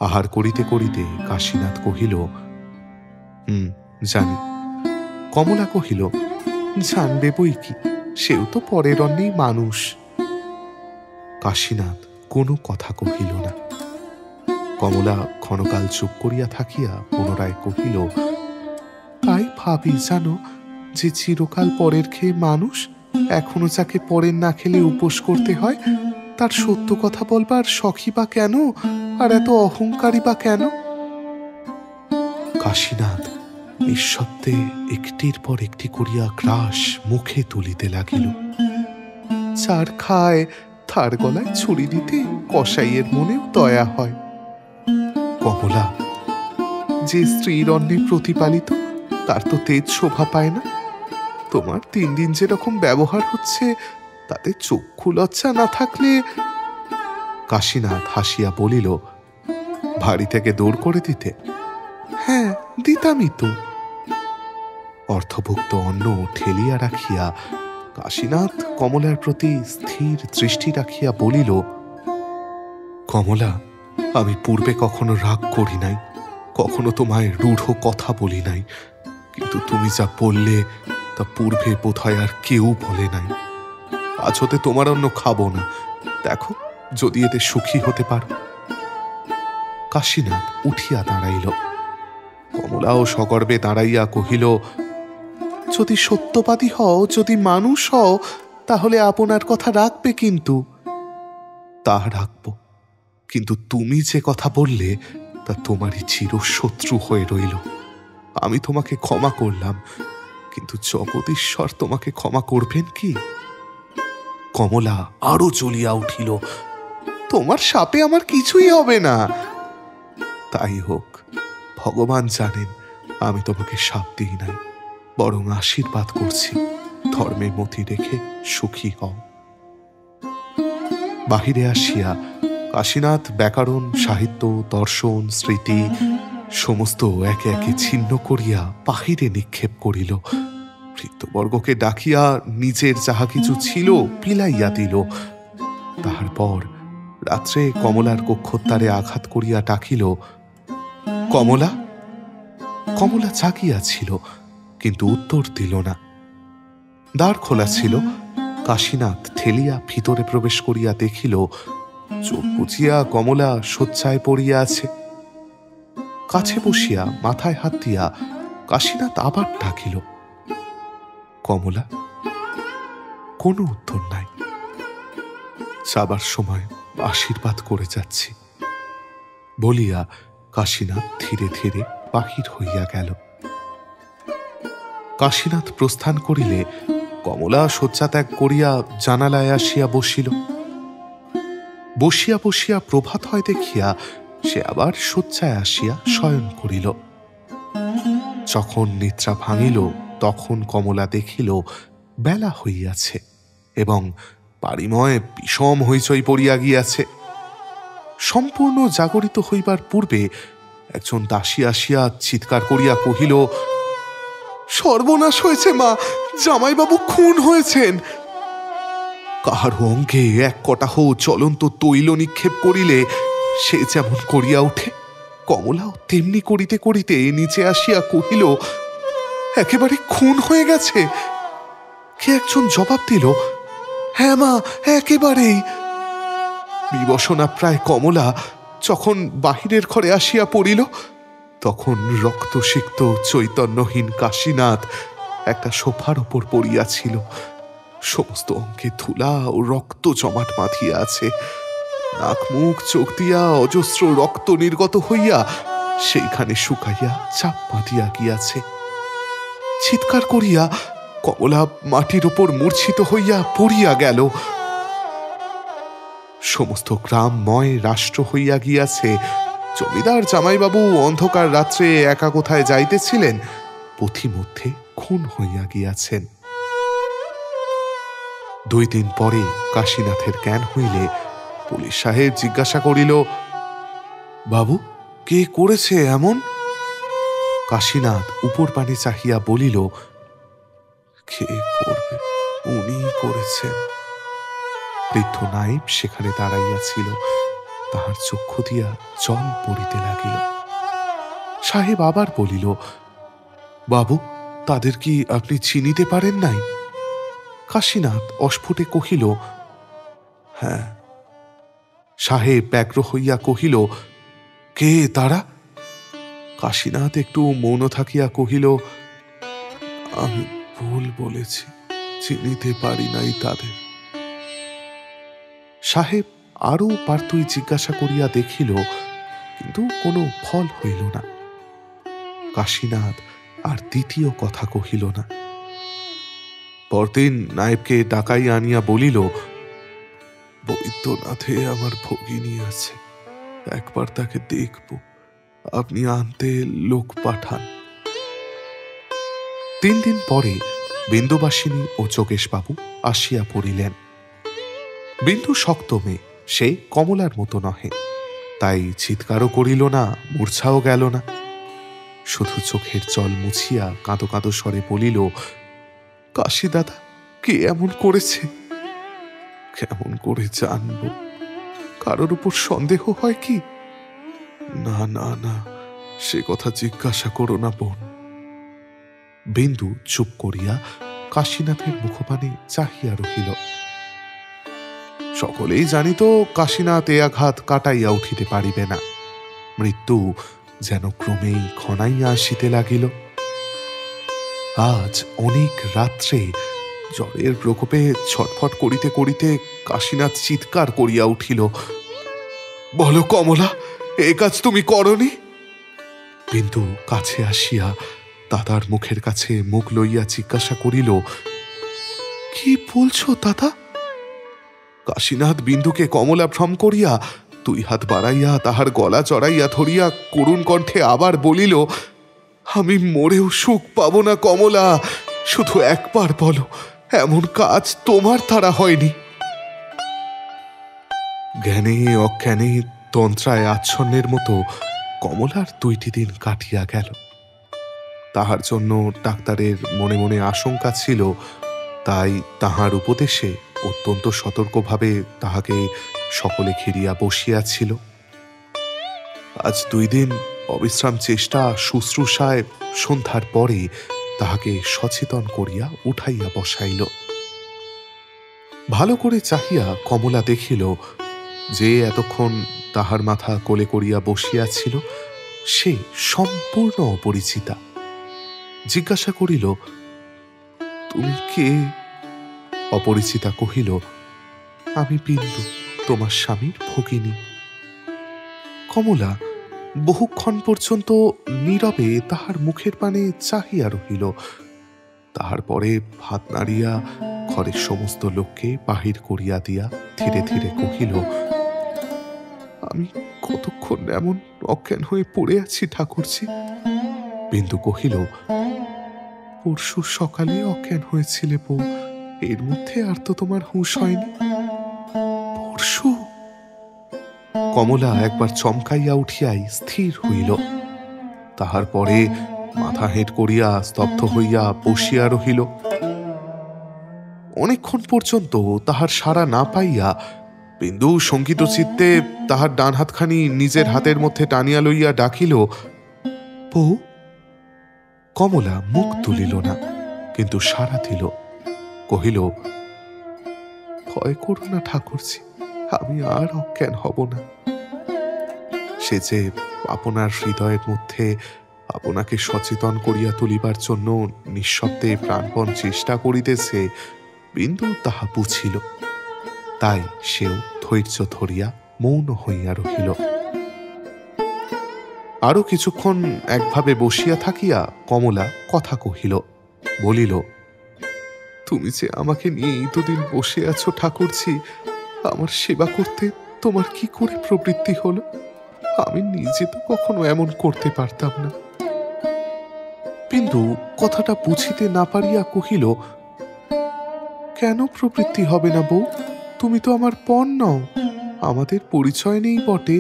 আহার করিতে করিতে কাশীনাথ কহিল, জানি। কমলা কহিল, জানবে বই কি, সেও তো পরের অন্যেই মানুষ। কাশীনাথ কোনো কথা কহিল না। কমলা ক্ষণকাল চুপ করিয়া থাকিয়া পুনরায় কহিল, তাই ভাবি জানো, যে চিরকাল পরের খেয়ে মানুষ, এখনো যাকে পরের না খেলে উপোস করতে হয়, তার সত্য কথা বলবার শখই বা কেন, আর এত অহংকারী বা কেন? কাশীনাথ নিঃশব্দে একটির পর একটি করিয়া গ্রাস মুখে তুলিতে লাগিল। যার খায় তার গলায় ছুরি দিতে কসাইয়ের মনেও দয়া হয়। কমলা, যে স্ত্রীর অন্নে প্রতিপালিত, তার তো তেজ শোভা পায় না। তোমার দিন দিন যেরকম ব্যবহার হচ্ছে, তাতে চক্ষু লজ্জা না থাকলে। কাশীনাথ হাসিয়া বলিল, বাড়ি থেকে দৌড় করে দিতে? হ্যাঁ, দিতামই তো। অর্থভুক্ত অন্ন ঠেলিয়া রাখিয়া কাশীনাথ কমলার প্রতি স্থির দৃষ্টি রাখিয়া বলিল, কমলা, আমি পূর্বে কখনো রাগ করি নাই, কখনো তোমায় রূঢ় কথা বলি নাই, কিন্তু তুমি যা বললে তা পূর্বে বোধহয় আর কেউ বলে নাই। আজ হতে তোমার অন্ন খাবো না। দেখো, যদি এতে সুখী হতে পারো। কাশীনাথ উঠিয়া দাঁড়াইল। কমলাও সগর্বে দাঁড়াইয়া কহিল, যদি সত্যবাদী হও, যদি মানুষ হও, তাহলে আপনার কথা রাখবে। কিন্তু তা রাখব, কিন্তু তুমি যে কথা বললে তা তোমারই চিরশত্রু হয়ে রইল। আমি তোমাকে ক্ষমা করলাম, কিন্তু জগদীশ্বর তোমাকে ক্ষমা করবেন কি? কমলা আরো জ্বলিয়া উঠিল, তোমার শাপে আমার কিছুই হবে না। তাই হোক, ভগবান জানেন আমি তোমাকে শাপ দিই নাই, বরং আশীর্বাদ করছি, ধর্মের মতি রেখে সুখী হও। বাহিরে আসিয়া কাশীনাথ ব্যাকরণ, সাহিত্য, দর্শন, স্মৃতি সমস্ত একে একে ছিন্ন করিয়া বাহিরে নিক্ষেপ করিল। ভৃত্যবর্গকে ডাকিয়া নিজের যাহা কিছু ছিল বিলাইয়া দিল। তাহার পর রাত্রে কমলার কক্ষদ্বারে আঘাত করিয়া ডাকিল, কমলা। কমলা জাগিয়াছিল, কিন্তু উত্তর দিল না। দ্বার খোলা ছিল। কাশীনাথ ঠেলিয়া ভিতরে প্রবেশ করিয়া দেখিল, চোখ বুজিয়া কমলা শয্যায় পড়িয়া আছে। কাছে বসিয়া মাথায় হাত দিয়া কাশীনাথ আবার ডাকিল, কমলা। কোনো উত্তর নাই। যাবার সময় আশীর্বাদ করে যাচ্ছি বলিয়া কাশীনাথ ধীরে ধীরে বাহির হইয়া গেল। কাশীনাথ প্রস্থান করিলে কমলা শয্যা ত্যাগ করিয়া জানালায় আসিয়া বসিল। বসিয়া বসিয়া প্রভাত হয় দেখিয়া সে আবার শয্যায় আসিয়া শয়ন করিল। যখন নিদ্রা ভাঙিল, তখন কমলা দেখিল বেলা হইয়াছে এবং বাড়িময় বিষম হইচই পড়িয়া গিয়াছে। সম্পূর্ণ জাগরিত হইবার পূর্বে একজন দাসী আসিয়া চিৎকার করিয়া কহিল, সর্বনাশ হয়েছে মা, জামাইবাবু খুন হয়েছেন। কাহারও অঙ্গে এক কটাহ জ্বলন্ত তৈল নিক্ষেপ করিলে সে যেমন করিয়া ওঠে, কমলাও তেমনি করিতে করিতে নিচে আসিয়া কহিল, একেবারে খুন হয়ে গেছে। কে একজন জবাব দিল, হ্যাঁ মা, একেবারেই। বিবসনা প্রায় কমলা যখন বাহিরের ঘরে আসিয়া পড়িল, তখন রক্তসিক্ত চৈতন্যহীন কাশীনাথ একটা সোফার ওপর পড়িয়াছিল। সমস্ত অঙ্গে ধুলা ও রক্ত জমাট বাঁধিয়া আছে। নাক মুখ চোখ দিয়া অজস্র রক্ত নির্গত হইয়া সেইখানে শুকাইয়া চাপ বাঁধিয়া গিয়াছে। চিৎকার করিয়া কমলা মাটির ওপর মূর্ছিত হইয়া পড়িয়া গেল। সমস্ত গ্রামময় রাষ্ট্র হইয়া গিয়াছে। জমিদার জামাইবাবু অন্ধকার রাত্রে একা কোথায় যাইতেছিলেন, পথিমধ্যে খুন হইয়া গিয়াছেন। 2 দিন পরে কাশীনাথের জ্ঞান হইলে পুলিশ সাহেব জিজ্ঞাসা করিল, বাবু, কে করেছে এমন? কাশীনাথ উপর পানে চাহিয়া বলিল, কে করবে, উনি করেছেন। বৃদ্ধ নায়েব সেখানে দাঁড়াইয়াছিল, তাহার চক্ষু দিয়া জল পড়িতে লাগিল। সাহেব আবার বলিল, বাবু, তাদের কি আপনি চিনিতে পারেন নাই? কাশীনাথ অস্ফুটে কহিল, হ্যাঁ। সাহেব ব্যগ্র হইয়া কহিল, কে তারা? কাশীনাথ একটু মৌন থাকিয়া কহিল, আমি ভুল বলেছি, চিনিতে পারি নাই তাদের। সাহেব আরো পার্তুই জিজ্ঞাসা করিয়া দেখিল, কিন্তু কোনো ফল হইল না। কাশীনাথ আর দ্বিতীয় কথা কহিল না। পরদিন নায়েবকে ডাকাই আনিয়া বলিল, বৈদ্যনাথে আমার ভগিনী আছে, একবার তাকে দেখব, আপনি আনতে লোক পাঠান। 3 দিন পরে বিন্দুবাসিনী ও যোগেশবাবু আসিয়া পড়িলেন। বিন্দু শক্ত মেয়ে, সে কমলার মতো নহে, তাই চিৎকারও করিল না, মূর্ছাও গেল না। শুধু চোখের জল মুছিয়া কাঁদো কাঁদো স্বরে বলিল, কাশী দাদা, কে এমন করেছে? কেমন করে জানব? কারোর উপর সন্দেহ হয় কি? না না না, সে কথা জিজ্ঞাসা করো না বোন। বিন্দু চুপ করিয়া কাশীনাথের মুখপানে চাহিয়া রহিল। সকলেই জানিত কাশীনাথ এ আঘাত কাটাইয়া উঠিতে পারিবে না। মৃত্যু যেন ক্রমেই ঘনাইয়া আসিতে লাগিল। আজ অনেক রাত্রে জ্বরের প্রকোপে ছটফট করিতে করিতে কাশীনাথ চিৎকার করিয়া উঠিল, বলো কমলা, এ কাজ তুমি করনি? বিন্দু কাছে আসিয়া দাদার মুখের কাছে মুখ লইয়া জিজ্ঞাসা করিল, কি বলছো দাদা? কাশীনাথ বিন্দুকে কমলা ভ্রম করিয়া 2 হাত বাড়াইয়া তাহার গলা জড়াইয়া ধরিয়া করুণ কণ্ঠে আবার বলিল, আমি মরেও সুখ পাব না কমলা, শুধু একবার বলো, এমন কাজ তোমার দ্বারা হয়নি। জ্ঞানে অজ্ঞানে তন্ত্রায় আচ্ছন্নের মতো কমলার 2টি দিন কাটিয়া গেল। তাহার জন্য ডাক্তারের মনে মনে আশঙ্কা ছিল, তাই তাহার উপদেশে অত্যন্ত সতর্কভাবে তাহাকে সকলে ঘিরিয়া বসিয়াছিল। আজ 2 দিন অবিশ্রাম চেষ্টা শুশ্রূষায় সন্ধ্যার পরে তাহাকে সচেতন করিয়া উঠাইয়া বসাইল। ভালো করে চাহিয়া কমলা দেখিল, যে এতক্ষণ তাহার মাথা কোলে করিয়া বসিয়াছিল সে সম্পূর্ণ অপরিচিতা। জিজ্ঞাসা করিল, তুমি কে? অপরিচিতা কহিল, আমি বিন্দু, তোমার স্বামীর ভগিনী। কমলা বহুক্ষণ পর্যন্ত নীরবে তাহার মুখের পানে চাহিয়া রহিল। তাহার পরে হাত নাড়িয়া ঘরের সমস্ত লোককে বাহির করিয়া দিয়া ধীরে ধীরে কহিল, আমি কতক্ষণ এমন অজ্ঞান হয়ে পড়ে আছি ঠাকুরজি? বিন্দু কহিল, পরশু সকালে অজ্ঞান হয়েছিলে বউ, এর মধ্যে আর তো তোমার হুঁশ হয়নি। পরশু? কমলা একবার চমকাইয়া উঠিয়াই স্থির হইল। তাহার পরে মাথা হেঁট করিয়া স্তব্ধ হইয়া বসিয়া রহিল। অনেকক্ষণ পর্যন্ত তাহার সাড়া না পাইয়া বিন্দু শঙ্কিত চিত্তে তাহার ডান হাতখানি নিজের হাতের মধ্যে টানিয়া লইয়া ডাকিল, বউ। কমলা মুখ তুলিল না, কিন্তু সাড়া দিল। কহিল, ভয় করো না ঠাকুরজি, আমি আর অজ্ঞান হব না। সে যে আপনার হৃদয়ের মধ্যে আপনাকে সচেতন করিয়া তুলিবার জন্য নিঃশব্দে প্রাণপণ চেষ্টা করিতেছে, বিন্দু তাহা বুঝিল। তাই সেও ধৈর্য ধরিয়া মৌন হইয়া রহিল। আরো কিছুক্ষণ একভাবে বসিয়া থাকিয়া কমলা কথা কহিল, বলিল, তুমি যে আমাকে নিয়ে এতদিন বসে আছো ঠাকুরজি, আমার সেবা করতে তোমার কি করে প্রবৃত্তি হলো? আমি নিজে তো কখনো এমন করতে পারতাম না। বিন্দু কথাটা বুঝিতে না পারিয়া কহিল, কেন প্রবৃত্তি হবে না বউ? তুমি তো আমার পণ নও, আমাদের পরিচয় নেই বটে,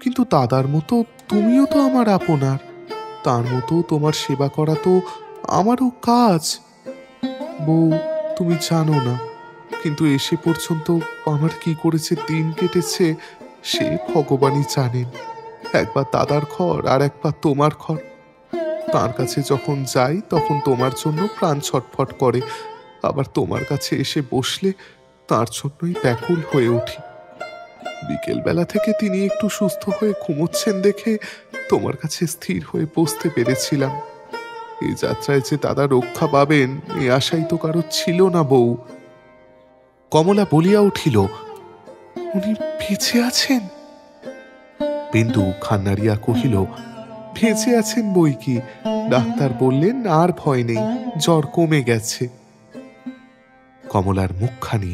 কিন্তু দাদার মতো তুমিও তো আমার আপনার। তার মতো তোমার সেবা করা তো আমারও কাজ। বউ, তুমি জানো না, কিন্তু এসে পর্যন্ত আমার কি করেছে দিন কেটেছে সে ভগবানই জানেন। একবার দাদার ঘর আর একবার তোমার ঘর। তার কাছে যখন যাই তখন তোমার জন্য প্রাণ ছটফট করে, আবার তোমার কাছে এসে বসলে তার জন্যই ব্যাকুল হয়ে উঠি। বিকেল বেলা থেকে তিনি একটু সুস্থ হয়ে ঘুমোচ্ছেন দেখে তোমার কাছে স্থির হয়ে বসতে পেরেছিলাম। এই যাত্রায় যে দাদা রক্ষা পাবেন এ আশাই তো কারো ছিল না বউ। কমলা বলিয়া উঠিল, উনি বেঁচে আছেন? বিন্দু খান্নারিয়া কহিল, বেঁচে আছেন বই কি, ডাক্তার বললেন আর ভয় নেই, জ্বর কমে গেছে। কমলার মুখখানি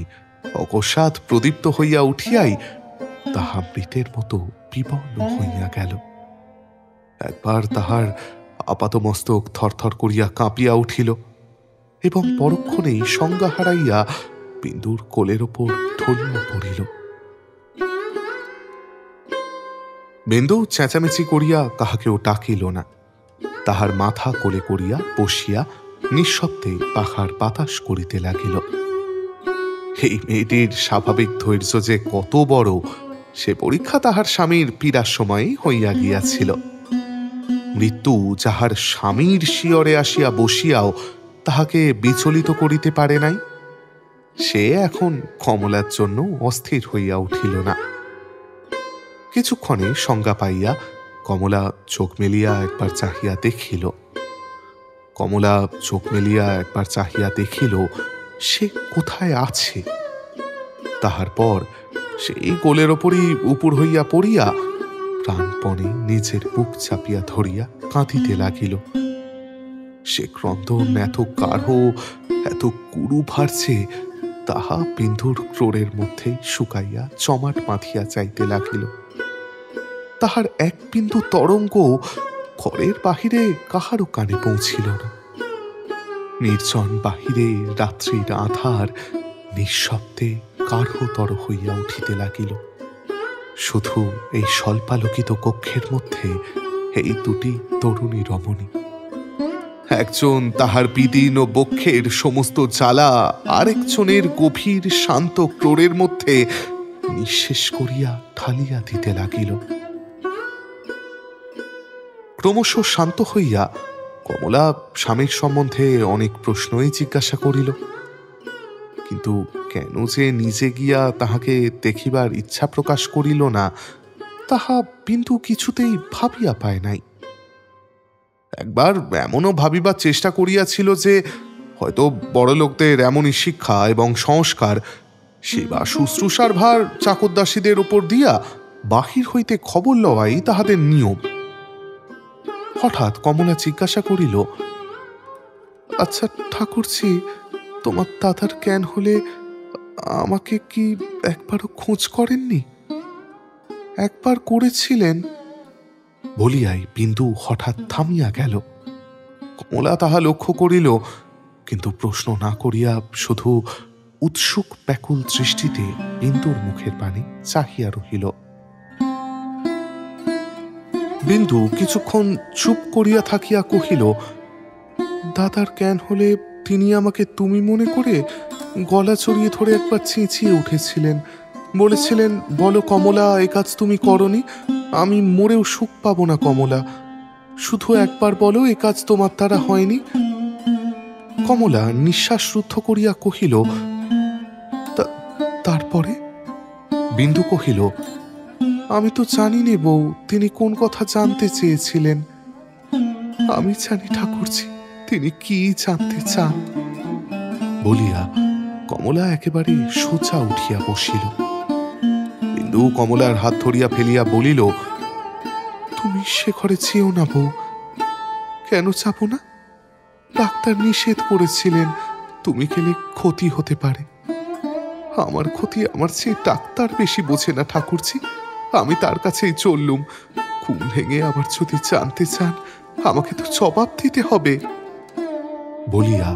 অকস্মাৎ প্রদীপ্ত হইয়া উঠিয়াই তাহা মৃতের মতো বিবর্ণ হইয়া গেল। একবার তাহার আপাতমস্তক থরথর করিয়া কাঁপিয়া উঠিল এবং পরক্ষণেই সংজ্ঞা হারাইয়া বিন্দুর কোলের ওপর ঢলিয়া পড়িল। বিন্দু চেঁচামেচি করিয়া কাহাকেও ডাকিল না। তাহার মাথা কোলে করিয়া বসিয়া নিঃশব্দে পাখার বাতাস করিতে লাগিল। এই মেয়েটির স্বাভাবিক ধৈর্য যে কত বড় সে পরীক্ষা তাহার স্বামীর পীড়ার সময়েই হইয়া গিয়াছিল। মৃত্যু যাহার স্বামীর শিয়রে আসিয়া বসিয়াও তাহাকে বিচলিত করিতে পারে নাই, সে এখন কমলার জন্য অস্থির হইয়া উঠিল না। কিছুক্ষণে সংজ্ঞা পাইয়া কমলা চোখ মেলিয়া একবার চাহিয়া দেখিল। সে কোথায় আছে। তাহার পর সেই কোলের ওপরই উপর হইয়া পড়িয়া প্রাণপণে নিজের বুক চাপিয়া ধরিয়া কাঁদিতে লাগিল। সে ক্রন্দন এত গাঢ়, এত কুরু ভারছে, তাহা বিন্দুর ক্রোড়ের মধ্যেই শুকাইয়া জমাট বাঁধিয়া যাইতে লাগিল। তাহার এক বিন্দু তরঙ্গ ঘরের বাহিরে কাহারও কানে পৌঁছিল না। নির্জন বাহিরে রাত্রির আধার নিঃশব্দে গাঢ়তর হইয়া উঠিতে লাগিল। শুধু এই স্বল্পালোকিত কক্ষের মধ্যে এই দুটি তরুণী রমণী, একজন তাহার বিদীর্ণ বক্ষের সমস্ত জ্বালা আরেকজনের গভীর শান্ত ক্রোড়ের মধ্যে নিঃশেষ করিয়া ঢালিয়া দিতে লাগিল। ক্রমশ শান্ত হইয়া কমলা স্বামীর সম্বন্ধে অনেক প্রশ্নই জিজ্ঞাসা করিল, কিন্তু কেন যে নিজে গিয়া তাহাকে দেখিবার ইচ্ছা প্রকাশ করিল না, তাহা বিন্দু কিছুতেই ভাবিয়া পায় নাই। একবার এমনও ভাবিবার চেষ্টা করিয়াছিল যে হয়তো বড়লোকদের এমনই শিক্ষা এবং সংস্কার, সেবা শুশ্রূষার ভার চাকরদাসীদের উপর দিয়া বাহির হইতে খবর লওয়াই তাহাদের নিয়ম। হঠাৎ কমলা জিজ্ঞাসা করিল, আচ্ছা ঠাকুরজি, তোমার দাদার জ্ঞান হলে আমাকে কি একবারও খোঁজ করেননি? একবার করেছিলেন বলিয়াই বিন্দু হঠাৎ থামিয়া গেল। কমলা তাহা লক্ষ্য করিল, কিন্তু প্রশ্ন না করিয়া শুধু উৎসুক ব্যাকুল দৃষ্টিতে বিন্দুর মুখের পানে চাহিয়া রহিল। বিন্দু কিছুক্ষণ চুপ করিয়া থাকিয়া কহিল, দাদার জ্ঞান হলে তিনি আমাকে তুমি মনে করে গলা চড়িয়ে ধরে একবার চেঁচিয়ে উঠেছিলেন, বলেছিলেন, বলো কমলা, এ কাজ তুমি করনি, আমি মরেও সুখ পাব না কমলা, শুধু একবার বলো এ কাজ তোমার দ্বারা হয়নি। কমলা নিঃশ্বাস রুদ্ধ করিয়া কহিল, তারপরে? বিন্দু কহিল, আমি তো জানি নে বউ, তিনি কোন কথা জানতে চেয়েছিলেন। আমি জানি ঠাকুরজি তিনি কি জানতে চান বলিয়া কমলা একেবারে সোজা উঠিয়া বসিল। বিন্দু কমলার হাত ধরিয়া ফেলিয়া বলিল, তুমি সে ঘরে যেও না বউ। কেন যাব না? ডাক্তার নিষেধ করেছিলেন, তুমি গেলে ক্ষতি হতে পারে। আমার ক্ষতি আমার চেয়ে ডাক্তার বেশি বোঝে না ঠাকুরজি, আমি তার কাছেই চললুম। ঘুম ভেঙে আবার যদি জানতে চান, আমাকে তো জবাব দিতে হবে বলিয়া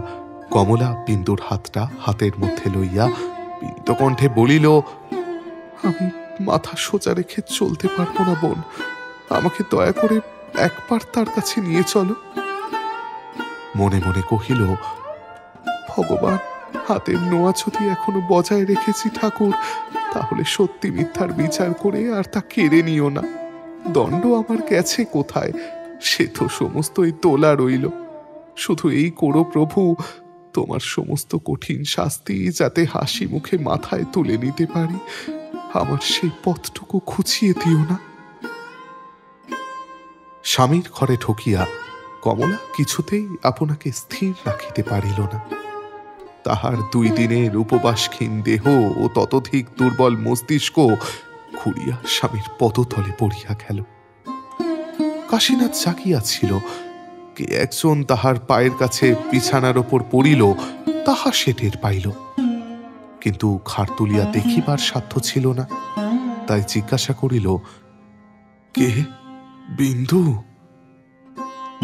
কমলা বিন্দুর হাতটা হাতের মধ্যে লইয়া বিনীত কণ্ঠে বলিল, আমি মাথা সোজা রেখে চলতে পারবো না বোন, আমাকে দয়া করে একবার তার কাছে নিয়ে চলো। মনে মনে কহিল, ভগবান, হাতের নোয়া যদি এখনো বজায় রেখেছি ঠাকুর, তাহলে সত্যি মিথ্যার বিচার করে আর তা কেড়ে নিও না। দণ্ড আমার গেছে কোথায়, সে তো সমস্তই তোলা রইল। শুধু এই করো প্রভু, তোমার সমস্ত কঠিন শাস্তি যাতে হাসি মুখে মাথায় তুলে নিতে পারি, আমার সেই পথটুকু খুঁচিয়ে দিও না। স্বামীর ঘরে ঢুকিয়া কমলা কিছুতেই আপনাকে স্থির রাখিতে পারিল না। তাহার 2 দিনের উপবাসক্ষীণ দেহ ও ততোধিক দুর্বল মস্তিষ্ক খুঁড়িয়া স্বামীর পদতলে পড়িয়া গেল। কাশীনাথ জাগিয়াছিল, কে একজন তাহার পায়ের কাছে বিছানার ওপর পড়িল, তাহা সে টের পাইল, কিন্তু ঘাড় তুলিয়া দেখিবার সাধ্য ছিল না। তাই জিজ্ঞাসা করিল, কে? বিন্দু?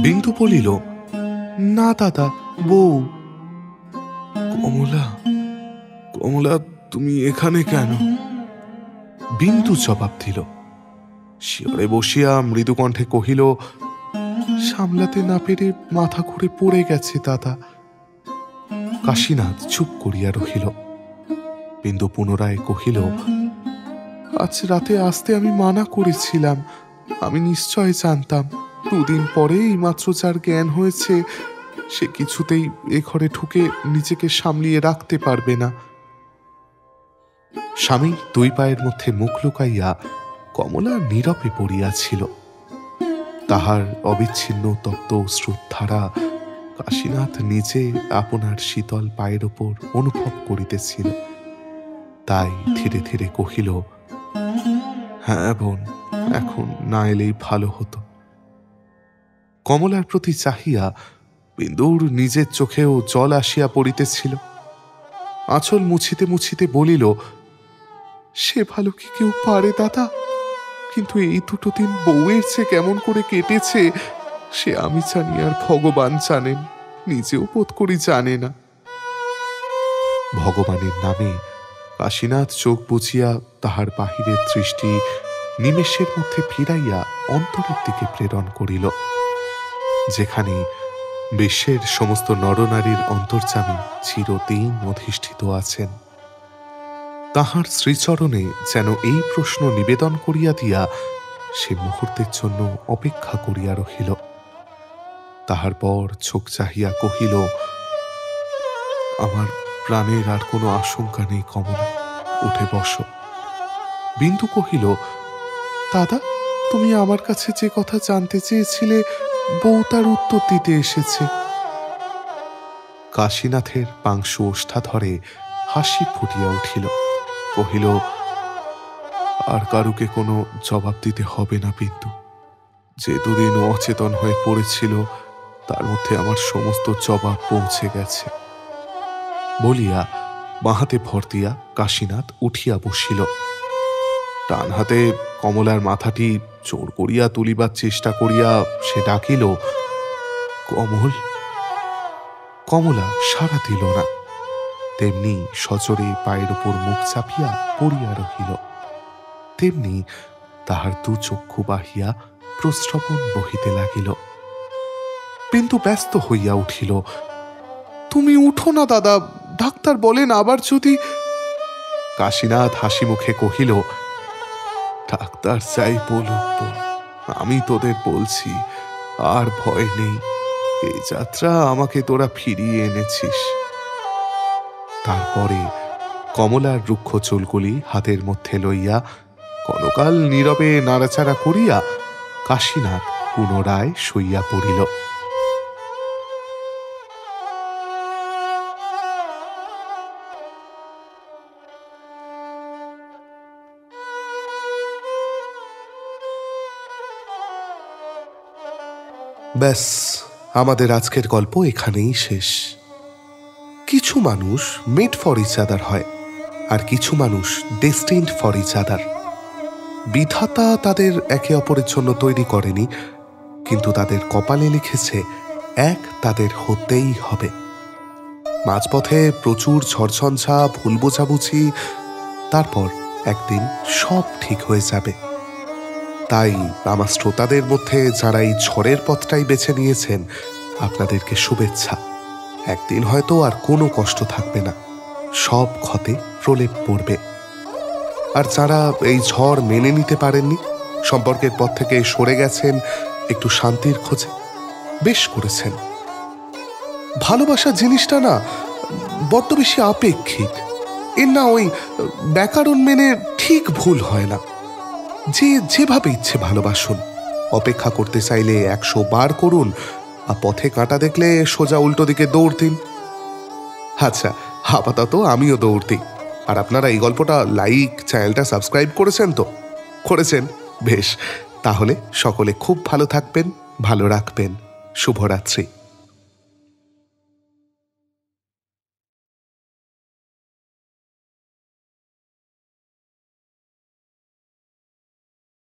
বিন্দু বলিল, না দাদা, বউ। কমলা, কমলা, তুমি এখানে কেন? বিন্দু জবাব দিল। শিয়রে বসিয়া মৃদু কণ্ঠে কহিল, সামলাতে না পেরে মাথা ঘুরে পড়ে গেছে দাদা। কাশীনাথ চুপ করিয়া রহিল। বিন্দু পুনরায় কহিল, আজ রাতে আসতে আমি মানা করেছিলাম, আমি নিশ্চয় জানতাম 2 দিন পরে এইমাত্র যার জ্ঞান হয়েছে সে কিছুতেই এ ঘরে ঢুকে নিজেকে সামলিয়ে রাখতে পারবে না, স্বামীর দুই পায়ের মধ্যে মুখ লুকাইয়া কমলা নীরবে পড়িয়াছিল। তাহার অবিচ্ছিন্ন তপ্ত অশ্রুধারা কাশীনাথ নিজে আপনার শীতল পায়ের ওপর অনুভব করিতেছিল। তাই ধীরে ধীরে কহিল, হ্যাঁ বোন, এখন না এলেই ভালো হতো। কমলার প্রতি চাহিয়া বিন্দুর নিজের চোখেও জল আসিয়া পড়িতেছিল। আঁচল মুছিতে মুছিতে বলিল, সে ভালো কি কেউ পারে দাদা? কিন্তু এই দুটো দিন বউয়ের চেয়ে কেমন করে কেটেছে সে আমি জানি, আর ভগবান জানেন, নিজেও বোধ করি জানে না। ভগবানের নামে কাশীনাথ চোখ বুঝিয়া তাহার বাহিরের দৃষ্টি নিমেষের মধ্যে ফিরাইয়া অন্তরের দিকে প্রেরণ করিল, যেখানে বিশ্বের সমস্ত নরনারীর অন্তর্যামী চিরদিন অধিষ্ঠিত আছেন। তাহার শ্রীচরণে যেন এই প্রশ্ন নিবেদন করিয়া দিয়া সে মুহূর্তের জন্য অপেক্ষা করিয়া রহিল। তাহার পর চোখ চাহিয়া কহিল, আমার প্রাণের আর কোনো আশঙ্কা নেই কমলা, উঠে বসো। বিন্দু কহিল, দাদা, তুমি আমার কাছে যে কথা জানতে চেয়েছিলে বউ তার উত্তর দিতে এসেছে। কাশীনাথের পাংশু ওষ্ঠা ধরে হাসি ফুটিয়া উঠিল। কহিল, আর কারুকে কোনো জবাব দিতে হবে না বিন্দু। যে দুদিন অচেতন হয়ে পড়েছিল তার মধ্যে আমার সমস্ত জবাব পৌঁছে গেছে। বলিয়া বাহাতে ভর দিয়া কাশীনাথ উঠিয়া বসিল। ডান হাতে কমলার মাথাটি জোর করিয়া তুলিবার চেষ্টা করিয়া সে ডাকিল, কমল। কমলা সাড়া দিল না, তেমনি সজোরে পায়ের উপর মুখ চাপিয়া পড়িয়া রহিল। তেমনি তাহার দু চক্ষু বাহিয়া প্রস্রবণ বহিতে লাগিল। বিন্দু ব্যস্ত হইয়া উঠিল, তুমি উঠো না দাদা, ডাক্তার বলেন আবার যদি। কাশীনাথ হাসি মুখে কহিল, ডাক্তার চাই বলুক বোন, আমি তোদের বলছি আর ভয় নেই। এই যাত্রা আমাকে তোরা ফিরিয়ে এনেছিস। তারপরে কমলার রুক্ষ চুলগুলি হাতের মধ্যে লইয়া কনকাল নীরবে নাড়াচাড়া করিয়া কাশীনাথ পুনরায় শুইয়া পড়িল। ব্যাস, আমাদের আজকের গল্প এখানেই শেষ। কিছু মানুষ মেড ফর ইচ আদার হয়, আর কিছু মানুষ ডেস্টিনড ফর ইচ আদার। বিধাতা তাদের একে অপরের জন্য তৈরি করেনি, কিন্তু তাদের কপালে লিখেছে এক তাদের হতেই হবে। মাঝপথে প্রচুর ঝড়ঝঞ্ঝা, ভুল বোঝাবুঝি, তারপর একদিন সব ঠিক হয়ে যাবে। তাই আমার শ্রোতাদের মধ্যে যারা এই ঝড়ের পথটাই বেছে নিয়েছেন, আপনাদেরকে শুভেচ্ছা। একদিন হয়তো আর কোনো কষ্ট থাকবে না, সব ক্ষতে প্রলেপ পড়বে। আর যারা এই ঝড় মেনে নিতে পারেননি, সম্পর্কের পথ থেকে সরে গেছেন একটু শান্তির খোঁজে, বেশ করেছেন। ভালোবাসা জিনিসটা না বড্ড বেশি আপেক্ষিক। এর না ওই ব্যাকরণ মেনে ঠিক ভুল হয় না। যে যেভাবে ইচ্ছে ভালোবাসুন, অপেক্ষা করতে চাইলে 100 বার করুন, আর পথে কাঁটা দেখলে সোজা উল্টো দিকে দৌড় দিন। আচ্ছা, আপাতত আমিও দৌড় দিই। আর আপনারা এই গল্পটা লাইক, চ্যানেলটা সাবস্ক্রাইব করেছেন তো? করেছেন, বেশ। তাহলে সকলে খুব ভালো থাকবেন, ভালো রাখবেন। শুভরাত্রি।